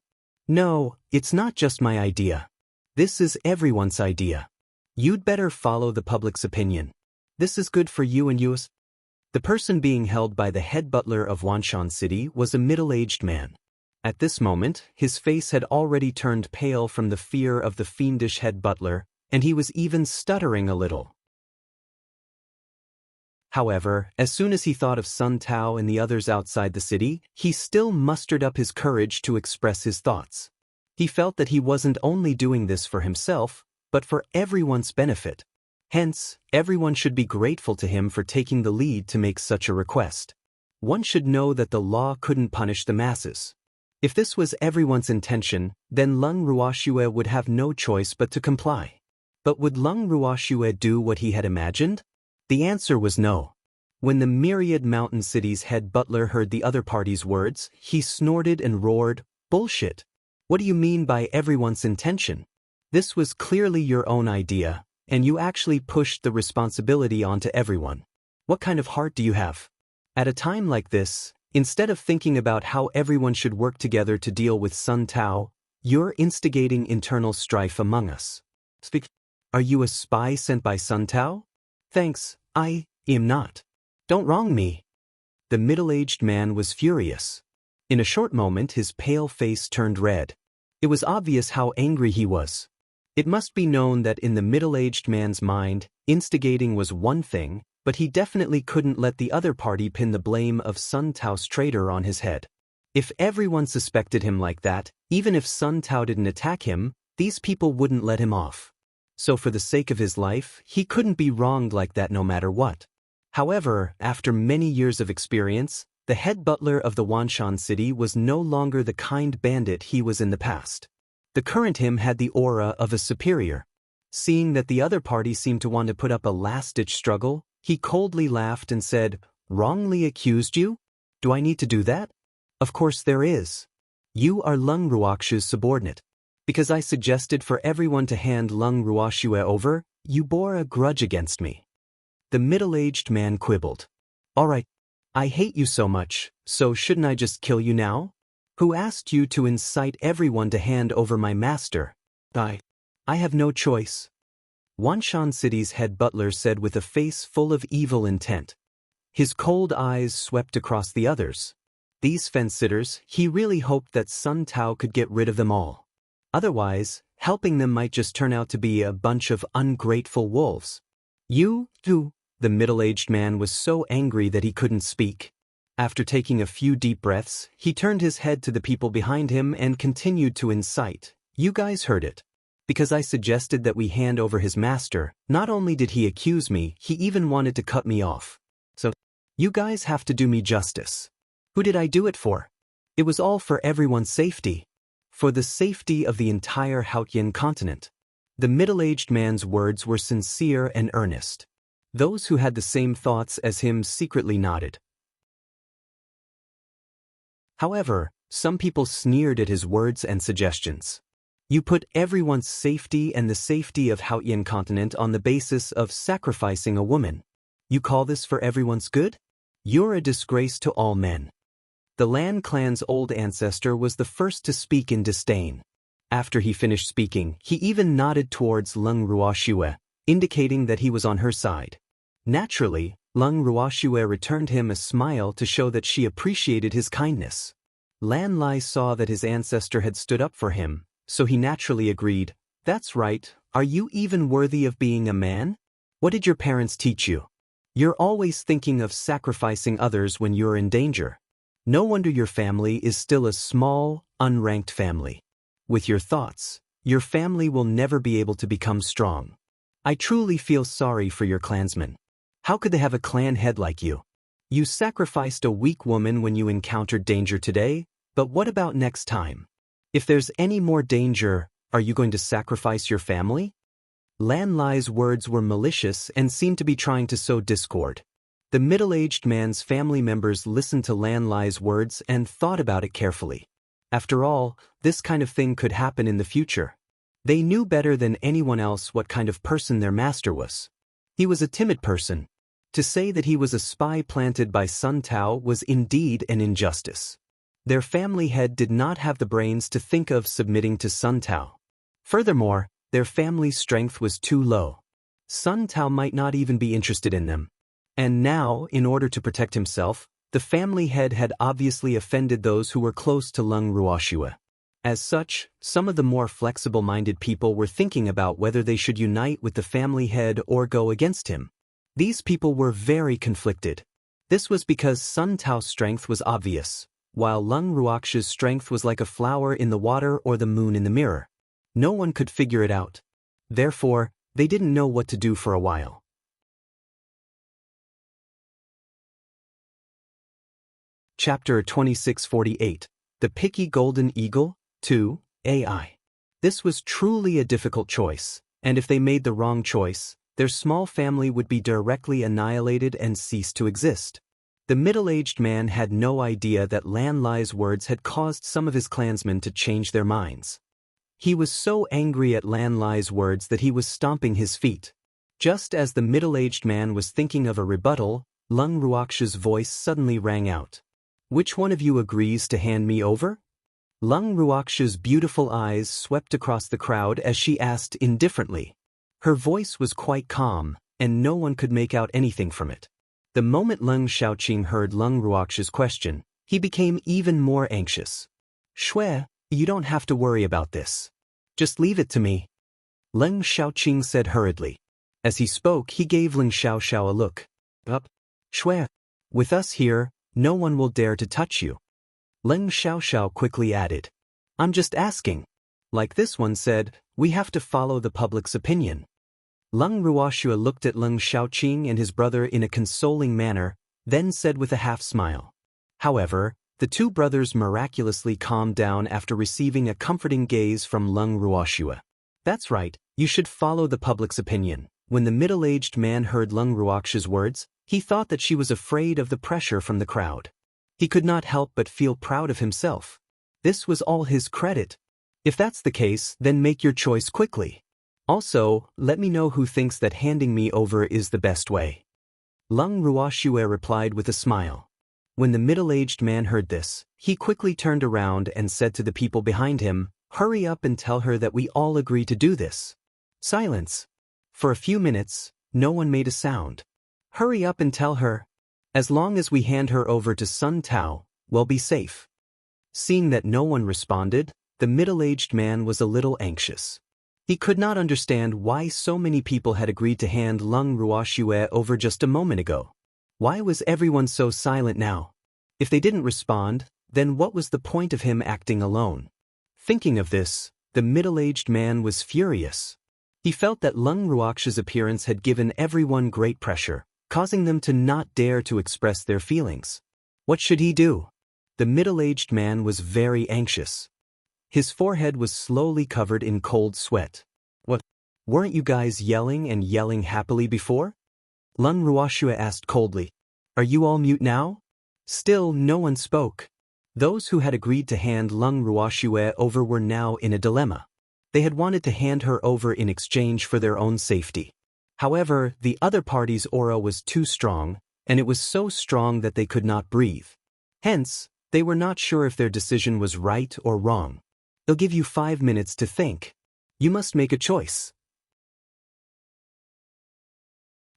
"No, it's not just my idea. This is everyone's idea. You'd better follow the public's opinion. This is good for you and yours." The person being held by the head butler of Wanshan City was a middle-aged man. At this moment, his face had already turned pale from the fear of the fiendish head butler, and he was even stuttering a little. However, as soon as he thought of Sun Tao and the others outside the city, he still mustered up his courage to express his thoughts. He felt that he wasn't only doing this for himself, but for everyone's benefit. Hence, everyone should be grateful to him for taking the lead to make such a request. One should know that the law couldn't punish the masses. If this was everyone's intention, then Leng Ruoxue would have no choice but to comply. But would Leng Ruoxue do what he had imagined? The answer was no. When the myriad mountain city's head butler heard the other party's words, he snorted and roared, "Bullshit! What do you mean by everyone's intention? This was clearly your own idea, and you actually pushed the responsibility onto everyone. What kind of heart do you have?" At a time like this, instead of thinking about how everyone should work together to deal with Sun Tao, you're instigating internal strife among us. Are you a spy sent by Sun Tao? Thanks, I am not. Don't wrong me. The middle-aged man was furious. In a short moment his pale face turned red. It was obvious how angry he was. It must be known that in the middle-aged man's mind, instigating was one thing, but he definitely couldn't let the other party pin the blame of Sun Tao's traitor on his head. If everyone suspected him like that, even if Sun Tao didn't attack him, these people wouldn't let him off. So for the sake of his life, he couldn't be wronged like that no matter what. However, after many years of experience, the head butler of the Wanshan City was no longer the kind bandit he was in the past. The current him had the aura of a superior. Seeing that the other party seemed to want to put up a last-ditch struggle, he coldly laughed and said, "Wrongly accused you? Do I need to do that? Of course there is. You are Leng Ruoxue's subordinate. Because I suggested for everyone to hand Leng Ruoxue over, you bore a grudge against me." The middle-aged man quibbled. "All right. I hate you so much, so shouldn't I just kill you now? Who asked you to incite everyone to hand over my master? I have no choice. Wanshan City's head butler said with a face full of evil intent. His cold eyes swept across the others. These fence-sitters, he really hoped that Sun Tao could get rid of them all. Otherwise, helping them might just turn out to be a bunch of ungrateful wolves. You, too. The middle-aged man was so angry that he couldn't speak. After taking a few deep breaths, he turned his head to the people behind him and continued to incite. You guys heard it. Because I suggested that we hand over his master, not only did he accuse me, he even wanted to cut me off. So, you guys have to do me justice. Who did I do it for? It was all for everyone's safety. For the safety of the entire Haotian continent. The middle-aged man's words were sincere and earnest. Those who had the same thoughts as him secretly nodded. However, some people sneered at his words and suggestions. You put everyone's safety and the safety of Haotian continent on the basis of sacrificing a woman. You call this for everyone's good? You're a disgrace to all men. The Lan clan's old ancestor was the first to speak in disdain. After he finished speaking, he even nodded towards Leng Ruoxue, indicating that he was on her side. Naturally, Leng Ruoxue returned him a smile to show that she appreciated his kindness. Lan Lai saw that his ancestor had stood up for him, so he naturally agreed. That's right, are you even worthy of being a man? What did your parents teach you? You're always thinking of sacrificing others when you're in danger. No wonder your family is still a small, unranked family. With your thoughts, your family will never be able to become strong. I truly feel sorry for your clansmen. How could they have a clan head like you? You sacrificed a weak woman when you encountered danger today, but what about next time? If there's any more danger, are you going to sacrifice your family? Lan Lai's words were malicious and seemed to be trying to sow discord. The middle-aged man's family members listened to Lan Lai's words and thought about it carefully. After all, this kind of thing could happen in the future. They knew better than anyone else what kind of person their master was. He was a timid person. To say that he was a spy planted by Sun Tao was indeed an injustice. Their family head did not have the brains to think of submitting to Sun Tao. Furthermore, their family's strength was too low. Sun Tao might not even be interested in them. And now, in order to protect himself, the family head had obviously offended those who were close to Leng Ruoxue. As such, some of the more flexible-minded people were thinking about whether they should unite with the family head or go against him. These people were very conflicted. This was because Sun Tao's strength was obvious, while Leng Ruoxue's strength was like a flower in the water or the moon in the mirror. No one could figure it out. Therefore, they didn't know what to do for a while. Chapter 2648, The Picky Golden Eagle, 2, AI. This was truly a difficult choice, and if they made the wrong choice, their small family would be directly annihilated and cease to exist. The middle-aged man had no idea that Lan Lai's words had caused some of his clansmen to change their minds. He was so angry at Lan Lai's words that he was stomping his feet. Just as the middle-aged man was thinking of a rebuttal, Leng Ruoxue's voice suddenly rang out. Which one of you agrees to hand me over? Leng Ruoxue's beautiful eyes swept across the crowd as she asked indifferently. Her voice was quite calm, and no one could make out anything from it. The moment Leng Xiaoqing heard Leng Ruoxue's question, he became even more anxious. Shui, you don't have to worry about this. Just leave it to me. Leng Xiaoqing said hurriedly. As he spoke, he gave Leng Xiaoxiao a look. Up. Shui, with us here, no one will dare to touch you. Leng Xiaoxiao quickly added. I'm just asking. Like this one said, we have to follow the public's opinion. Leng Ruoxue looked at Leng Xiaoqing and his brother in a consoling manner, then said with a half-smile. However, the two brothers miraculously calmed down after receiving a comforting gaze from Leng Ruoxue. That's right, you should follow the public's opinion. When the middle-aged man heard Leng Ruoxue's words, he thought that she was afraid of the pressure from the crowd. He could not help but feel proud of himself. This was all his credit. If that's the case, then make your choice quickly. Also, let me know who thinks that handing me over is the best way. Leng Ruoxue replied with a smile. When the middle-aged man heard this, he quickly turned around and said to the people behind him, "Hurry up and tell her that we all agree to do this." Silence. For a few minutes, no one made a sound. "Hurry up and tell her. As long as we hand her over to Sun Tao, we'll be safe." Seeing that no one responded, the middle-aged man was a little anxious. He could not understand why so many people had agreed to hand Lung Ruoxue over just a moment ago. Why was everyone so silent now? If they didn't respond, then what was the point of him acting alone? Thinking of this, the middle-aged man was furious. He felt that Lung Ruoxue's appearance had given everyone great pressure, causing them to not dare to express their feelings. What should he do? The middle-aged man was very anxious. His forehead was slowly covered in cold sweat. "What? Weren't you guys yelling and yelling happily before?" Lung Ruoxue asked coldly. "Are you all mute now?" Still, no one spoke. Those who had agreed to hand Lung Ruoxue over were now in a dilemma. They had wanted to hand her over in exchange for their own safety. However, the other party's aura was too strong, and it was so strong that they could not breathe. Hence, they were not sure if their decision was right or wrong. "They'll give you 5 minutes to think. You must make a choice."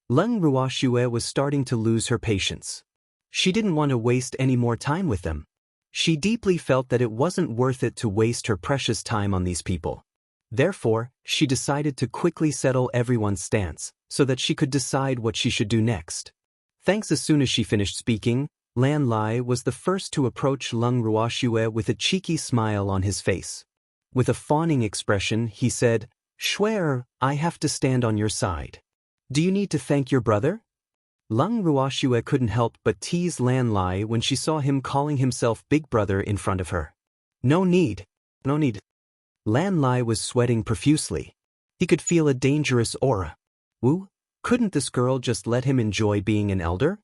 Lung Ruoxue was starting to lose her patience. She didn't want to waste any more time with them. She deeply felt that it wasn't worth it to waste her precious time on these people. Therefore, she decided to quickly settle everyone's stance, so that she could decide what she should do next. Thanks. As soon as she finished speaking, Lan Lai was the first to approach Lung Ruoxue with a cheeky smile on his face. With a fawning expression, he said, "Shuer, I have to stand on your side. Do you need to thank your brother?" Lung Ruoxue couldn't help but tease Lan Lai when she saw him calling himself Big Brother in front of her. No need. Lan Lai was sweating profusely. He could feel a dangerous aura. Couldn't this girl just let him enjoy being an elder?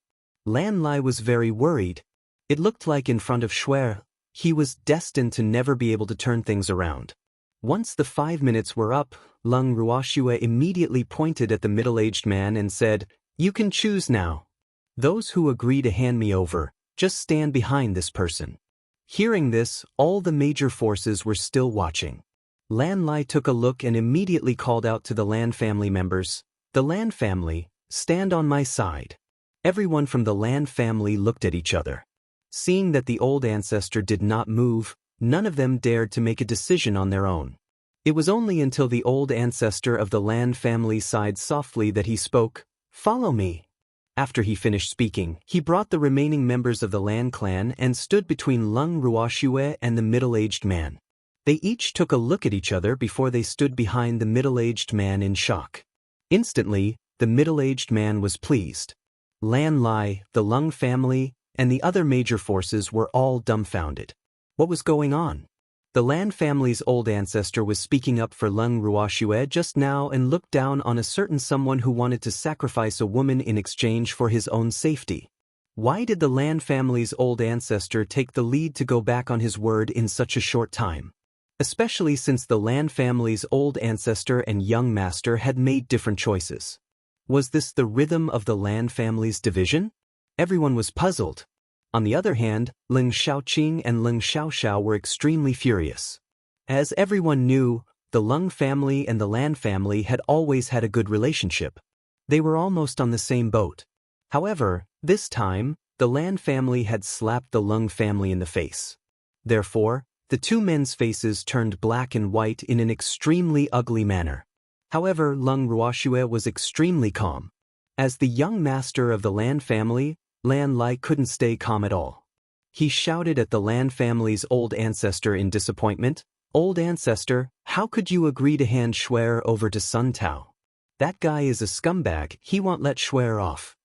Lan Lai was very worried. It looked like in front of Shuer, he was destined to never be able to turn things around. Once the 5 minutes were up, Lung Ruoxue immediately pointed at the middle-aged man and said, "You can choose now. Those who agree to hand me over, just stand behind this person." Hearing this, all the major forces were still watching. Lan Lai took a look and immediately called out to the Lan family members, "The Lan family, stand on my side." Everyone from the Lan family looked at each other. Seeing that the old ancestor did not move, none of them dared to make a decision on their own. It was only until the old ancestor of the Lan family sighed softly that he spoke, "Follow me." After he finished speaking, he brought the remaining members of the Lan clan and stood between Lung Ruoxue and the middle-aged man. They each took a look at each other before they stood behind the middle-aged man in shock. Instantly, the middle-aged man was pleased. Lan Lai, the Lung family, and the other major forces were all dumbfounded. What was going on? The Lan family's old ancestor was speaking up for Lung Ruoxue just now and looked down on a certain someone who wanted to sacrifice a woman in exchange for his own safety. Why did the Lan family's old ancestor take the lead to go back on his word in such a short time? Especially since the Lan family's old ancestor and young master had made different choices. Was this the rhythm of the Lan family's division? Everyone was puzzled. On the other hand, Ling Shaoqing and Ling Xiaoxiao were extremely furious. As everyone knew, the Lung family and the Lan family had always had a good relationship. They were almost on the same boat. However, this time, the Lan family had slapped the Lung family in the face. Therefore, the two men's faces turned black and white in an extremely ugly manner. However, Lung Ruoxue was extremely calm. As the young master of the Lan family, Lan Lai couldn't stay calm at all. He shouted at the Lan family's old ancestor in disappointment, "Old ancestor, how could you agree to hand Shuer over to Sun Tao? That guy is a scumbag, he won't let Shuer off."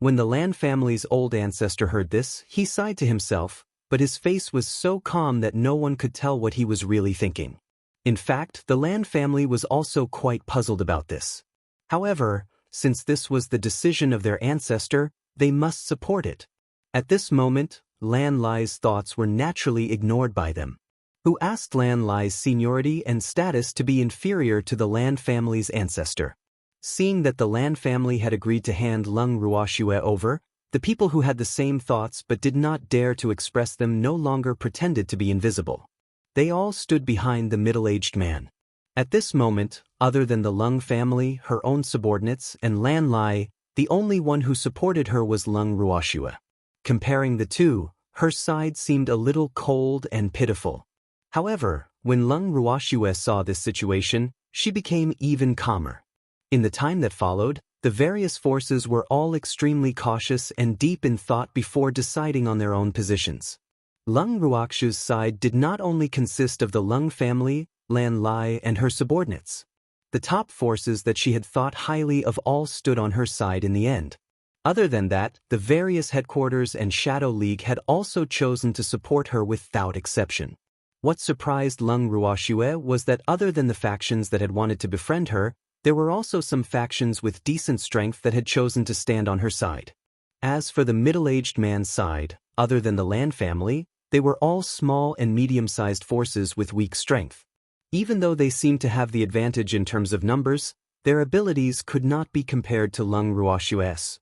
When the Lan family's old ancestor heard this, he sighed to himself, but his face was so calm that no one could tell what he was really thinking. In fact, the Lan family was also quite puzzled about this. However, since this was the decision of their ancestor, they must support it. At this moment, Lan Lai's thoughts were naturally ignored by them. Who asked Lan Lai's seniority and status to be inferior to the Lan family's ancestor? Seeing that the Lan family had agreed to hand Lung Ruoxue over, The people who had the same thoughts but did not dare to express them no longer pretended to be invisible. They all stood behind the middle-aged man. At this moment, other than the Lung family, her own subordinates, and Lan Lai, the only one who supported her was Lung Ruoxue. Comparing the two, her side seemed a little cold and pitiful. However, when Lung Ruoxue saw this situation, she became even calmer. In the time that followed, the various forces were all extremely cautious and deep in thought before deciding on their own positions. Lung Ruoxue's side did not only consist of the Lung family, Lan Lai, and her subordinates. The top forces that she had thought highly of all stood on her side in the end. Other than that, the various headquarters and Shadow League had also chosen to support her without exception. What surprised Lung Ruoxue was that other than the factions that had wanted to befriend her, there were also some factions with decent strength that had chosen to stand on her side. As for the middle-aged man's side, other than the Lan family, they were all small and medium-sized forces with weak strength. Even though they seemed to have the advantage in terms of numbers, their abilities could not be compared to Lung Ruoxue's.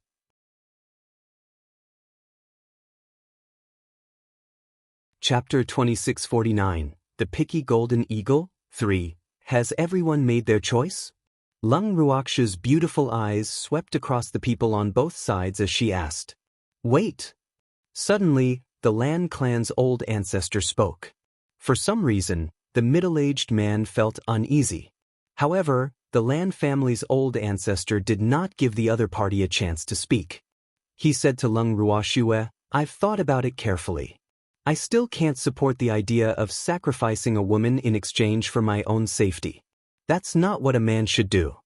Chapter 2649, The Picky Golden Eagle, 3. Has everyone made their choice? Lung Ruoxue's beautiful eyes swept across the people on both sides as she asked. Wait! Suddenly, the Lan clan's old ancestor spoke. For some reason, the middle-aged man felt uneasy. However, the Lan family's old ancestor did not give the other party a chance to speak. He said to Lung Ruoxue, I've thought about it carefully. I still can't support the idea of sacrificing a woman in exchange for my own safety. That's not what a man should do.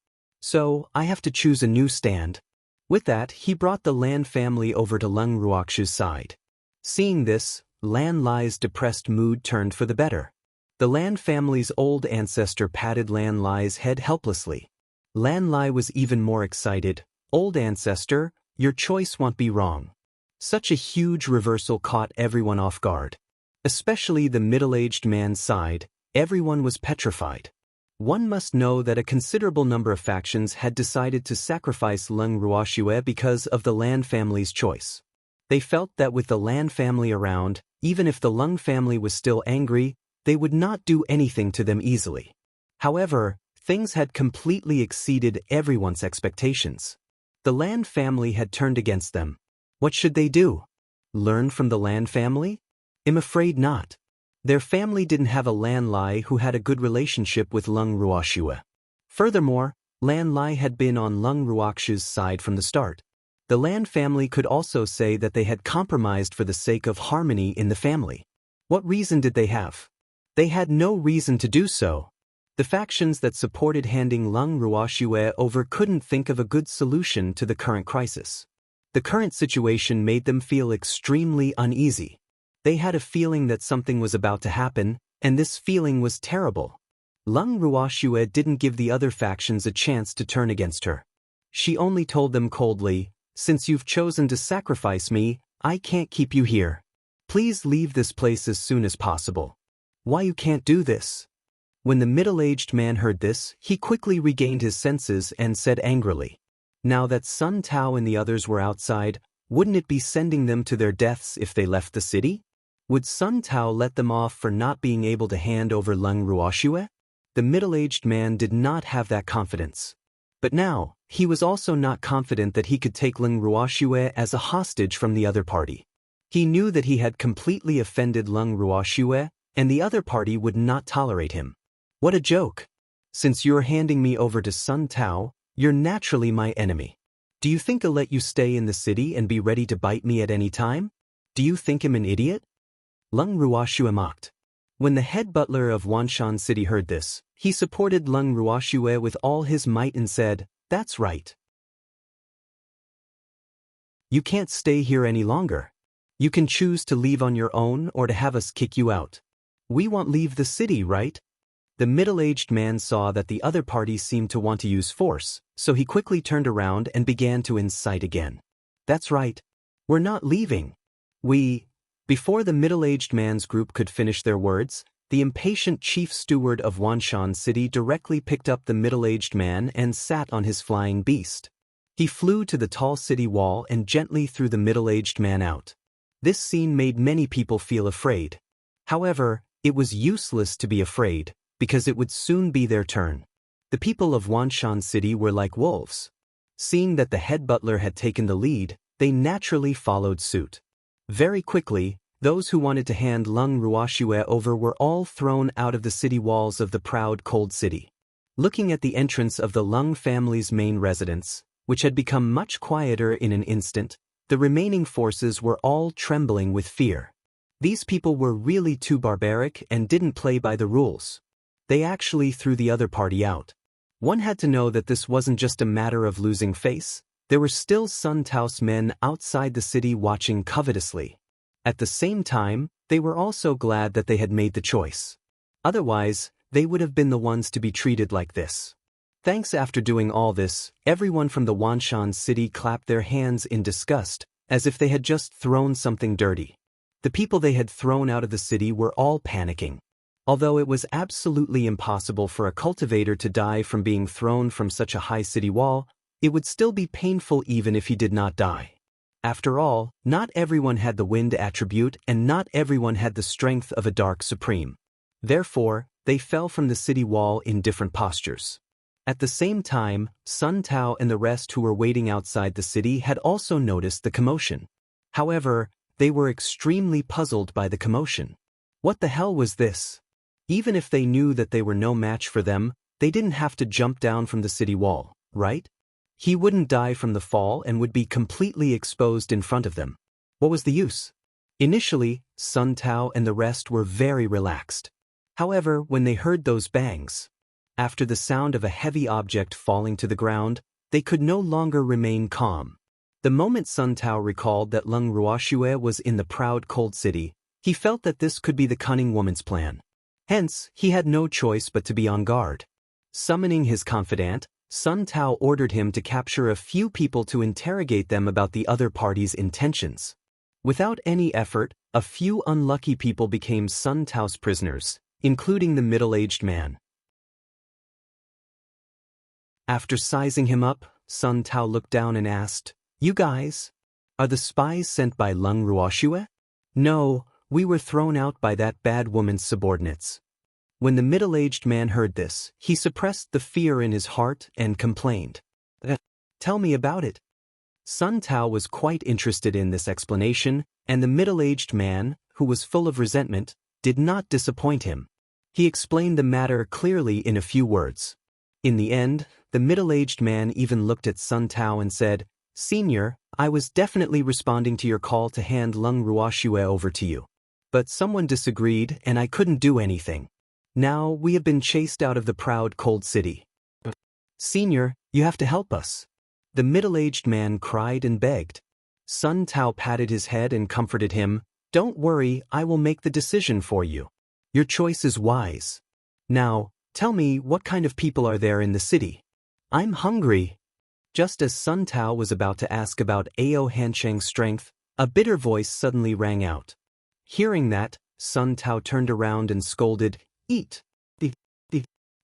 So, I have to choose a new stand. With that, he brought the Lan family over to Lung Ruoxue's side. Seeing this, Lan Lai's depressed mood turned for the better. The Lan family's old ancestor patted Lan Lai's head helplessly. Lan Lai was even more excited. Old ancestor, your choice won't be wrong. Such a huge reversal caught everyone off guard. Especially the middle-aged man's side, everyone was petrified. One must know that a considerable number of factions had decided to sacrifice Lung Ruoxue because of the Lan family's choice. They felt that with the Lan family around, even if the Lung family was still angry, they would not do anything to them easily. However, things had completely exceeded everyone's expectations. The Lan family had turned against them. What should they do? Learn from the Lan family? I'm afraid not. Their family didn't have a Lan Lai who had a good relationship with Lung Ruoxue. Furthermore, Lan Lai had been on Lung Ruoxue's side from the start. The Lan family could also say that they had compromised for the sake of harmony in the family. What reason did they have? They had no reason to do so. The factions that supported handing Lung Ruoxue over couldn't think of a good solution to the current crisis. The current situation made them feel extremely uneasy. They had a feeling that something was about to happen, and this feeling was terrible. Lung Ruoxue didn't give the other factions a chance to turn against her. She only told them coldly, since you've chosen to sacrifice me, I can't keep you here. Please leave this place as soon as possible. Why you can't do this? When the middle-aged man heard this, he quickly regained his senses and said angrily, now that Sun Tao and the others were outside, wouldn't it be sending them to their deaths if they left the city? Would Sun Tao let them off for not being able to hand over Lung Ruoxue? The middle-aged man did not have that confidence. But now, he was also not confident that he could take Lung Ruoxue as a hostage from the other party. He knew that he had completely offended Lung Ruoxue, and the other party would not tolerate him. What a joke! Since you're handing me over to Sun Tao, you're naturally my enemy. Do you think I'll let you stay in the city and be ready to bite me at any time? Do you think I'm an idiot? Lung Ruoxue mocked. When the head butler of Wanshan City heard this, he supported Lung Ruoxue with all his might and said, that's right. You can't stay here any longer. You can choose to leave on your own or to have us kick you out. We won't leave the city, right? The middle-aged man saw that the other party seemed to want to use force, so he quickly turned around and began to incite again. That's right. We're not leaving. Before the middle-aged man's group could finish their words, the impatient chief steward of Wanshan City directly picked up the middle-aged man and sat on his flying beast. He flew to the tall city wall and gently threw the middle-aged man out. This scene made many people feel afraid. However, it was useless to be afraid, because it would soon be their turn. The people of Wanshan City were like wolves. Seeing that the head butler had taken the lead, they naturally followed suit. Very quickly, those who wanted to hand Lung Ruoxue over were all thrown out of the city walls of the proud cold city. Looking at the entrance of the Lung family's main residence, which had become much quieter in an instant, the remaining forces were all trembling with fear. These people were really too barbaric and didn't play by the rules. They actually threw the other party out. One had to know that this wasn't just a matter of losing face. There were still Sun Tao's men outside the city watching covetously. At the same time, they were also glad that they had made the choice. Otherwise, they would have been the ones to be treated like this. Thanks. After doing all this, everyone from the Wanshan city clapped their hands in disgust, as if they had just thrown something dirty. The people they had thrown out of the city were all panicking. Although it was absolutely impossible for a cultivator to die from being thrown from such a high city wall, it would still be painful even if he did not die. After all, not everyone had the wind attribute and not everyone had the strength of a dark supreme. Therefore, they fell from the city wall in different postures. At the same time, Sun Tao and the rest who were waiting outside the city had also noticed the commotion. However, they were extremely puzzled by the commotion. What the hell was this? Even if they knew that they were no match for them, they didn't have to jump down from the city wall, right? He wouldn't die from the fall and would be completely exposed in front of them. What was the use? Initially, Sun Tao and the rest were very relaxed. However, when they heard those bangs, after the sound of a heavy object falling to the ground, they could no longer remain calm. The moment Sun Tao recalled that Lung Ruoxue was in the proud cold city, he felt that this could be the cunning woman's plan. Hence, he had no choice but to be on guard. Summoning his confidant, Sun Tao ordered him to capture a few people to interrogate them about the other party's intentions. Without any effort, a few unlucky people became Sun Tao's prisoners, including the middle-aged man. After sizing him up, Sun Tao looked down and asked, "You guys? Are the spies sent by Lung Ruoxue?" "No, we were thrown out by that bad woman's subordinates." When the middle-aged man heard this, he suppressed the fear in his heart and complained. "Tell me about it." Sun Tao was quite interested in this explanation, and the middle-aged man, who was full of resentment, did not disappoint him. He explained the matter clearly in a few words. In the end, the middle-aged man even looked at Sun Tao and said, "Senior, I was definitely responding to your call to hand Lung Ruoxue over to you. But someone disagreed and I couldn't do anything. Now we have been chased out of the proud cold city. Senior, you have to help us." The middle-aged man cried and begged. Sun Tao patted his head and comforted him. "Don't worry, I will make the decision for you. Your choice is wise. Now, tell me, what kind of people are there in the city? I'm hungry." Just as Sun Tao was about to ask about Ao Hancheng's strength, a bitter voice suddenly rang out. Hearing that, Sun Tao turned around and scolded, "Eat.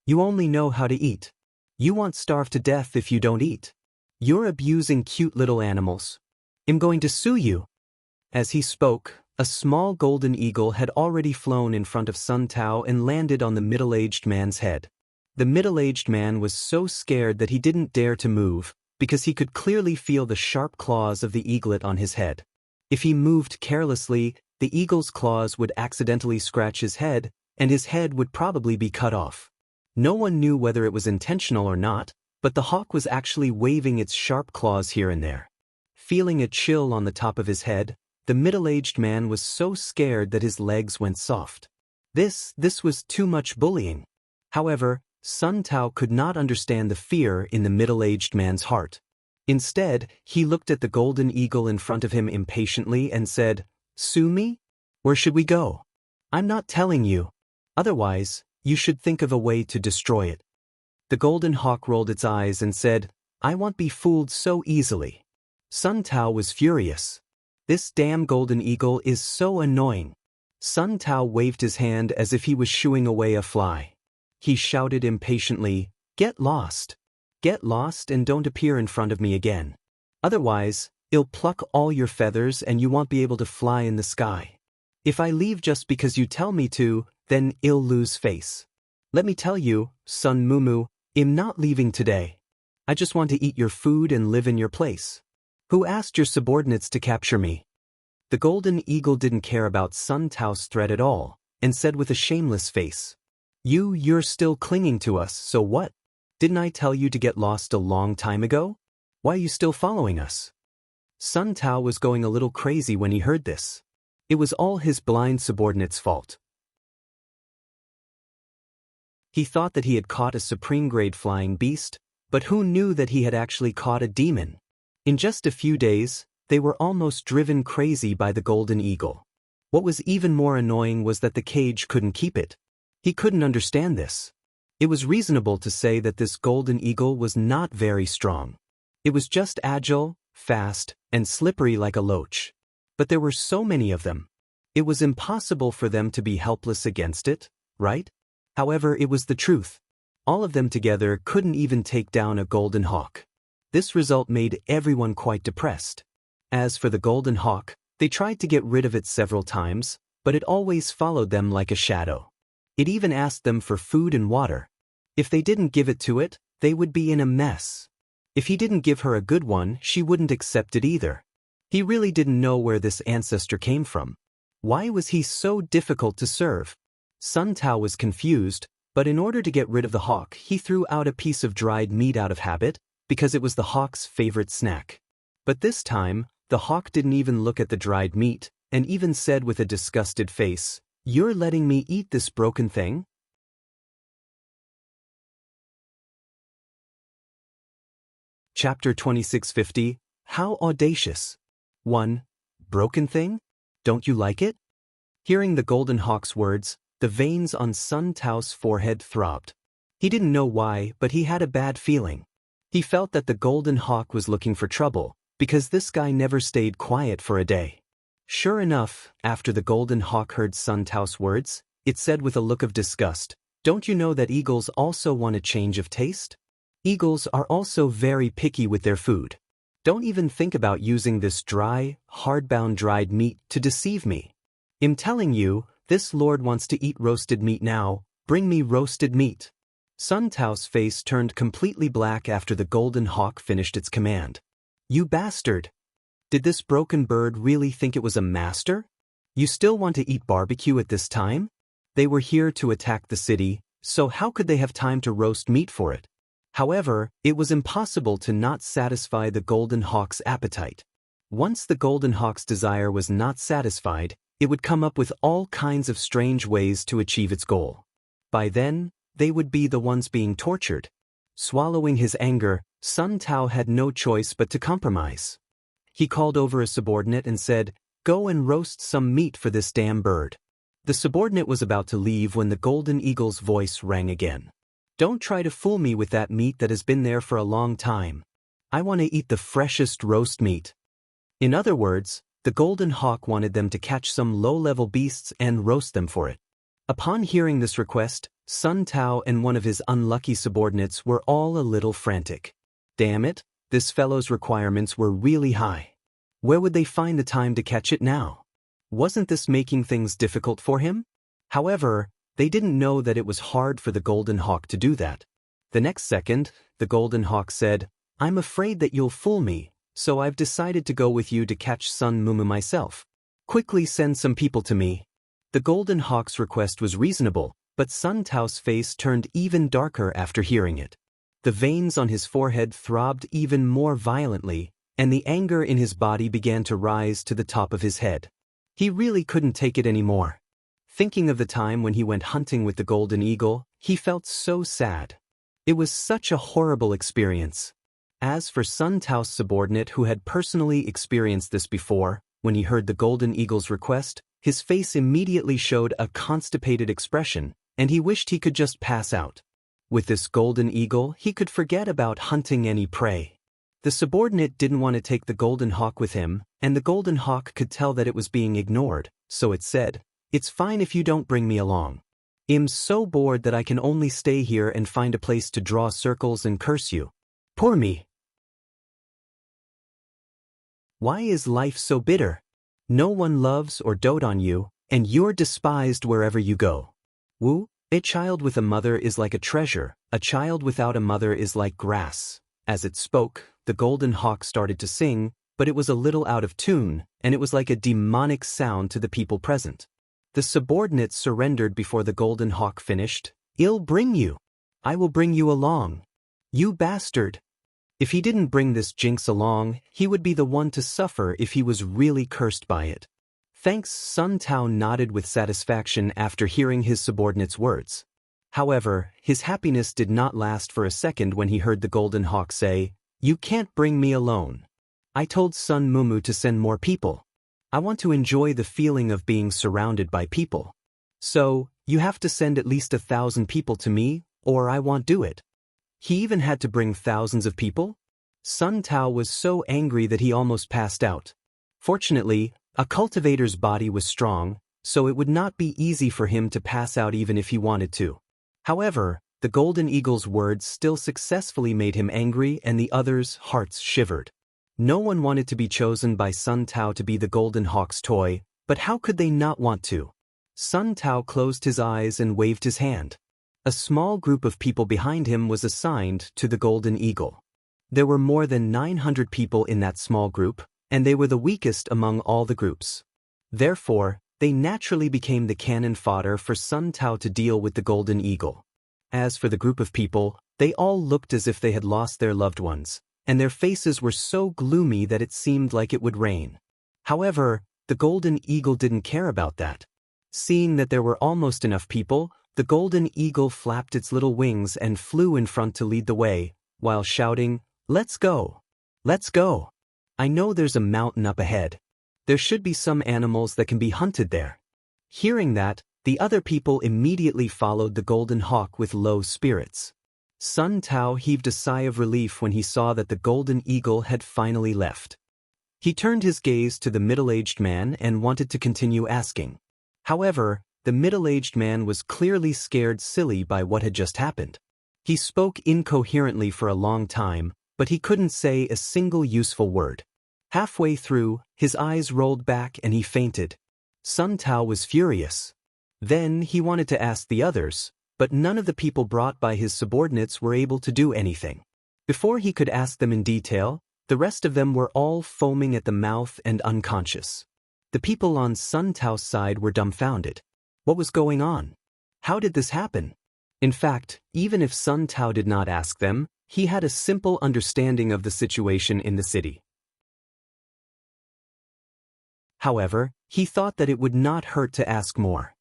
You only know how to eat. You won't starve to death if you don't eat. You're abusing cute little animals. I'm going to sue you." As he spoke, a small golden eagle had already flown in front of Sun Tao and landed on the middle-aged man's head. The middle-aged man was so scared that he didn't dare to move, because he could clearly feel the sharp claws of the eaglet on his head. If he moved carelessly, the eagle's claws would accidentally scratch his head, and his head would probably be cut off. No one knew whether it was intentional or not, but the hawk was actually waving its sharp claws here and there. Feeling a chill on the top of his head, the middle-aged man was so scared that his legs went soft. This was too much bullying. However, Sun Tao could not understand the fear in the middle-aged man's heart. Instead, he looked at the golden eagle in front of him impatiently and said, "Sue me? Where should we go? I'm not telling you. Otherwise, you should think of a way to destroy it." The golden hawk rolled its eyes and said, "I won't be fooled so easily." Sun Tao was furious. This damn golden eagle is so annoying. Sun Tao waved his hand as if he was shooing away a fly. He shouted impatiently, "Get lost. Get lost and don't appear in front of me again. Otherwise, I'll pluck all your feathers and you won't be able to fly in the sky. If I leave just because you tell me to, then I'll lose face. Let me tell you, Sun Mumu, I'm not leaving today. I just want to eat your food and live in your place. Who asked your subordinates to capture me? The golden eagle didn't care about Sun Tao's threat at all, and said with a shameless face, You're still clinging to us, so what? Didn't I tell you to get lost a long time ago? Why are you still following us? Sun Tao was going a little crazy when he heard this. It was all his blind subordinate's fault. He thought that he had caught a supreme-grade flying beast, but who knew that he had actually caught a demon? In just a few days, they were almost driven crazy by the golden eagle. What was even more annoying was that the cage couldn't keep it. He couldn't understand this. It was reasonable to say that this golden eagle was not very strong. It was just agile, fast, and slippery like a loach. But there were so many of them. It was impossible for them to be helpless against it, right? However, it was the truth. All of them together couldn't even take down a golden hawk. This result made everyone quite depressed. As for the golden hawk, they tried to get rid of it several times, but it always followed them like a shadow. It even asked them for food and water. If they didn't give it to it, they would be in a mess. If he didn't give her a good one, she wouldn't accept it either. He really didn't know where this ancestor came from. Why was he so difficult to serve? Sun Tao was confused, but in order to get rid of the hawk, he threw out a piece of dried meat out of habit, because it was the hawk's favorite snack. But this time, the hawk didn't even look at the dried meat, and even said with a disgusted face, You're letting me eat this broken thing? Chapter 2650, How Audacious. 1. Broken thing? Don't you like it? Hearing the golden hawk's words, the veins on Sun Tao's forehead throbbed. He didn't know why, but he had a bad feeling. He felt that the golden hawk was looking for trouble, because this guy never stayed quiet for a day. Sure enough, after the golden hawk heard Sun Tao's words, it said with a look of disgust, Don't you know that eagles also want a change of taste? Eagles are also very picky with their food. Don't even think about using this dry, hardbound dried meat to deceive me. I'm telling you, this lord wants to eat roasted meat now. Bring me roasted meat. Sun Tao's face turned completely black after the golden hawk finished its command. You bastard! Did this broken bird really think it was a master? You still want to eat barbecue at this time? They were here to attack the city, so how could they have time to roast meat for it? However, it was impossible to not satisfy the golden hawk's appetite. Once the golden hawk's desire was not satisfied, it would come up with all kinds of strange ways to achieve its goal. By then, they would be the ones being tortured. Swallowing his anger, Sun Tao had no choice but to compromise. He called over a subordinate and said, Go and roast some meat for this damn bird. The subordinate was about to leave when the golden eagle's voice rang again. Don't try to fool me with that meat that has been there for a long time. I want to eat the freshest roast meat. In other words, the golden hawk wanted them to catch some low-level beasts and roast them for it. Upon hearing this request, Sun Tao and one of his unlucky subordinates were all a little frantic. Damn it, this fellow's requirements were really high. Where would they find the time to catch it now? Wasn't this making things difficult for him? However, they didn't know that it was hard for the golden hawk to do that. The next second, the golden hawk said, I'm afraid that you'll fool me, so I've decided to go with you to catch Sun Mumu myself. Quickly send some people to me. The golden hawk's request was reasonable, but Sun Tao's face turned even darker after hearing it. The veins on his forehead throbbed even more violently, and the anger in his body began to rise to the top of his head. He really couldn't take it anymore. Thinking of the time when he went hunting with the golden eagle, he felt so sad. It was such a horrible experience. As for Sun Tao's subordinate who had personally experienced this before, when he heard the golden eagle's request, his face immediately showed a constipated expression, and he wished he could just pass out. With this golden eagle, he could forget about hunting any prey. The subordinate didn't want to take the golden hawk with him, and the golden hawk could tell that it was being ignored, so it said, It's fine if you don't bring me along. I'm so bored that I can only stay here and find a place to draw circles and curse you. Poor me. Why is life so bitter? No one loves or dote on you, and you're despised wherever you go. Wu, a child with a mother is like a treasure, a child without a mother is like grass. As it spoke, the golden hawk started to sing, but it was a little out of tune, and it was like a demonic sound to the people present. The subordinates surrendered before the golden hawk finished. "I'll bring you. I will bring you along. You bastard." If he didn't bring this jinx along, he would be the one to suffer if he was really cursed by it. Thanks. Sun Tao nodded with satisfaction after hearing his subordinate's words. However, his happiness did not last for a second when he heard the golden hawk say, "You can't bring me alone. I told Sun Mumu to send more people. I want to enjoy the feeling of being surrounded by people. So, you have to send at least 1,000 people to me, or I won't do it." He even had to bring thousands of people? Sun Tao was so angry that he almost passed out. Fortunately, a cultivator's body was strong, so it would not be easy for him to pass out even if he wanted to. However, the golden eagle's words still successfully made him angry, and the others' hearts shivered. No one wanted to be chosen by Sun Tao to be the golden hawk's toy, but how could they not want to? Sun Tao closed his eyes and waved his hand. A small group of people behind him was assigned to the golden eagle. There were more than 900 people in that small group, and they were the weakest among all the groups. Therefore, they naturally became the cannon fodder for Sun Tao to deal with the golden eagle. As for the group of people, they all looked as if they had lost their loved ones, and their faces were so gloomy that it seemed like it would rain. However, the golden eagle didn't care about that. Seeing that there were almost enough people, the golden eagle flapped its little wings and flew in front to lead the way, while shouting, "Let's go! Let's go! I know there's a mountain up ahead. There should be some animals that can be hunted there." Hearing that, the other people immediately followed the golden hawk with low spirits. Sun Tao heaved a sigh of relief when he saw that the golden eagle had finally left. He turned his gaze to the middle-aged man and wanted to continue asking. However, the middle-aged man was clearly scared silly by what had just happened. He spoke incoherently for a long time, but he couldn't say a single useful word. Halfway through, his eyes rolled back and he fainted. Sun Tao was furious. Then he wanted to ask the others, but none of the people brought by his subordinates were able to do anything. Before he could ask them in detail, the rest of them were all foaming at the mouth and unconscious. The people on Sun Tao's side were dumbfounded. What was going on? How did this happen? In fact, even if Sun Tao did not ask them, he had a simple understanding of the situation in the city. However, he thought that it would not hurt to ask more.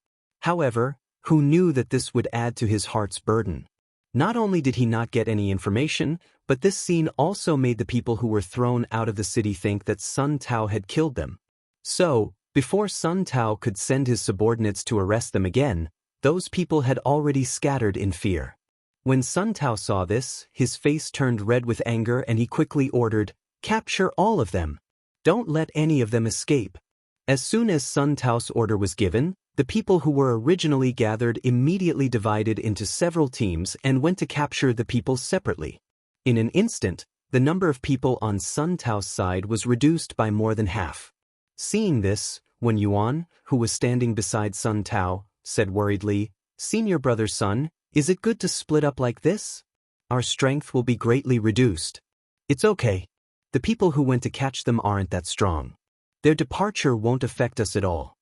However, who knew that this would add to his heart's burden? Not only did he not get any information, but this scene also made the people who were thrown out of the city think that Sun Tao had killed them. So, before Sun Tao could send his subordinates to arrest them again, those people had already scattered in fear. When Sun Tao saw this, his face turned red with anger and he quickly ordered, "Capture all of them. Don't let any of them escape." As soon as Sun Tao's order was given, the people who were originally gathered immediately divided into several teams and went to capture the people separately. In an instant, the number of people on Sun Tao's side was reduced by more than half. Seeing this, Wen Yuan, who was standing beside Sun Tao, said worriedly, "Senior brother Sun, is it good to split up like this? Our strength will be greatly reduced." "It's okay. The people who went to catch them aren't that strong. Their departure won't affect us at all."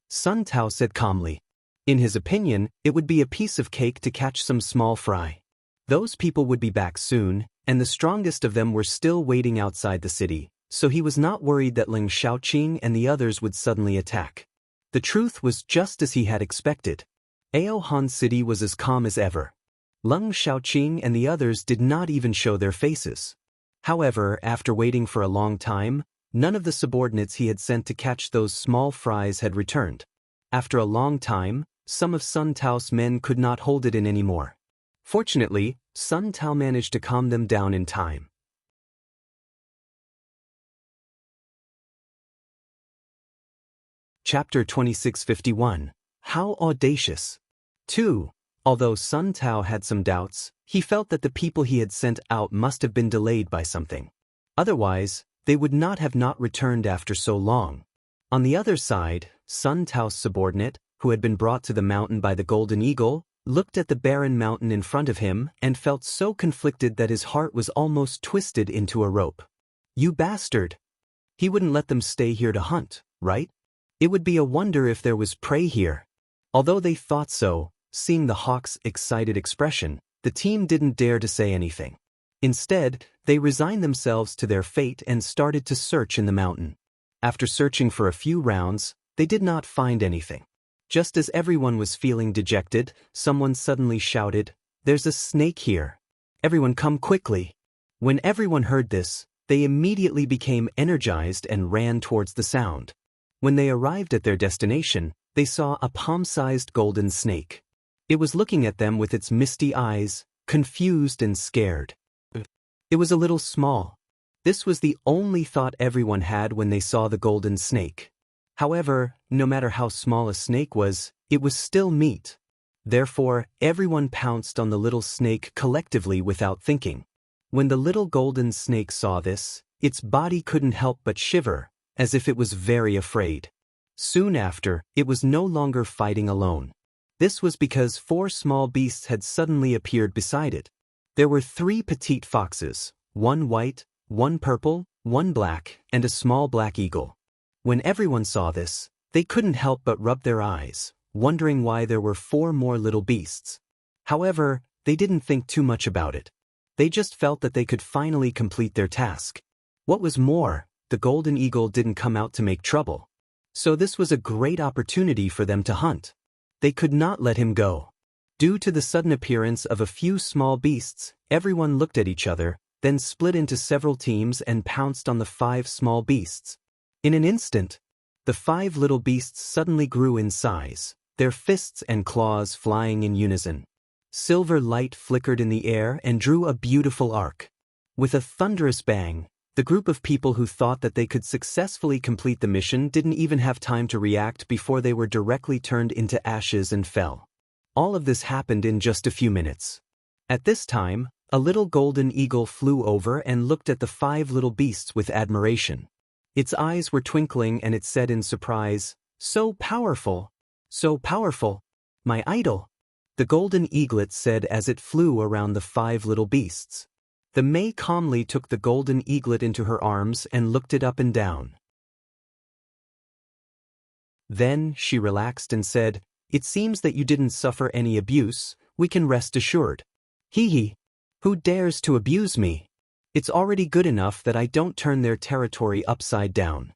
Sun Tao said calmly. In his opinion, it would be a piece of cake to catch some small fry. Those people would be back soon, and the strongest of them were still waiting outside the city, so he was not worried that Ling Shaoqing and the others would suddenly attack. The truth was just as he had expected. Ao Han City was as calm as ever. Ling Shaoqing and the others did not even show their faces. However, after waiting for a long time, none of the subordinates he had sent to catch those small fries had returned. After a long time, some of Sun Tao's men could not hold it in anymore. Fortunately, Sun Tao managed to calm them down in time. Chapter 2651. How audacious. 2. Although Sun Tao had some doubts, He felt that the people he had sent out must have been delayed by something. Otherwise, they would not have not returned after so long. On the other side, Sun Tao's subordinate, who had been brought to the mountain by the Golden Eagle, looked at the barren mountain in front of him and felt so conflicted that his heart was almost twisted into a rope. You bastard! He wouldn't let them stay here to hunt, right? It would be a wonder if there was prey here. Although they thought so, seeing the hawk's excited expression, the team didn't dare to say anything. Instead, they resigned themselves to their fate and started to search in the mountain. After searching for a few rounds, they did not find anything. Just as everyone was feeling dejected, someone suddenly shouted, "There's a snake here. Everyone come quickly." When everyone heard this, they immediately became energized and ran towards the sound. When they arrived at their destination, they saw a palm-sized golden snake. It was looking at them with its misty eyes, confused and scared. It was a little small. This was the only thought everyone had when they saw the golden snake. However, no matter how small a snake was, it was still meat. Therefore, everyone pounced on the little snake collectively without thinking. When the little golden snake saw this, its body couldn't help but shiver, as if it was very afraid. Soon after, it was no longer fighting alone. This was because 4 small beasts had suddenly appeared beside it. There were 3 petite foxes, 1 white, 1 purple, 1 black, and a small black eagle. When everyone saw this, they couldn't help but rub their eyes, wondering why there were 4 more little beasts. However, they didn't think too much about it. They just felt that they could finally complete their task. What was more, the golden eagle didn't come out to make trouble. So this was a great opportunity for them to hunt. They could not let him go. Due to the sudden appearance of a few small beasts, everyone looked at each other, then split into several teams and pounced on the 5 small beasts. In an instant, the 5 little beasts suddenly grew in size, their fists and claws flying in unison. Silver light flickered in the air and drew a beautiful arc. With a thunderous bang, the group of people who thought that they could successfully complete the mission didn't even have time to react before they were directly turned into ashes and fell. All of this happened in just a few minutes. At this time, a little golden eagle flew over and looked at the 5 little beasts with admiration. Its eyes were twinkling and it said in surprise, "So powerful! So powerful! My idol!" The golden eaglet said as it flew around the 5 little beasts. The May calmly took the golden eaglet into her arms and looked it up and down. Then she relaxed and said, "It seems that you didn't suffer any abuse, we can rest assured." Hee hee. Who dares to abuse me? It's already good enough that I don't turn their territory upside down.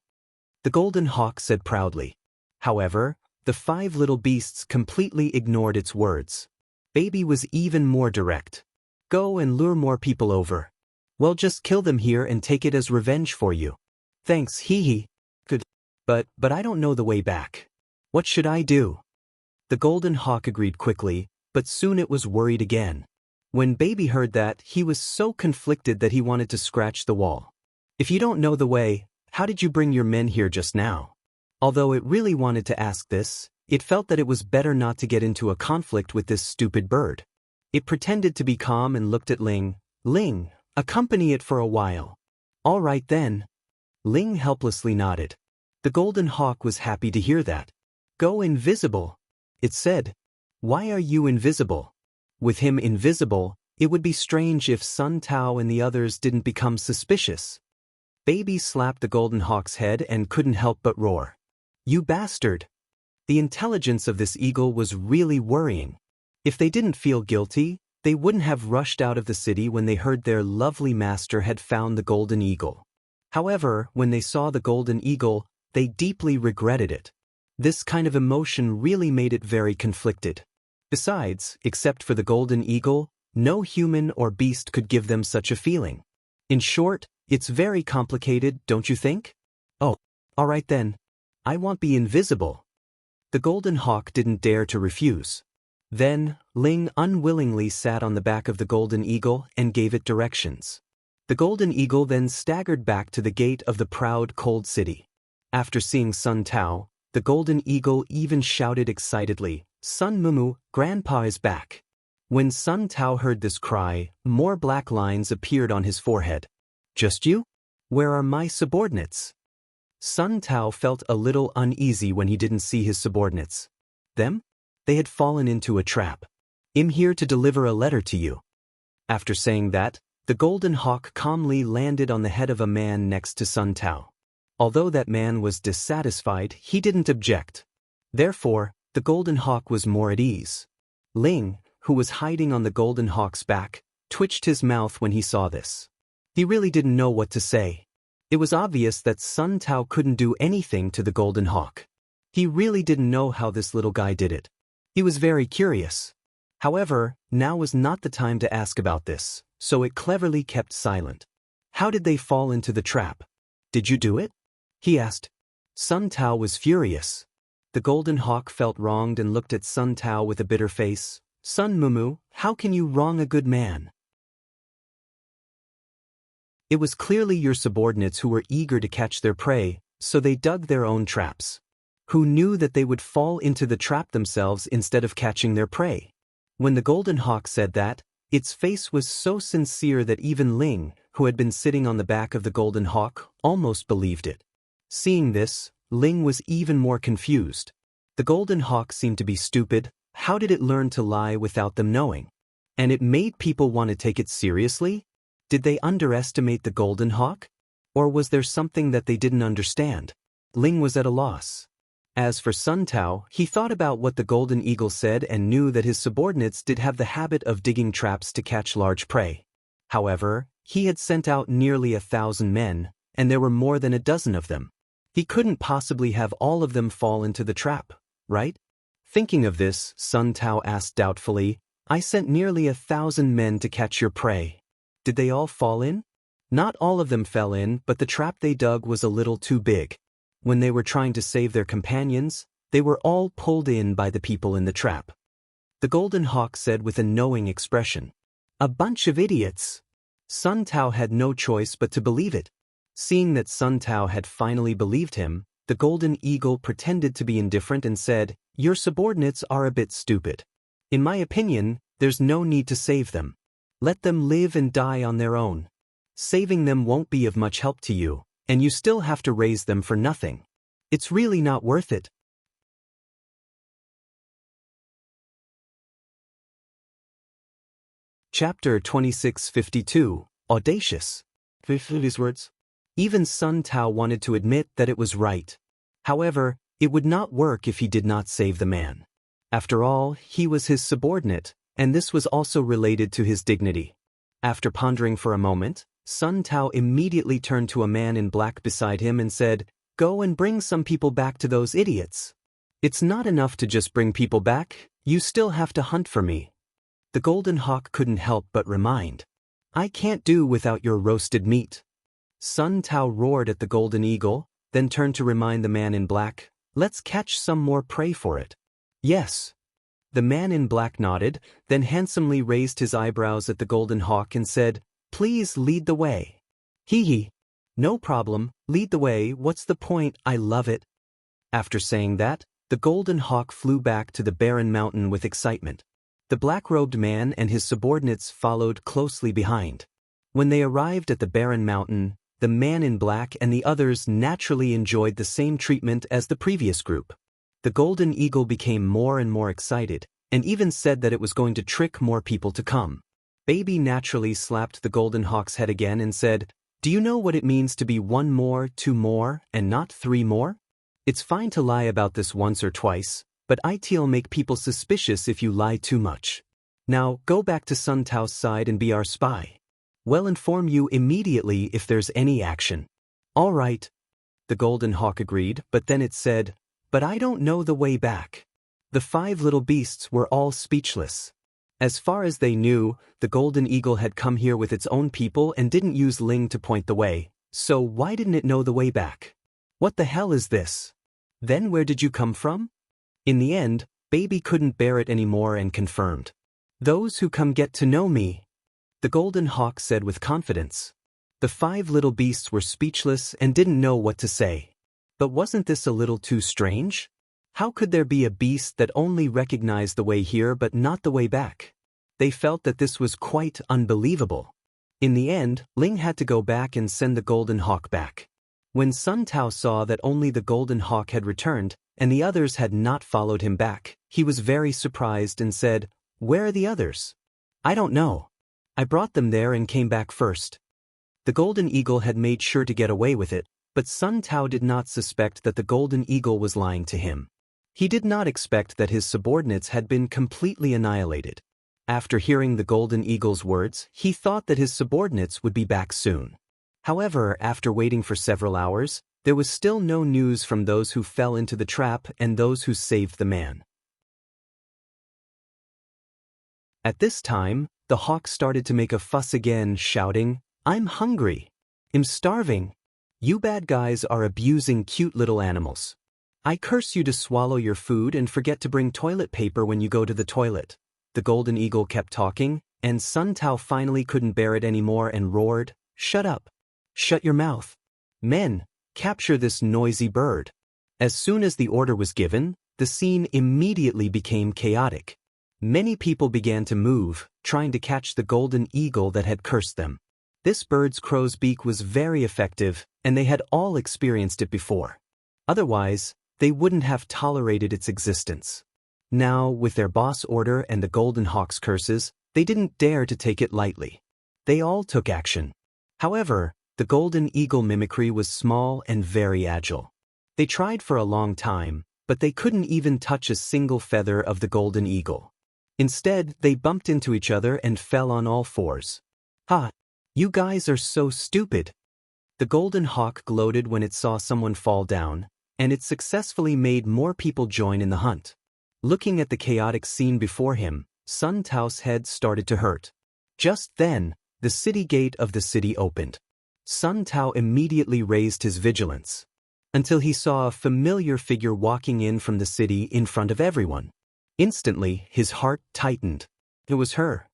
The golden hawk said proudly. However, the 5 little beasts completely ignored its words. Baby was even more direct. Go and lure more people over. Well, just kill them here and take it as revenge for you. Thanks, hee hee. Good. But I don't know the way back. What should I do? The golden hawk agreed quickly, but soon it was worried again. When Baby heard that, he was so conflicted that he wanted to scratch the wall. If you don't know the way, how did you bring your men here just now? Although it really wanted to ask this, it felt that it was better not to get into a conflict with this stupid bird. It pretended to be calm and looked at Ling. Ling, accompany it for a while. All right then. Ling helplessly nodded. The golden hawk was happy to hear that. Go invisible. It said. Why are you invisible? With him invisible, it would be strange if Sun Tao and the others didn't become suspicious. Baby slapped the golden hawk's head and couldn't help but roar. You bastard! The intelligence of this eagle was really worrying. If they didn't feel guilty, they wouldn't have rushed out of the city when they heard their lovely master had found the golden eagle. However, when they saw the golden eagle, they deeply regretted it. This kind of emotion really made it very conflicted. Besides, except for the golden eagle, no human or beast could give them such a feeling. In short, it's very complicated, don't you think? Oh, all right then. I won't be invisible. The golden hawk didn't dare to refuse. Then, Ling unwillingly sat on the back of the golden eagle and gave it directions. The golden eagle then staggered back to the gate of the proud cold city. After seeing Sun Tao, the golden eagle even shouted excitedly, Sun Mumu, Grandpa is back. When Sun Tao heard this cry, more black lines appeared on his forehead. Just you? Where are my subordinates? Sun Tao felt a little uneasy when he didn't see his subordinates. Them? They had fallen into a trap. I'm here to deliver a letter to you. After saying that, the golden hawk calmly landed on the head of a man next to Sun Tao. Although that man was dissatisfied, he didn't object. Therefore, the golden hawk was more at ease. Ling, who was hiding on the golden hawk's back, twitched his mouth when he saw this. He really didn't know what to say. It was obvious that Sun Tao couldn't do anything to the golden hawk. He really didn't know how this little guy did it. He was very curious. However, now was not the time to ask about this, so it cleverly kept silent. How did they fall into the trap? Did you do it? He asked. Sun Tao was furious. The golden hawk felt wronged and looked at Sun Tao with a bitter face. Sun Mumu, how can you wrong a good man? It was clearly your subordinates who were eager to catch their prey, so they dug their own traps. Who knew that they would fall into the trap themselves instead of catching their prey? When the golden hawk said that, its face was so sincere that even Ling, who had been sitting on the back of the golden hawk, almost believed it. Seeing this, Ling was even more confused. The golden hawk seemed to be stupid. How did it learn to lie without them knowing? And it made people want to take it seriously? Did they underestimate the golden hawk? Or was there something that they didn't understand? Ling was at a loss. As for Sun Tao, he thought about what the golden eagle said and knew that his subordinates did have the habit of digging traps to catch large prey. However, he had sent out nearly 1,000 men, and there were more than a dozen of them. He couldn't possibly have all of them fall into the trap, right? Thinking of this, Sun Tao asked doubtfully, I sent nearly 1,000 men to catch your prey. Did they all fall in? Not all of them fell in, but the trap they dug was a little too big. When they were trying to save their companions, they were all pulled in by the people in the trap. The golden hawk said with a knowing expression. A bunch of idiots. Sun Tao had no choice but to believe it. Seeing that Sun Tao had finally believed him, the golden eagle pretended to be indifferent and said, Your subordinates are a bit stupid. In my opinion, there's no need to save them. Let them live and die on their own. Saving them won't be of much help to you, and you still have to raise them for nothing. It's really not worth it. Chapter 2652, Audacious. These words. Even Sun Tao wanted to admit that it was right. However, it would not work if he did not save the man. After all, he was his subordinate, and this was also related to his dignity. After pondering for a moment, Sun Tao immediately turned to a man in black beside him and said, Go and bring some people back to those idiots. It's not enough to just bring people back, you still have to hunt for me. The golden hawk couldn't help but remind. I can't do without your roasted meat. Sun Tao roared at the golden eagle, then turned to remind the man in black, Let's catch some more prey for it. Yes. The man in black nodded, then handsomely raised his eyebrows at the golden hawk and said, Please lead the way. Hee hee. No problem, lead the way, what's the point, I love it. After saying that, the golden hawk flew back to the barren mountain with excitement. The black-robed man and his subordinates followed closely behind. When they arrived at the barren mountain, the man in black and the others naturally enjoyed the same treatment as the previous group. The golden eagle became more and more excited, and even said that it was going to trick more people to come. Baby naturally slapped the golden hawk's head again and said, Do you know what it means to be 1 more, 2 more, and not 3 more? It's fine to lie about this once or twice, but it'll make people suspicious if you lie too much. Now, go back to Sun Tao's side and be our spy. We'll inform you immediately if there's any action. All right. The golden hawk agreed, but then it said, But I don't know the way back. The 5 little beasts were all speechless. As far as they knew, the golden eagle had come here with its own people and didn't use Ling to point the way, so why didn't it know the way back? What the hell is this? Then where did you come from? In the end, Baby couldn't bear it anymore and confirmed. Those who come get to know me. The golden hawk said with confidence. The 5 little beasts were speechless and didn't know what to say. But wasn't this a little too strange? How could there be a beast that only recognized the way here but not the way back? They felt that this was quite unbelievable. In the end, Ling had to go back and send the Golden Hawk back. When Sun Tao saw that only the Golden Hawk had returned, and the others had not followed him back, he was very surprised and said, "Where are the others?" "I don't know. I brought them there and came back first." The Golden Eagle had made sure to get away with it, but Sun Tao did not suspect that the Golden Eagle was lying to him. He did not expect that his subordinates had been completely annihilated. After hearing the Golden Eagle's words, he thought that his subordinates would be back soon. However, after waiting for several hours, there was still no news from those who fell into the trap and those who saved the man. At this time, the hawk started to make a fuss again, shouting, "I'm hungry. I'm starving. You bad guys are abusing cute little animals. I curse you to swallow your food and forget to bring toilet paper when you go to the toilet." The Golden Eagle kept talking, and Sun Tao finally couldn't bear it anymore and roared, "Shut up. Shut your mouth. Men, capture this noisy bird." As soon as the order was given, the scene immediately became chaotic. Many people began to move, trying to catch the Golden Eagle that had cursed them. This bird's crow's beak was very effective, and they had all experienced it before. Otherwise, they wouldn't have tolerated its existence. Now, with their boss order and the Golden Hawk's curses, they didn't dare to take it lightly. They all took action. However, the Golden Eagle mimicry was small and very agile. They tried for a long time, but they couldn't even touch a single feather of the Golden Eagle. Instead, they bumped into each other and fell on all fours. "Ha! You guys are so stupid." The Golden Hawk gloated when it saw someone fall down, and it successfully made more people join in the hunt. Looking at the chaotic scene before him, Sun Tao's head started to hurt. Just then, the city gate of the city opened. Sun Tao immediately raised his vigilance, until he saw a familiar figure walking in from the city in front of everyone. Instantly, his heart tightened. It was her.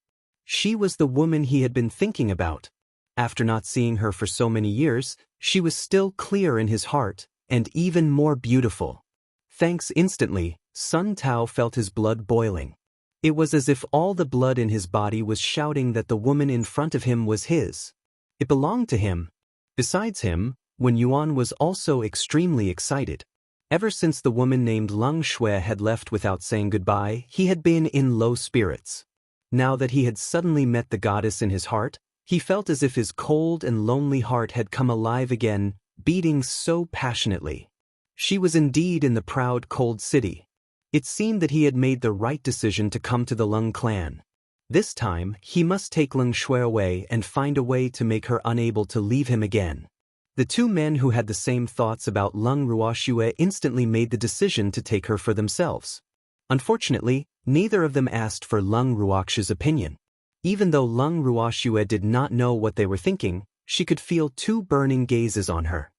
She was the woman he had been thinking about. After not seeing her for so many years, she was still clear in his heart, and even more beautiful. Thanks instantly, Sun Tao felt his blood boiling. It was as if all the blood in his body was shouting that the woman in front of him was his. It belonged to him. Besides him, Wen Yuan was also extremely excited. Ever since the woman named Leng Shui had left without saying goodbye, he had been in low spirits. Now that he had suddenly met the goddess in his heart, he felt as if his cold and lonely heart had come alive again, beating so passionately. She was indeed in the proud, cold city. It seemed that he had made the right decision to come to the Leng clan. This time, he must take Leng Shui away and find a way to make her unable to leave him again. The two men who had the same thoughts about Leng Ruoxue instantly made the decision to take her for themselves. Unfortunately, neither of them asked for Leng Ruoxue's opinion. Even though Leng Ruoxue did not know what they were thinking, she could feel two burning gazes on her.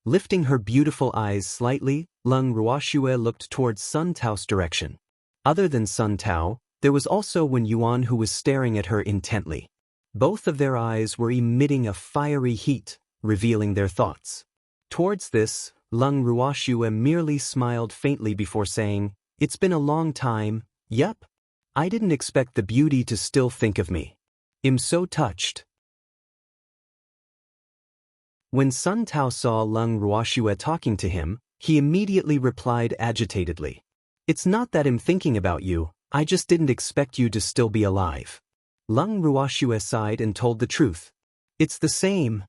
Lifting her beautiful eyes slightly, Leng Ruoxue looked towards Sun Tao's direction. Other than Sun Tao, there was also Wen Yuan who was staring at her intently. Both of their eyes were emitting a fiery heat, revealing their thoughts. Towards this, Leng Ruoxue merely smiled faintly before saying, "It's been a long time, yup. I didn't expect the beauty to still think of me. I'm so touched." When Sun Tao saw Leng Ruoxue talking to him, he immediately replied agitatedly, "It's not that I'm thinking about you, I just didn't expect you to still be alive." Leng Ruoxue sighed and told the truth. "It's the same,"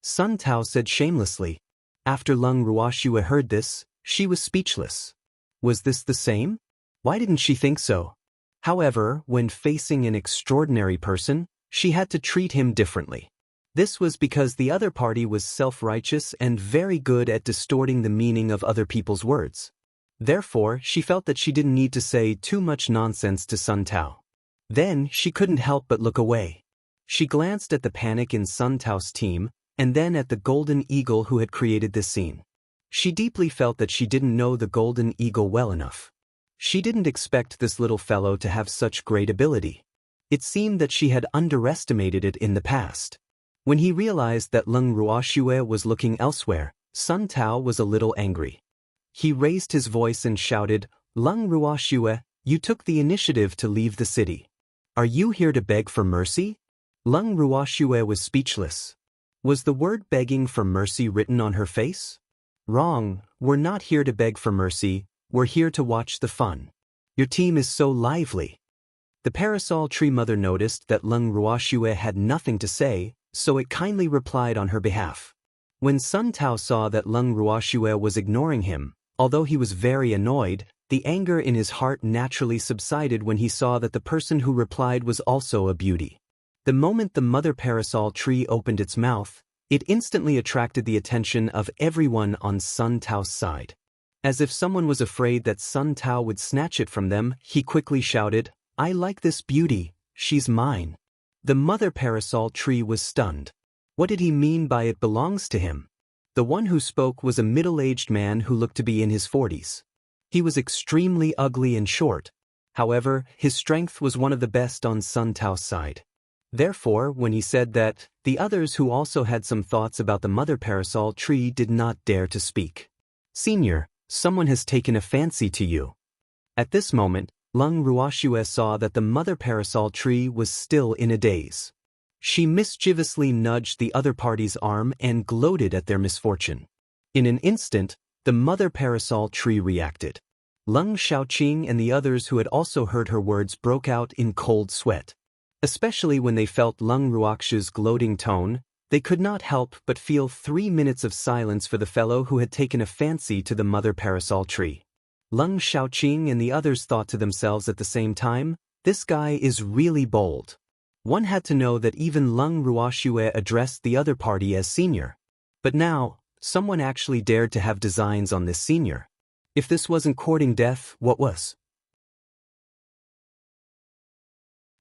Sun Tao said shamelessly. After Leng Ruoxue heard this, she was speechless. Was this the same? Why didn't she think so? However, when facing an extraordinary person, she had to treat him differently. This was because the other party was self-righteous and very good at distorting the meaning of other people's words. Therefore, she felt that she didn't need to say too much nonsense to Sun Tao. Then, she couldn't help but look away. She glanced at the panic in Sun Tao's team, and then at the Golden Eagle who had created this scene. She deeply felt that she didn't know the Golden Eagle well enough. She didn't expect this little fellow to have such great ability. It seemed that she had underestimated it in the past. When he realized that Leng Ruoxue was looking elsewhere, Sun Tao was a little angry. He raised his voice and shouted, "Leng Ruoxue, you took the initiative to leave the city. Are you here to beg for mercy? Lung Ruoxue was speechless. Was the word begging for mercy written on her face? Wrong, we're not here to beg for mercy, we're here to watch the fun. Your team is so lively. The parasol tree mother noticed that Lung Ruoxue had nothing to say, so it kindly replied on her behalf. When Sun Tao saw that Lung Ruoxue was ignoring him, although he was very annoyed, the anger in his heart naturally subsided when he saw that the person who replied was also a beauty. The moment the mother parasol tree opened its mouth, it instantly attracted the attention of everyone on Sun Tao's side. As if someone was afraid that Sun Tao would snatch it from them, he quickly shouted, "I like this beauty, she's mine." The mother parasol tree was stunned. What did he mean by it belongs to him? The one who spoke was a middle-aged man who looked to be in his 40s. He was extremely ugly and short. However, his strength was one of the best on Sun Tao's side. Therefore, when he said that, the others who also had some thoughts about the mother parasol tree did not dare to speak. "Senior, someone has taken a fancy to you." At this moment, Lung Ruoxue saw that the mother parasol tree was still in a daze. She mischievously nudged the other party's arm and gloated at their misfortune. In an instant, the mother parasol tree reacted. Lung Xiaoqing and the others who had also heard her words broke out in cold sweat. Especially when they felt Lung Ruoxue's gloating tone, they could not help but feel 3 minutes of silence for the fellow who had taken a fancy to the mother parasol tree. Lung Xiaoqing and the others thought to themselves at the same time, "This guy is really bold." One had to know that even Lung Ruoxue addressed the other party as senior. But now, someone actually dared to have designs on this senior. If this wasn't courting death, what was?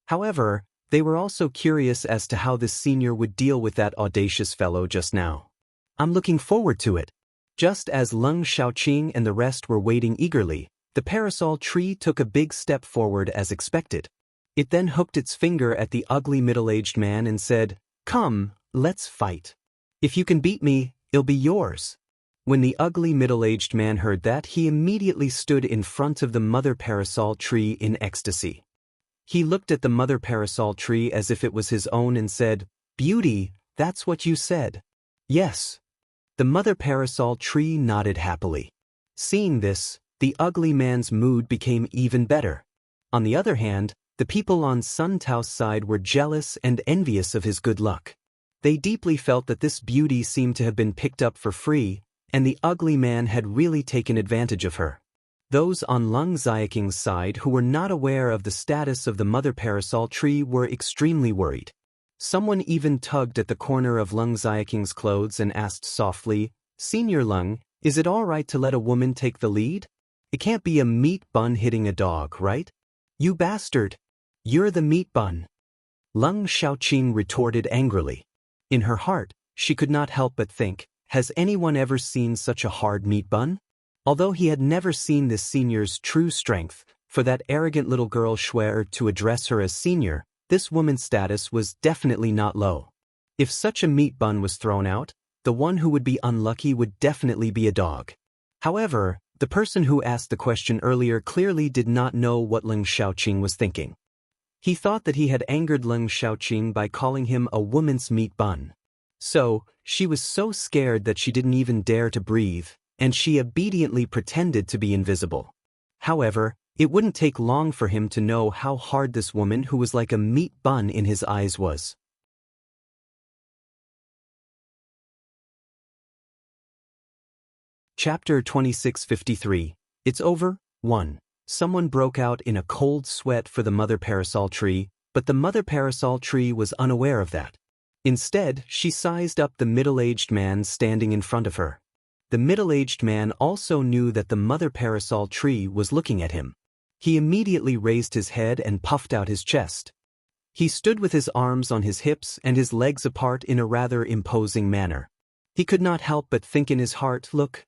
However, they were also curious as to how this senior would deal with that audacious fellow just now. "I'm looking forward to it." Just as Lung Xiaoqing and the rest were waiting eagerly, the parasol tree took a big step forward as expected. It then hooked its finger at the ugly middle-aged man and said, "Come, let's fight. If you can beat me, it'll be yours." When the ugly middle-aged man heard that, he immediately stood in front of the mother parasol tree in ecstasy. He looked at the mother parasol tree as if it was his own and said, "Beauty, that's what you said." "Yes." The mother parasol tree nodded happily. Seeing this, the ugly man's mood became even better. On the other hand, the people on Sun Tao's side were jealous and envious of his good luck. They deeply felt that this beauty seemed to have been picked up for free, and the ugly man had really taken advantage of her. Those on Lung Xiaoqing's side who were not aware of the status of the mother parasol tree were extremely worried. Someone even tugged at the corner of Lung Xiaoqing's clothes and asked softly, "Senior Lung, is it all right to let a woman take the lead? It can't be a meat bun hitting a dog, right? You bastard! You're the meat bun." Lung Xiaoqing retorted angrily. In her heart, she could not help but think, has anyone ever seen such a hard meat bun? Although he had never seen this senior's true strength, for that arrogant little girl Schwer to address her as senior, this woman's status was definitely not low. If such a meat bun was thrown out, the one who would be unlucky would definitely be a dog. However, the person who asked the question earlier clearly did not know what Lung Xiaoqing was thinking. He thought that he had angered Lung Xiaoqing by calling him a woman's meat bun. So, she was so scared that she didn't even dare to breathe, and she obediently pretended to be invisible. However, it wouldn't take long for him to know how hard this woman who was like a meat bun in his eyes was. Chapter 2653. It's over. 1. Someone broke out in a cold sweat for the mother parasol tree, but the mother parasol tree was unaware of that. Instead, she sized up the middle-aged man standing in front of her. The middle-aged man also knew that the mother parasol tree was looking at him. He immediately raised his head and puffed out his chest. He stood with his arms on his hips and his legs apart in a rather imposing manner. He could not help but think in his heart, look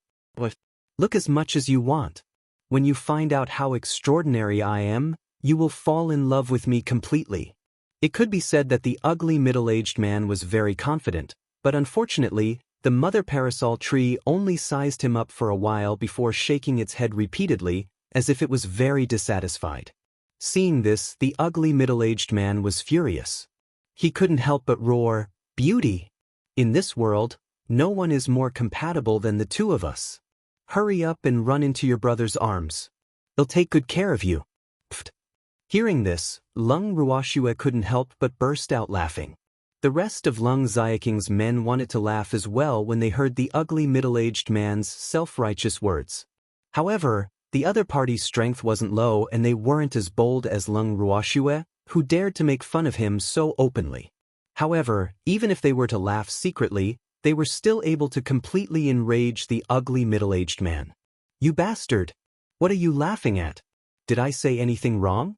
as much as you want. When you find out how extraordinary I am, you will fall in love with me completely. It could be said that the ugly middle-aged man was very confident, but unfortunately, the mother parasol tree only sized him up for a while before shaking its head repeatedly, as if it was very dissatisfied. Seeing this, the ugly middle-aged man was furious. He couldn't help but roar, "Beauty! In this world, no one is more compatible than the two of us. Hurry up and run into your brother's arms. He'll take good care of you." Pfft. Hearing this, Lung Ruoxue couldn't help but burst out laughing. The rest of Lung Xiaoking's men wanted to laugh as well when they heard the ugly middle-aged man's self-righteous words. However, the other party's strength wasn't low and they weren't as bold as Lung Ruoxue, who dared to make fun of him so openly. However, even if they were to laugh secretly, they were still able to completely enrage the ugly middle-aged man. "You bastard! What are you laughing at? Did I say anything wrong?"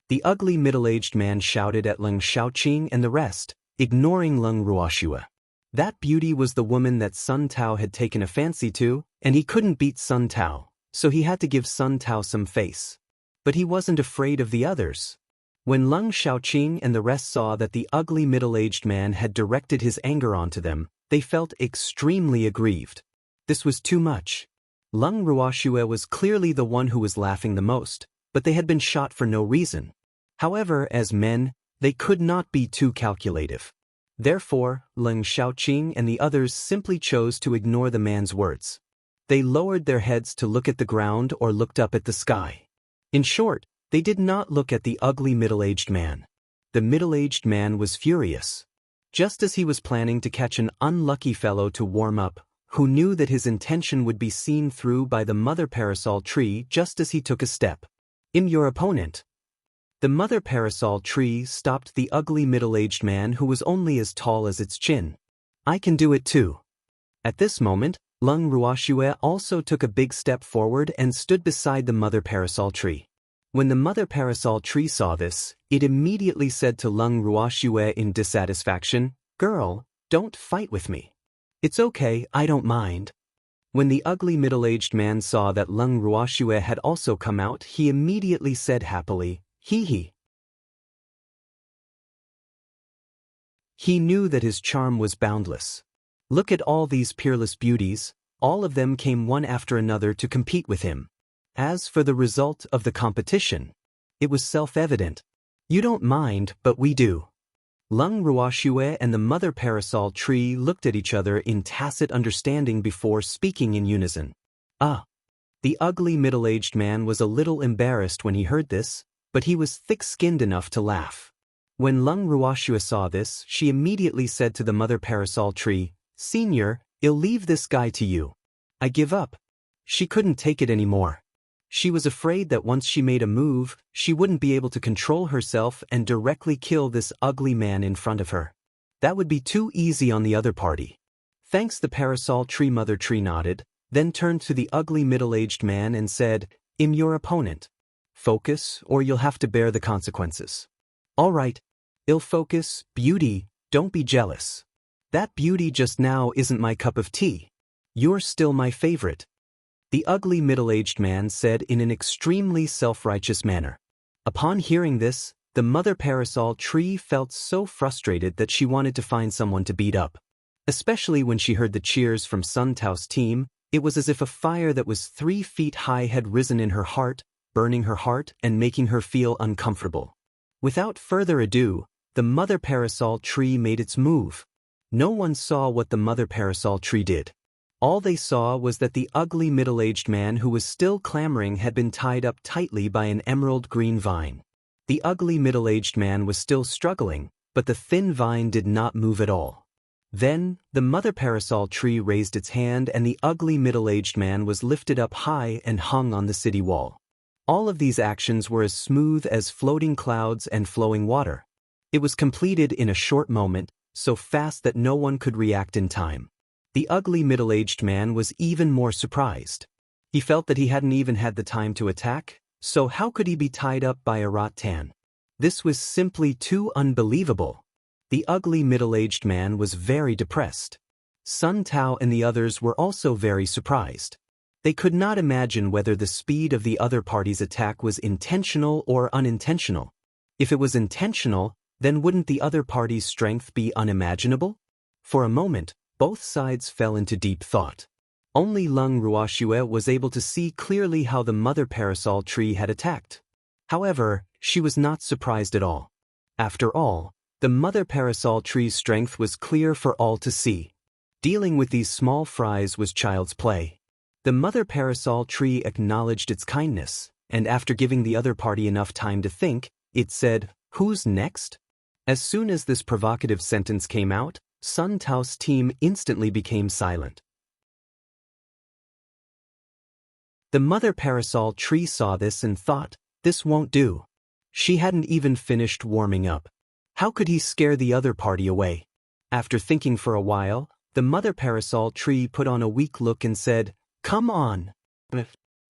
The ugly middle-aged man shouted at Lung Xiaoqing and the rest, ignoring Lung Ruoxue. That beauty was the woman that Sun Tao had taken a fancy to, and he couldn't beat Sun Tao, so he had to give Sun Tao some face. But he wasn't afraid of the others. When Lung Xiaoqing and the rest saw that the ugly middle-aged man had directed his anger onto them, they felt extremely aggrieved. This was too much. Lung Ruoxue was clearly the one who was laughing the most, but they had been shot for no reason. However, as men, they could not be too calculative. Therefore, Lung Xiaoqing and the others simply chose to ignore the man's words. They lowered their heads to look at the ground or looked up at the sky. In short, they did not look at the ugly middle-aged man. The middle-aged man was furious. Just as he was planning to catch an unlucky fellow to warm up, who knew that his intention would be seen through by the mother parasol tree just as he took a step. "I'm your opponent." The mother parasol tree stopped the ugly middle-aged man who was only as tall as its chin. "I can do it too." At this moment, Lung Ruoxue also took a big step forward and stood beside the mother parasol tree. When the mother parasol tree saw this, it immediately said to Lung Ruoxue in dissatisfaction, "Girl, don't fight with me. It's okay, I don't mind." When the ugly middle-aged man saw that Lung Ruoxue had also come out, he immediately said happily, "Hee hee." He knew that his charm was boundless. Look at all these peerless beauties, all of them came one after another to compete with him. As for the result of the competition, it was self-evident. You don't mind, but we do. Lung Ruoxue and the mother parasol tree looked at each other in tacit understanding before speaking in unison. The ugly middle-aged man was a little embarrassed when he heard this, but he was thick-skinned enough to laugh. When Lung Ruoxue saw this, she immediately said to the mother parasol tree, "Senior, I'll leave this guy to you. I give up." She couldn't take it anymore. She was afraid that once she made a move, she wouldn't be able to control herself and directly kill this ugly man in front of her. That would be too easy on the other party. Thanks, the parasol tree mother tree nodded, then turned to the ugly middle-aged man and said, "I'm your opponent. Focus, or you'll have to bear the consequences." "All right. I'll focus. Beauty, don't be jealous. That beauty just now isn't my cup of tea. You're still my favorite." The ugly middle-aged man said in an extremely self-righteous manner. Upon hearing this, the mother parasol tree felt so frustrated that she wanted to find someone to beat up. Especially when she heard the cheers from Sun Tao's team, it was as if a fire that was 3 feet high had risen in her heart, burning her heart and making her feel uncomfortable. Without further ado, the mother parasol tree made its move. No one saw what the mother parasol tree did. All they saw was that the ugly middle-aged man who was still clamoring had been tied up tightly by an emerald green vine. The ugly middle-aged man was still struggling, but the thin vine did not move at all. Then, the mother parasol tree raised its hand and the ugly middle-aged man was lifted up high and hung on the city wall. All of these actions were as smooth as floating clouds and flowing water. It was completed in a short moment, so fast that no one could react in time. The ugly middle-aged man was even more surprised. He felt that he hadn't even had the time to attack, so how could he be tied up by a rattan? This was simply too unbelievable. The ugly middle-aged man was very depressed. Sun Tao and the others were also very surprised. They could not imagine whether the speed of the other party's attack was intentional or unintentional. If it was intentional, then wouldn't the other party's strength be unimaginable? For a moment, both sides fell into deep thought. Only Lung Ruoxue was able to see clearly how the mother parasol tree had attacked. However, she was not surprised at all. After all, the mother parasol tree's strength was clear for all to see. Dealing with these small fries was child's play. The mother parasol tree acknowledged its kindness, and after giving the other party enough time to think, it said, "Who's next?" As soon as this provocative sentence came out, Sun Tao's team instantly became silent. The mother parasol tree saw this and thought, this won't do. She hadn't even finished warming up. How could he scare the other party away? After thinking for a while, the mother parasol tree put on a weak look and said, "Come on.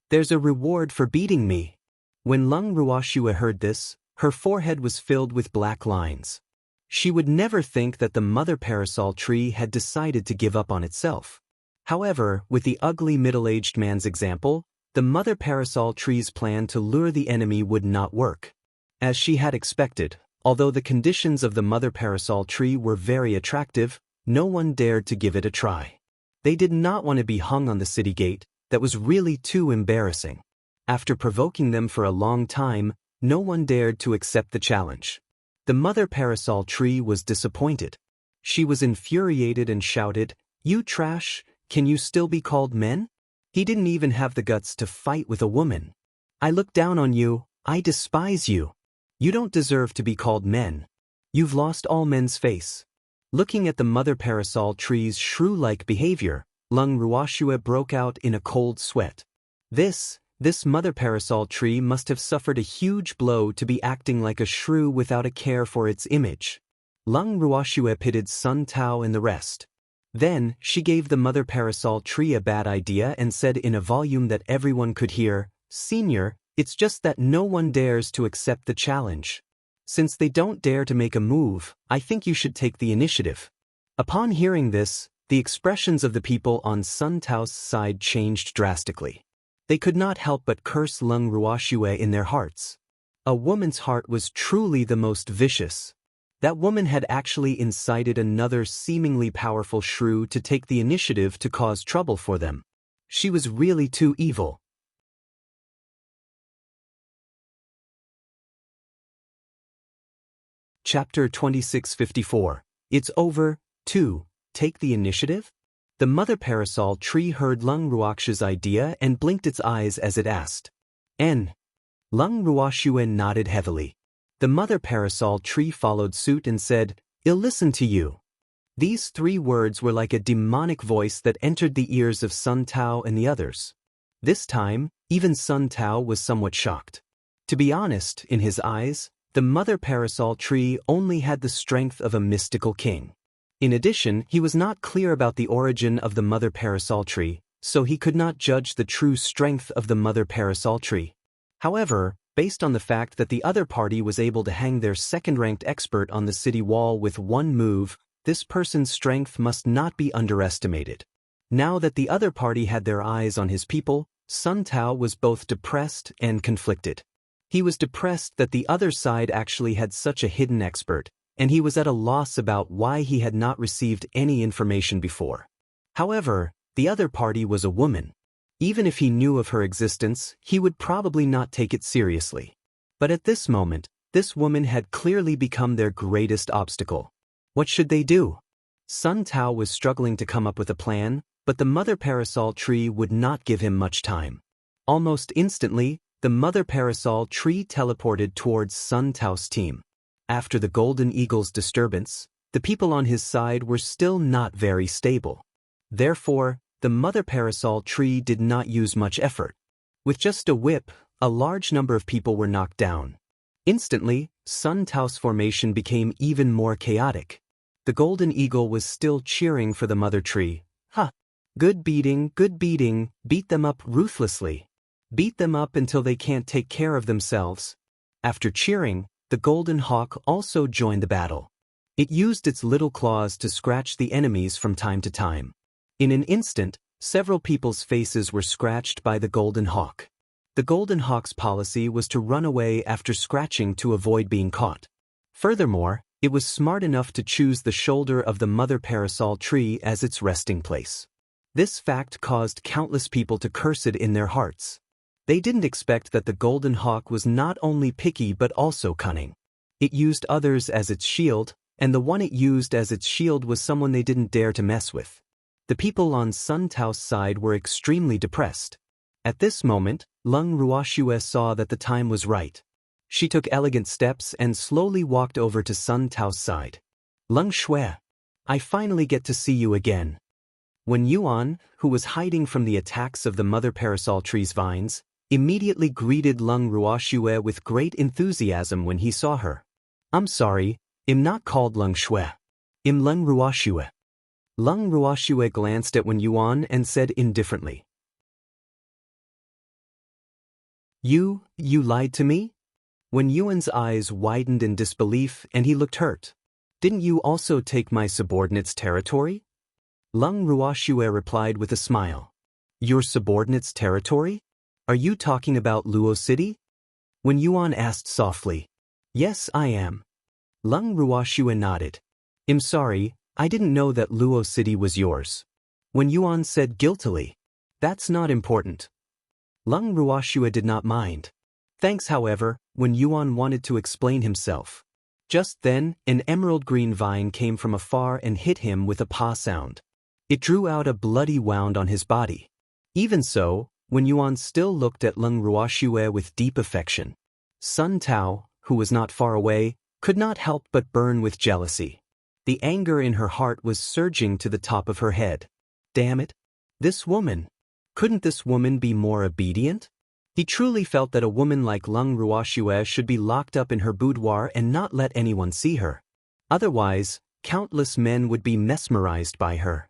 There's a reward for beating me." When Lung Ruoxue heard this, her forehead was filled with black lines. She would never think that the mother parasol tree had decided to give up on itself. However, with the ugly middle-aged man's example, the mother parasol tree's plan to lure the enemy would not work. As she had expected, although the conditions of the mother parasol tree were very attractive, no one dared to give it a try. They did not want to be hung on the city gate. That was really too embarrassing. After provoking them for a long time, no one dared to accept the challenge. The mother parasol tree was disappointed. She was infuriated and shouted, "You trash, can you still be called men? He didn't even have the guts to fight with a woman. I look down on you, I despise you. You don't deserve to be called men. You've lost all men's face." Looking at the mother parasol tree's shrew-like behavior, Lung Ruoxue broke out in a cold sweat. This mother parasol tree must have suffered a huge blow to be acting like a shrew without a care for its image. Lung Ruoxue pitied Sun Tao and the rest. Then, she gave the mother parasol tree a bad idea and said in a volume that everyone could hear, "Senior, it's just that no one dares to accept the challenge. Since they don't dare to make a move, I think you should take the initiative." Upon hearing this, the expressions of the people on Sun Tao's side changed drastically. They could not help but curse Lung Ruoxue in their hearts. A woman's heart was truly the most vicious. That woman had actually incited another seemingly powerful shrew to take the initiative to cause trouble for them. She was really too evil. Chapter 2654. It's over. 2. Take the initiative? The mother parasol tree heard Lung Ruoxue's idea and blinked its eyes as it asked, "N?" Lung Ruoxue nodded heavily. The mother parasol tree followed suit and said, "I'll listen to you." These 3 words were like a demonic voice that entered the ears of Sun Tao and the others. This time, even Sun Tao was somewhat shocked. To be honest, in his eyes, the mother parasol tree only had the strength of a mystical king. In addition, he was not clear about the origin of the mother parasol tree, so he could not judge the true strength of the mother parasol tree. However, based on the fact that the other party was able to hang their second-ranked expert on the city wall with one move, this person's strength must not be underestimated. Now that the other party had their eyes on his people, Sun Tao was both depressed and conflicted. He was depressed that the other side actually had such a hidden expert, and he was at a loss about why he had not received any information before. However, the other party was a woman. Even if he knew of her existence, he would probably not take it seriously. But at this moment, this woman had clearly become their greatest obstacle. What should they do? Sun Tao was struggling to come up with a plan, but the mother parasol tree would not give him much time. Almost instantly, the mother parasol tree teleported towards Sun Tao's team. After the Golden Eagle's disturbance, the people on his side were still not very stable. Therefore, the mother parasol tree did not use much effort. With just a whip, a large number of people were knocked down. Instantly, Sun Tao's formation became even more chaotic. The Golden Eagle was still cheering for the mother tree. "Ha! Good beating, beat them up ruthlessly. Beat them up until they can't take care of themselves." After cheering, the Golden Hawk also joined the battle. It used its little claws to scratch the enemies from time to time. In an instant, several people's faces were scratched by the Golden Hawk. The Golden Hawk's policy was to run away after scratching to avoid being caught. Furthermore, it was smart enough to choose the shoulder of the mother parasol tree as its resting place. This fact caused countless people to curse it in their hearts. They didn't expect that the golden hawk was not only picky but also cunning. It used others as its shield, and the one it used as its shield was someone they didn't dare to mess with. The people on Sun Tao's side were extremely depressed. At this moment, Leng Ruoxue saw that the time was right. She took elegant steps and slowly walked over to Sun Tao's side. Leng Shui, I finally get to see you again. When Yuan, who was hiding from the attacks of the mother parasol tree's vines, immediately greeted Leng Ruoxue with great enthusiasm when he saw her. I'm sorry, I'm not called Leng Shui. I'm Leng Ruoxue. Leng Ruoxue glanced at Wen Yuan and said indifferently. You lied to me? Wen Yuan's eyes widened in disbelief and he looked hurt. Didn't you also take my subordinate's territory? Leng Ruoxue replied with a smile. Your subordinate's territory? Are you talking about Luo City? Wen Yuan asked softly. Yes, I am. Leng Ruoxue nodded. I'm sorry, I didn't know that Luo City was yours. Wen Yuan said guiltily. That's not important. Leng Ruoxue did not mind. Thanks, however, Wen Yuan wanted to explain himself. Just then, an emerald green vine came from afar and hit him with a paw sound. It drew out a bloody wound on his body. Even so, Wen Yuan still looked at Leng Ruoxue with deep affection. Sun Tao, who was not far away, could not help but burn with jealousy. The anger in her heart was surging to the top of her head. Damn it! This woman! Couldn't this woman be more obedient? He truly felt that a woman like Leng Ruoxue should be locked up in her boudoir and not let anyone see her. Otherwise, countless men would be mesmerized by her.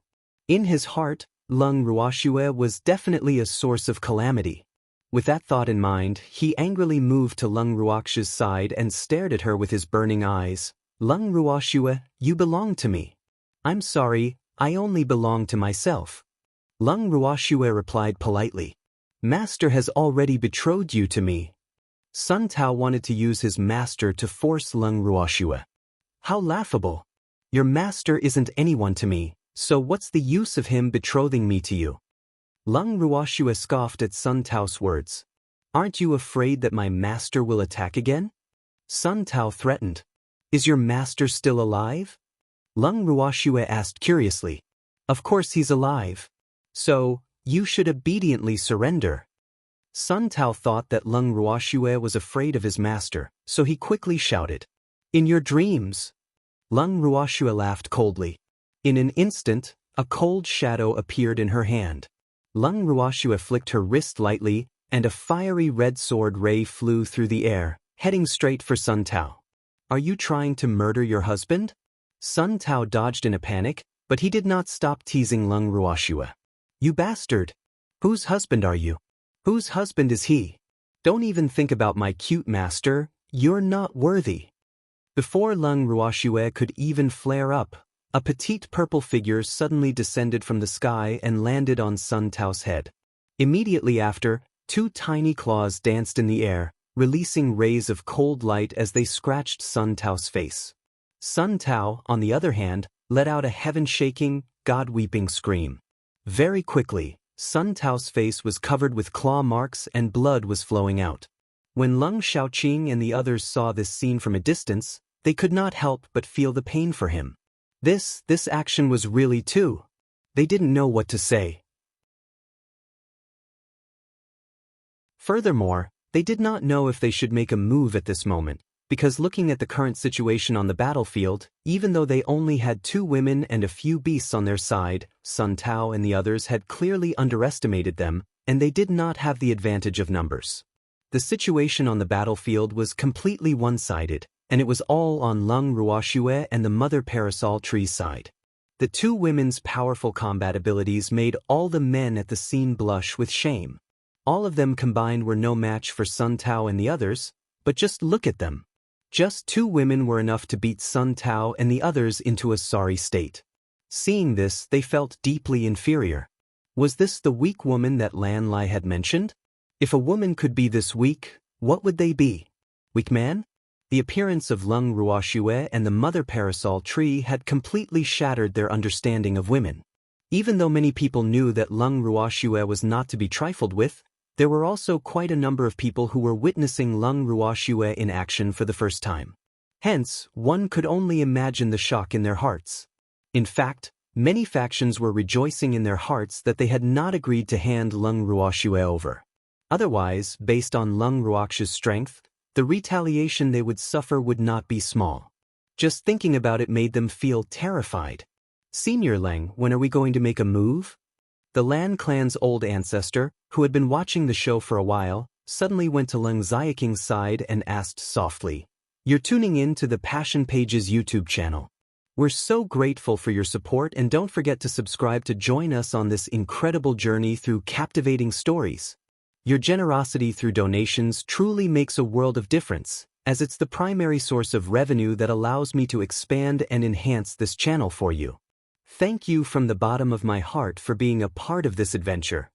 In his heart, Leng Ruoxue was definitely a source of calamity. With that thought in mind, he angrily moved to Leng Ruoxue's side and stared at her with his burning eyes. Leng Ruoxue, you belong to me. I'm sorry, I only belong to myself. Leng Ruoxue replied politely. Master has already betrothed you to me. Sun Tao wanted to use his master to force Leng Ruoxue. How laughable. Your master isn't anyone to me, so what's the use of him betrothing me to you? Leng Ruoxue scoffed at Sun Tao's words. Aren't you afraid that my master will attack again? Sun Tao threatened. Is your master still alive? Leng Ruoxue asked curiously. Of course he's alive. So, you should obediently surrender. Sun Tao thought that Leng Ruoxue was afraid of his master, so he quickly shouted. In your dreams. Leng Ruoxue laughed coldly. In an instant, a cold shadow appeared in her hand. Leng Ruoxue flicked her wrist lightly, and a fiery red sword ray flew through the air, heading straight for Sun Tao. Are you trying to murder your husband? Sun Tao dodged in a panic, but he did not stop teasing Leng Ruoxue. You bastard! Whose husband are you? Whose husband is he? Don't even think about my cute master, you're not worthy. Before Leng Ruoxue could even flare up, a petite purple figure suddenly descended from the sky and landed on Sun Tao's head. Immediately after, two tiny claws danced in the air, releasing rays of cold light as they scratched Sun Tao's face. Sun Tao, on the other hand, let out a heaven-shaking, God-weeping scream. Very quickly, Sun Tao's face was covered with claw marks and blood was flowing out. When Leng Xiaoqing and the others saw this scene from a distance, they could not help but feel the pain for him. This action was really too. They didn't know what to say. Furthermore, they did not know if they should make a move at this moment, because looking at the current situation on the battlefield, even though they only had 2 women and a few beasts on their side, Sun Tao and the others had clearly underestimated them, and they did not have the advantage of numbers. The situation on the battlefield was completely one-sided, and it was all on Leng Ruoxue and the mother parasol tree's side. The 2 women's powerful combat abilities made all the men at the scene blush with shame. All of them combined were no match for Sun Tao and the others, but just look at them. Just 2 women were enough to beat Sun Tao and the others into a sorry state. Seeing this, they felt deeply inferior. Was this the weak woman that Lan Lai had mentioned? If a woman could be this weak, what would they be? Weak man? The appearance of Leng Ruoxue and the mother parasol tree had completely shattered their understanding of women. Even though many people knew that Leng Ruoxue was not to be trifled with, There were also quite a number of people who were witnessing Lung Ruoxue in action for the first time. Hence, one could only imagine the shock in their hearts. In fact, many factions were rejoicing in their hearts that they had not agreed to hand Lung Ruoxue over. Otherwise, based on Lung Ruoxue's strength, the retaliation they would suffer would not be small. Just thinking about it made them feel terrified. Senior Leng, when are we going to make a move? The Lan clan's old ancestor, who had been watching the show for a while, suddenly went to Leng Xiaoking's side and asked softly, "You're tuning in to the Passion Pages YouTube channel. We're so grateful for your support, and don't forget to subscribe to join us on this incredible journey through captivating stories. Your generosity through donations truly makes a world of difference, as it's the primary source of revenue that allows me to expand and enhance this channel for you. Thank you from the bottom of my heart for being a part of this adventure."